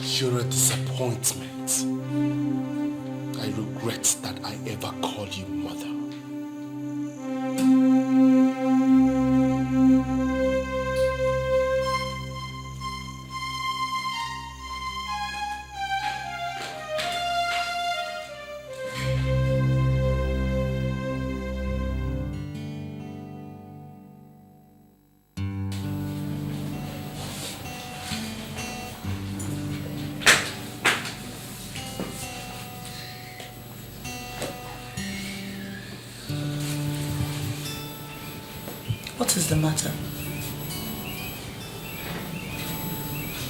Speaker 8: You're a disappointment. I regret that I ever called you mother.
Speaker 7: What is the matter?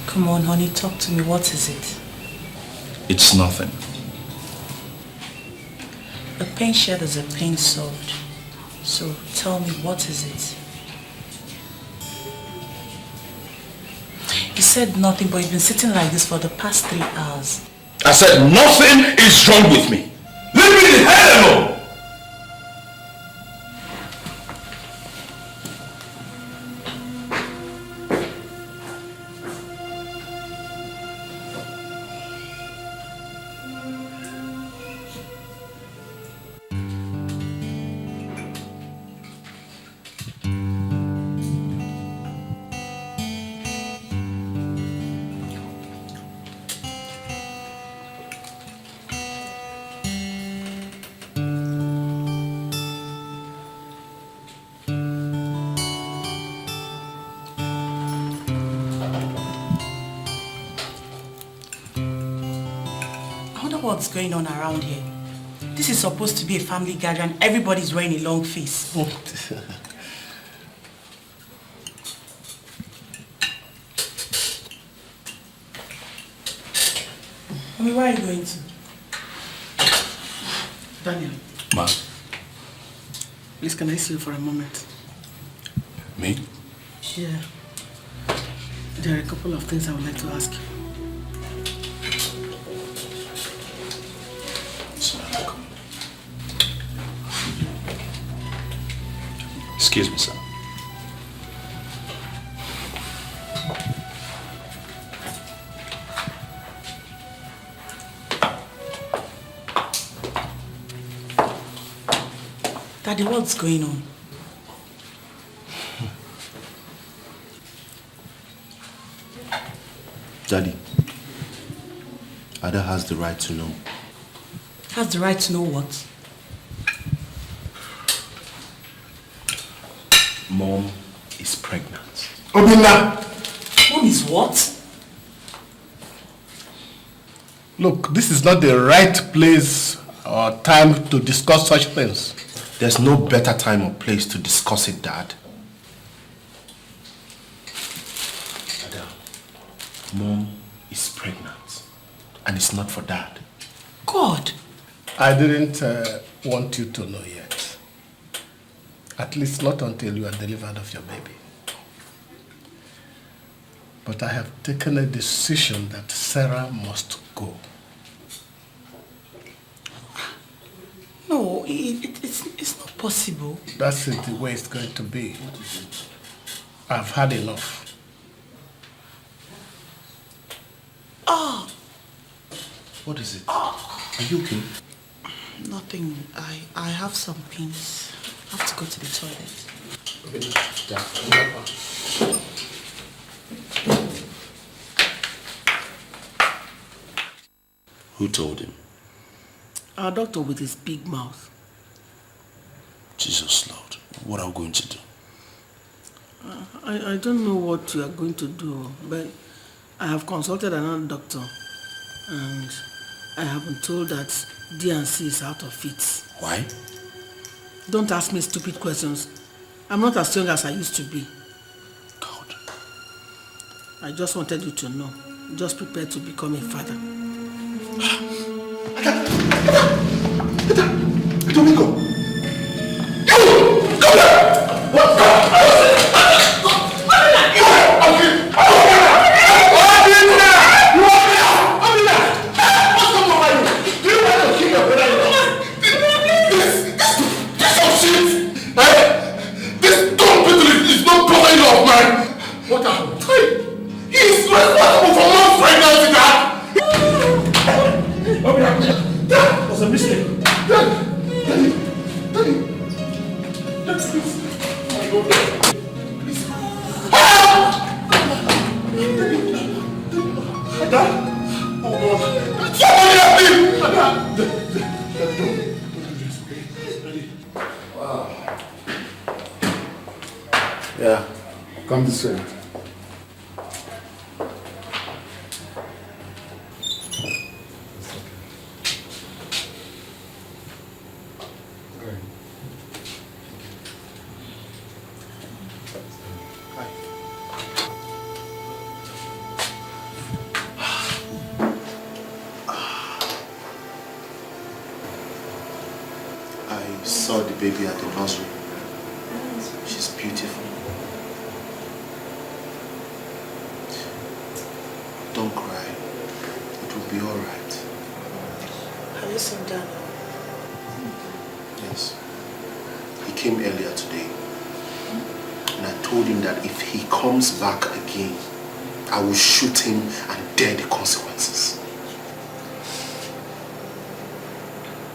Speaker 7: Come on, honey, talk to me. What is it?
Speaker 10: It's nothing.
Speaker 7: A pain shared is a pain solved. So tell me, what is it? You said nothing, but you've been sitting like this for the past 3 hours.
Speaker 10: I said nothing is wrong with me. Leave me the hell alone!
Speaker 7: What's going on around here? This is supposed to be a family gathering. Everybody's wearing a long face. Mommy, where are you going to?
Speaker 1: Daniel.
Speaker 10: Ma.
Speaker 1: Please, can I see you for a moment?
Speaker 10: Me?
Speaker 1: Yeah. There are a couple of things I would like to ask you.
Speaker 10: Excuse me, sir.
Speaker 7: Daddy, what's going on?
Speaker 10: Daddy, Ada has the right to know.
Speaker 7: Has the right to know what?
Speaker 10: Mom is pregnant.
Speaker 2: Obinna!
Speaker 7: Mom is what?
Speaker 2: Look, this is not the right place or time to discuss such things.
Speaker 10: There's no better time or place to discuss it, Dad. Ada, Mom is pregnant. And it's not for Dad.
Speaker 7: God!
Speaker 2: I didn't want you to know yet. At least not until you are delivered of your baby. But I have taken a decision that Sarah must go.
Speaker 7: No, it's not possible.
Speaker 2: That's it, the way it's going to be. I've had enough.
Speaker 10: What is it? Are you okay?
Speaker 7: Nothing. I have some pains. I have to go to the toilet.
Speaker 10: Who told him?
Speaker 1: Our doctor with his big mouth.
Speaker 10: Jesus Lord, what are we going to do?
Speaker 1: I don't know what you are going to do, but I have consulted another doctor and I have been told that D&C is out of it.
Speaker 10: Why?
Speaker 1: Don't ask me stupid questions. I'm not as young as I used to be.
Speaker 10: God.
Speaker 1: I just wanted you to know. Just prepare to become a father.
Speaker 8: Domingo! Come here! What happened? He is responsible for mom's pregnancy, Dad! That was a mistake. Daddy! Please. My God. Please. Dad! Oh God. Somebody help me! Dad, don't do this, okay? Daddy. Wow.
Speaker 12: Yeah. Come this way.
Speaker 8: I saw the baby at the nursery. She's beautiful. Don't cry. It will be all right.
Speaker 7: Have you seen Daniel?
Speaker 8: Yes. He came earlier today. And I told him that if he comes back again, I will shoot him and bear the consequences.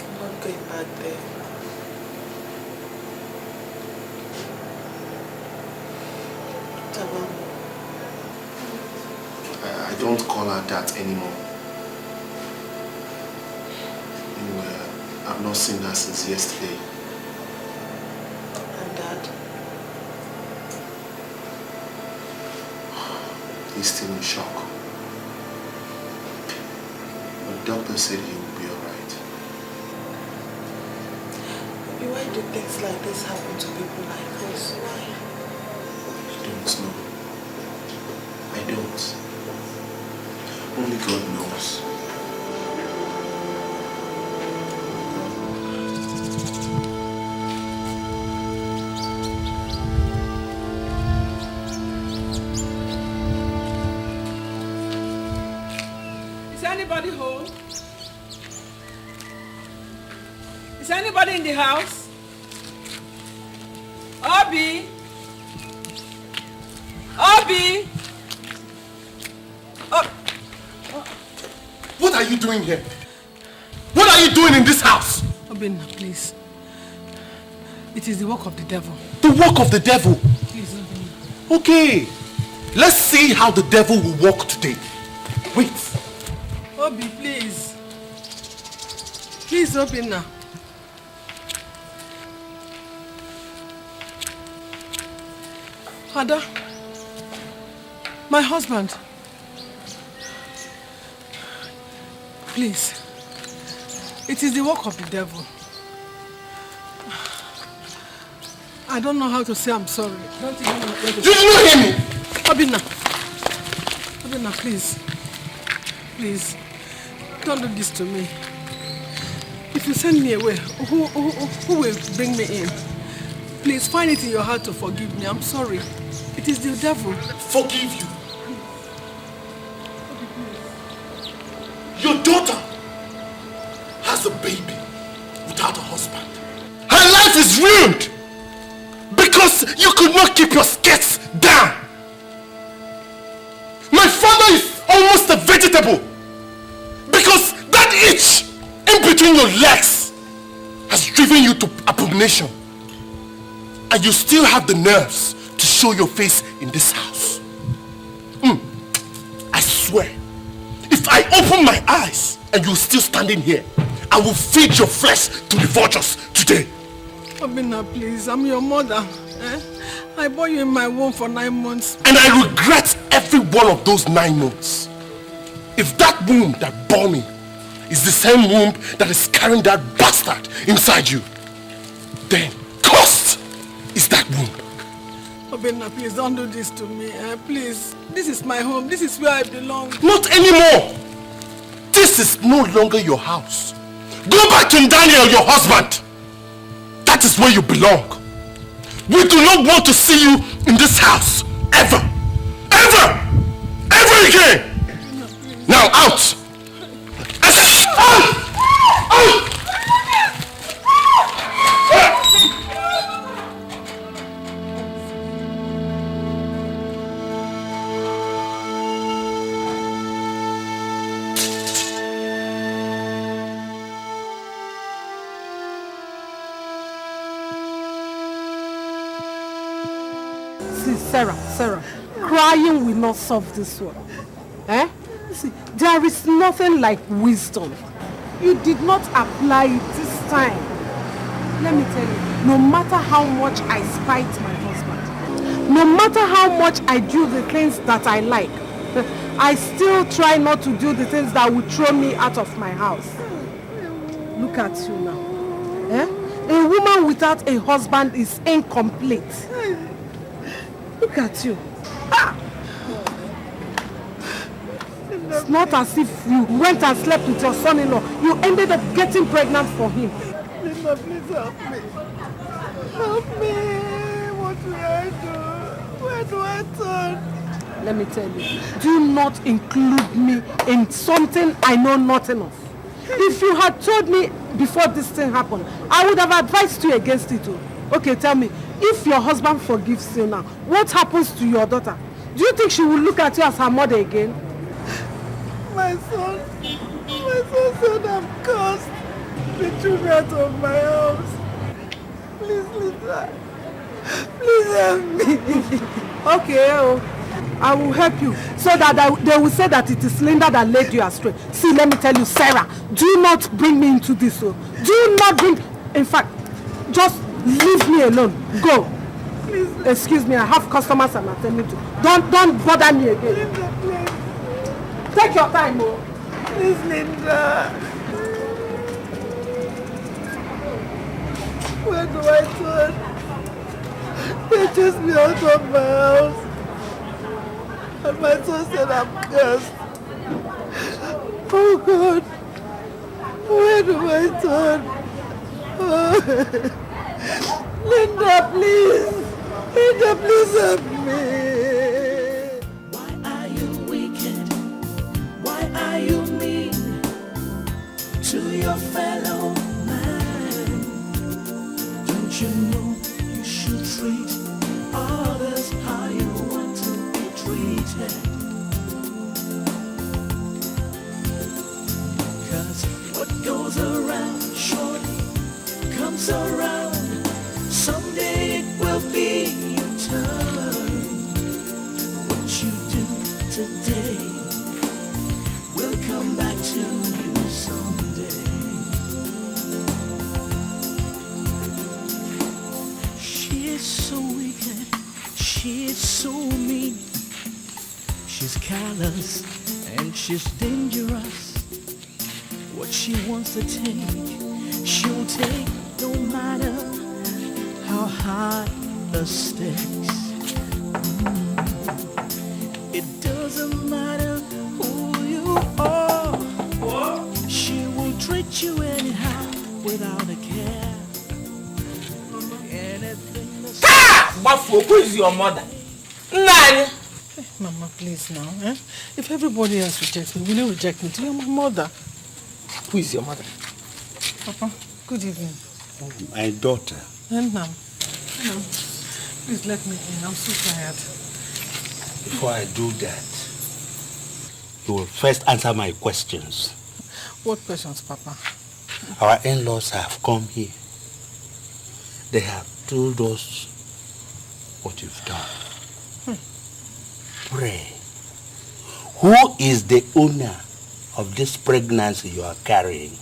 Speaker 7: I'm not going back there.
Speaker 8: I don't call her that anymore. Anyway, I've not seen her since yesterday.
Speaker 7: And Dad?
Speaker 8: He's still in shock. But the doctor said he will be alright.
Speaker 7: Why do things like this happen to people like us? Why?
Speaker 8: I don't know. I don't. Only God knows.
Speaker 1: Is anybody home? Is anybody in the house? Obi? Obi?
Speaker 8: What are you doing here? What are you doing in this house?
Speaker 1: Obinna, please. It is the work of the devil.
Speaker 8: The work of the devil?
Speaker 1: Please, Obinna.
Speaker 8: Okay. Let's see how the devil will walk today. Wait.
Speaker 1: Obi, please. Please, Obinna. Ada, my husband. Please. It is the work of the devil. I don't know how to say I'm sorry. Don't even know where to
Speaker 8: Did you not hear me?
Speaker 1: Obinna. Obinna, please. Please. Don't do this to me. If you send me away, who will bring me in? Please find it in your heart to forgive me. I'm sorry. It is the devil.
Speaker 8: Forgive you? Your daughter has a baby without a husband. Her life is ruined because you could not keep your skirts down. My father is almost a vegetable because that your legs has driven you to abomination. And you still have the nerves to show your face in this house. I swear, if I open my eyes and you're still standing here, I will feed your flesh to the vultures today.
Speaker 1: Obinna, please, I'm your mother. I bore you in my womb for 9 months.
Speaker 8: And I regret every one of those 9 months. If that womb that bore me is the same womb that is carrying that bastard inside you, then cursed is that womb.
Speaker 1: Obinna, please don't do this to me. Please, this is my home. This is where I belong.
Speaker 8: Not anymore. This is no longer your house. Go back to Daniel, your husband. That is where you belong. We do not want to see you in this house ever. Ever! Ever again! Now out!
Speaker 9: Sarah, crying will not solve this one. See, there is nothing like wisdom. You did not apply it this time. Let me tell you, no matter how much I spite my husband, no matter how much I do the things that I like, I still try not to do the things that would throw me out of my house. Look at you now. A woman without a husband is incomplete. Look at you. It's not as if you went and slept with your son-in-law. You ended up getting pregnant for him.
Speaker 1: Linda, please help me. Help me. What do I do? Where do I turn?
Speaker 9: Let me tell you, do not include me in something I know nothing of. If you had told me before this thing happened, I would have advised you against it. Okay, tell me, if your husband forgives you now, what happens to your daughter? Do you think she will look at you as her mother again?
Speaker 1: My son said I'm cursed. The children out of my house. Please, Linda. Please help me.
Speaker 9: Okay, I will help you so that they will say that it is Linda that led you astray. See, let me tell you, Sarah, do not bring me into this. Do not bring... In fact, just leave me alone. Go.
Speaker 1: Please.
Speaker 9: Excuse me, I have customers I'm attending to. Don't bother me again.
Speaker 1: Linda, please.
Speaker 9: Take your time,
Speaker 1: Please, Linda. Where do I turn? They chased me out of my house. And my son said I'm cursed. Oh God. Where do I turn? Oh. Linda, please. Linda, please help me.
Speaker 16: Why are you wicked? Why are you mean to your fellow man? Don't you know you should treat others how you want to be treated? 'Cause what goes around shortly comes around. Someday it will be your turn. What you do today will come back to you someday. She is so wicked, she is so mean. She's callous and she's dangerous. What she wants to take, she'll take no matter how high the stakes. It doesn't matter who you are. What? She will treat you anyhow without a care. Anything that's...
Speaker 17: Bafu, who is your mother? Nani?
Speaker 1: Mama, please now. If everybody else rejects me, will you reject me? You're my mother.
Speaker 17: Who is your mother?
Speaker 1: Papa, good evening.
Speaker 18: Oh, my daughter.
Speaker 1: Nam. Please let me in. I'm so tired.
Speaker 18: Before I do that, you will first answer my questions.
Speaker 1: What questions, Papa?
Speaker 18: Our in-laws have come here. They have told us what you've done. Pray. Who is the owner of this pregnancy you are carrying?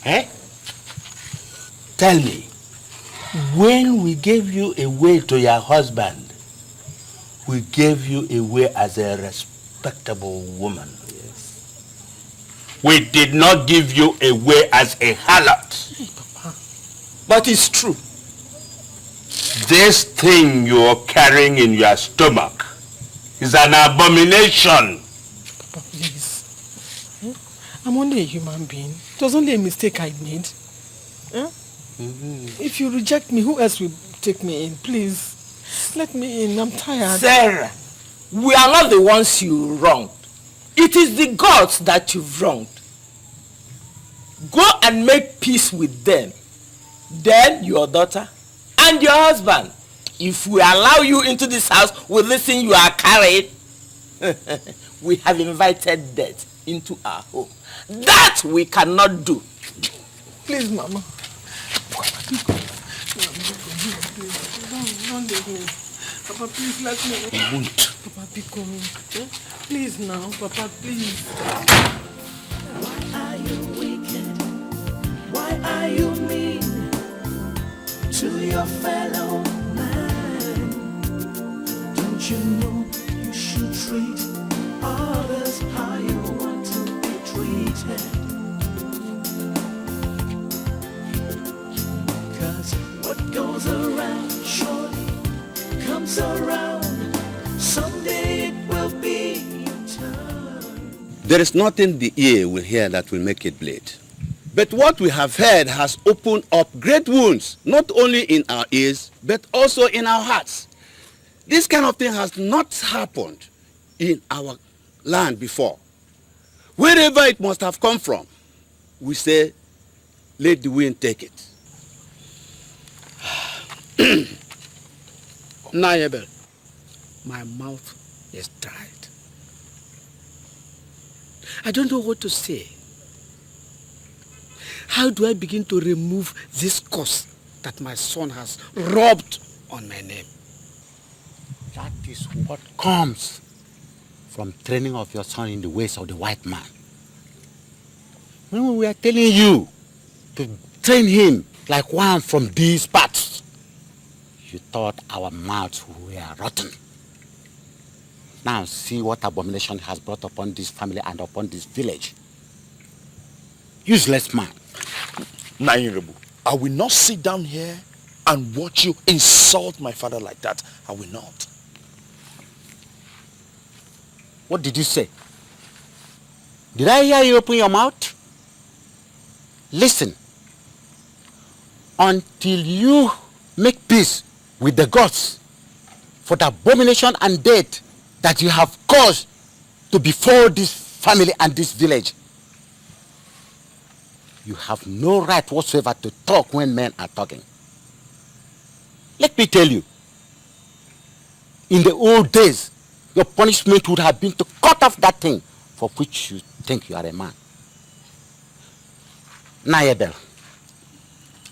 Speaker 18: Eh? Tell me, when we gave you away to your husband, we gave you away as a respectable woman. Yes. We did not give you away as a harlot.
Speaker 1: Hey, Papa. But it's true.
Speaker 18: This thing you're carrying in your stomach is an abomination.
Speaker 1: Papa, please. I'm only a human being. It was only a mistake I made. If you reject me, who else will take me in? Please, let me in. I'm tired.
Speaker 17: Sarah, we are not the ones you wronged. It is the gods that you've wronged. Go and make peace with them. Then your daughter and your husband. If we allow you into this house with this thing you are carrying, we have invited death into our home. That we cannot do.
Speaker 1: Please, Mama. Don't leave me. Papa, please let me.
Speaker 18: I won't.
Speaker 1: Papa, be coming. Please now, Papa, please.
Speaker 16: Why are you wicked? Why are you mean to your fellow man? Don't you know you should treat others how you want to be treated? Cause what goes around surely comes around. Someday it will be your turn.
Speaker 18: There is nothing the ear will hear that will make it bleed. But what we have heard has opened up great wounds, not only in our ears, but also in our hearts. This kind of thing has not happened in our land before. Wherever it must have come from, we say, let the wind take it. Now, Abel, my mouth is dried. I don't know what to say. How do I begin to remove this curse that my son has rubbed on my name?
Speaker 19: That is what comes from training of your son in the ways of the white man. When we were telling you to train him like one from these parts, you thought our mouths were rotten. Now see what abomination has brought upon this family and upon this village. Useless man.
Speaker 14: Nairabu, I will not sit down here and watch you insult my father like that. I will not.
Speaker 19: What did you say? Did I hear you open your mouth? Listen. Until you make peace with the gods for the abomination and death that you have caused to befall this family and this village, you have no right whatsoever to talk when men are talking. Let me tell you, in the old days, your punishment would have been to cut off that thing for which you think you are a man. Naebel,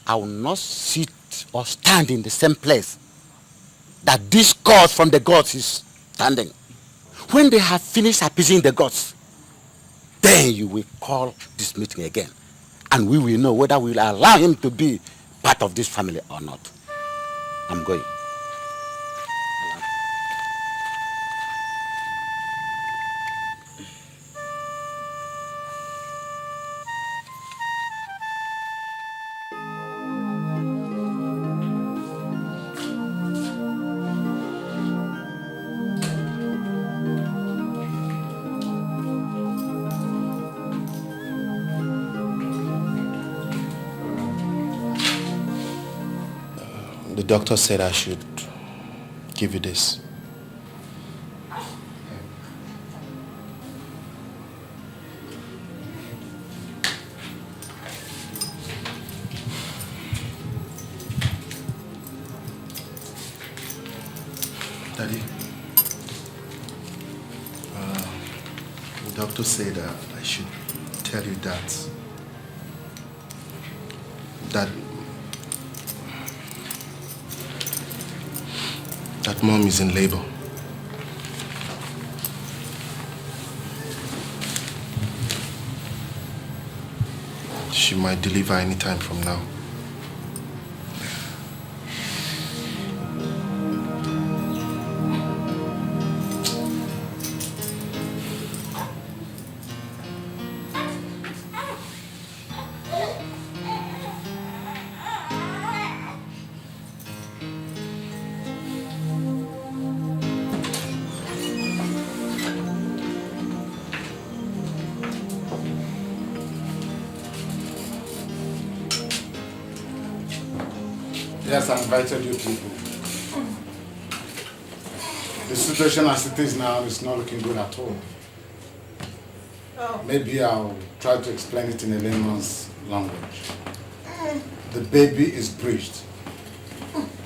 Speaker 19: I will not sit or stand in the same place that this God from the gods is standing. When they have finished appeasing the gods, then you will call this meeting again. And we will know whether we will allow him to be part of this family or not. I'm going.
Speaker 8: The doctor said I should give you this. Daddy, doctor said I should tell you that mom is in labor. She might deliver any time from now.
Speaker 12: Yes, I invited you people. The situation as it is now is not looking good at all. Maybe I'll try to explain it in a layman's language. The baby is breached,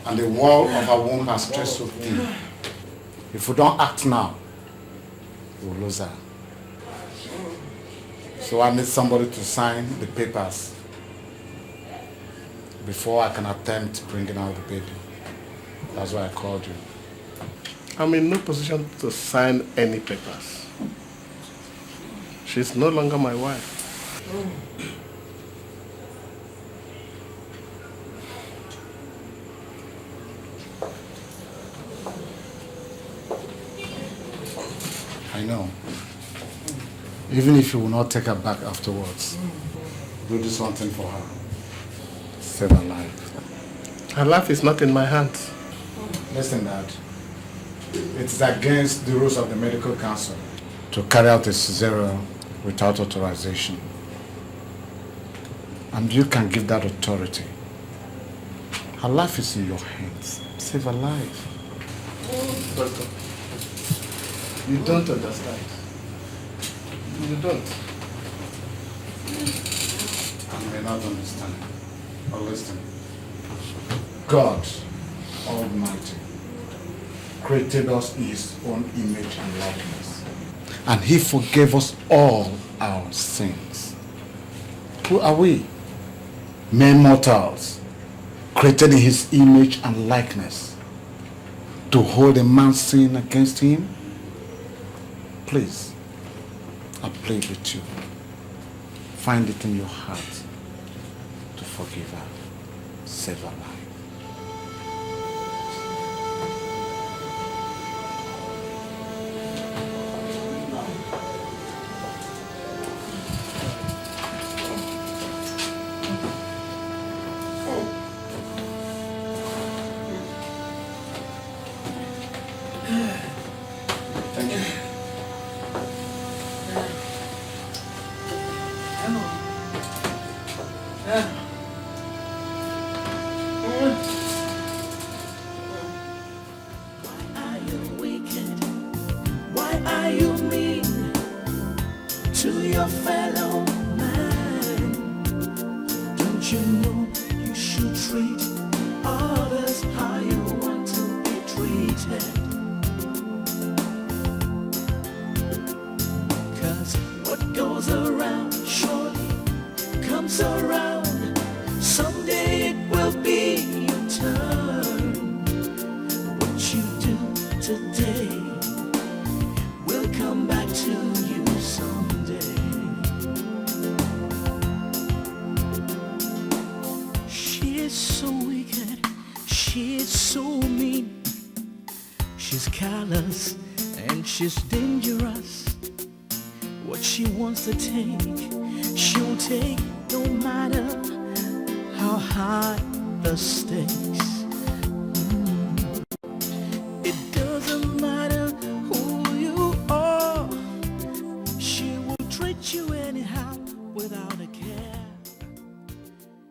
Speaker 12: and the wall of her womb has stretched so thin. If we don't act now, we'll lose her. So I need somebody to sign the papers before I can attempt bringing out the baby. That's why I called you.
Speaker 2: I'm in no position to sign any papers. She's no longer my wife.
Speaker 12: I know. Even if you will not take her back afterwards, do this one thing for her. Save her life.
Speaker 2: Her life is not in my hands.
Speaker 12: Listen, Dad. It's against the rules of the medical council to carry out a cesarean without authorization. And you can give that authority. Her life is in your hands. Save her life.
Speaker 2: Doctor, you don't understand. You don't.
Speaker 12: I may not understand. But listen. God Almighty created us in His own image and likeness. And He forgave us all our sins. Who are we? Mere mortals, created in His image and likeness, to hold a man's sin against him? Please, I plead with you. Find it in your heart to forgive her. Save her life.
Speaker 8: Thank you.
Speaker 16: Are you wicked? Why are you mean to your fellow man? Don't you know you should treat others how you want to be treated? 'Cause what goes around surely comes around. Someday it will be your turn. What you do today will come back to you someday. She is so wicked, she is so mean. She's callous and she's dangerous. What she wants to take, she'll take no matter how high the stakes.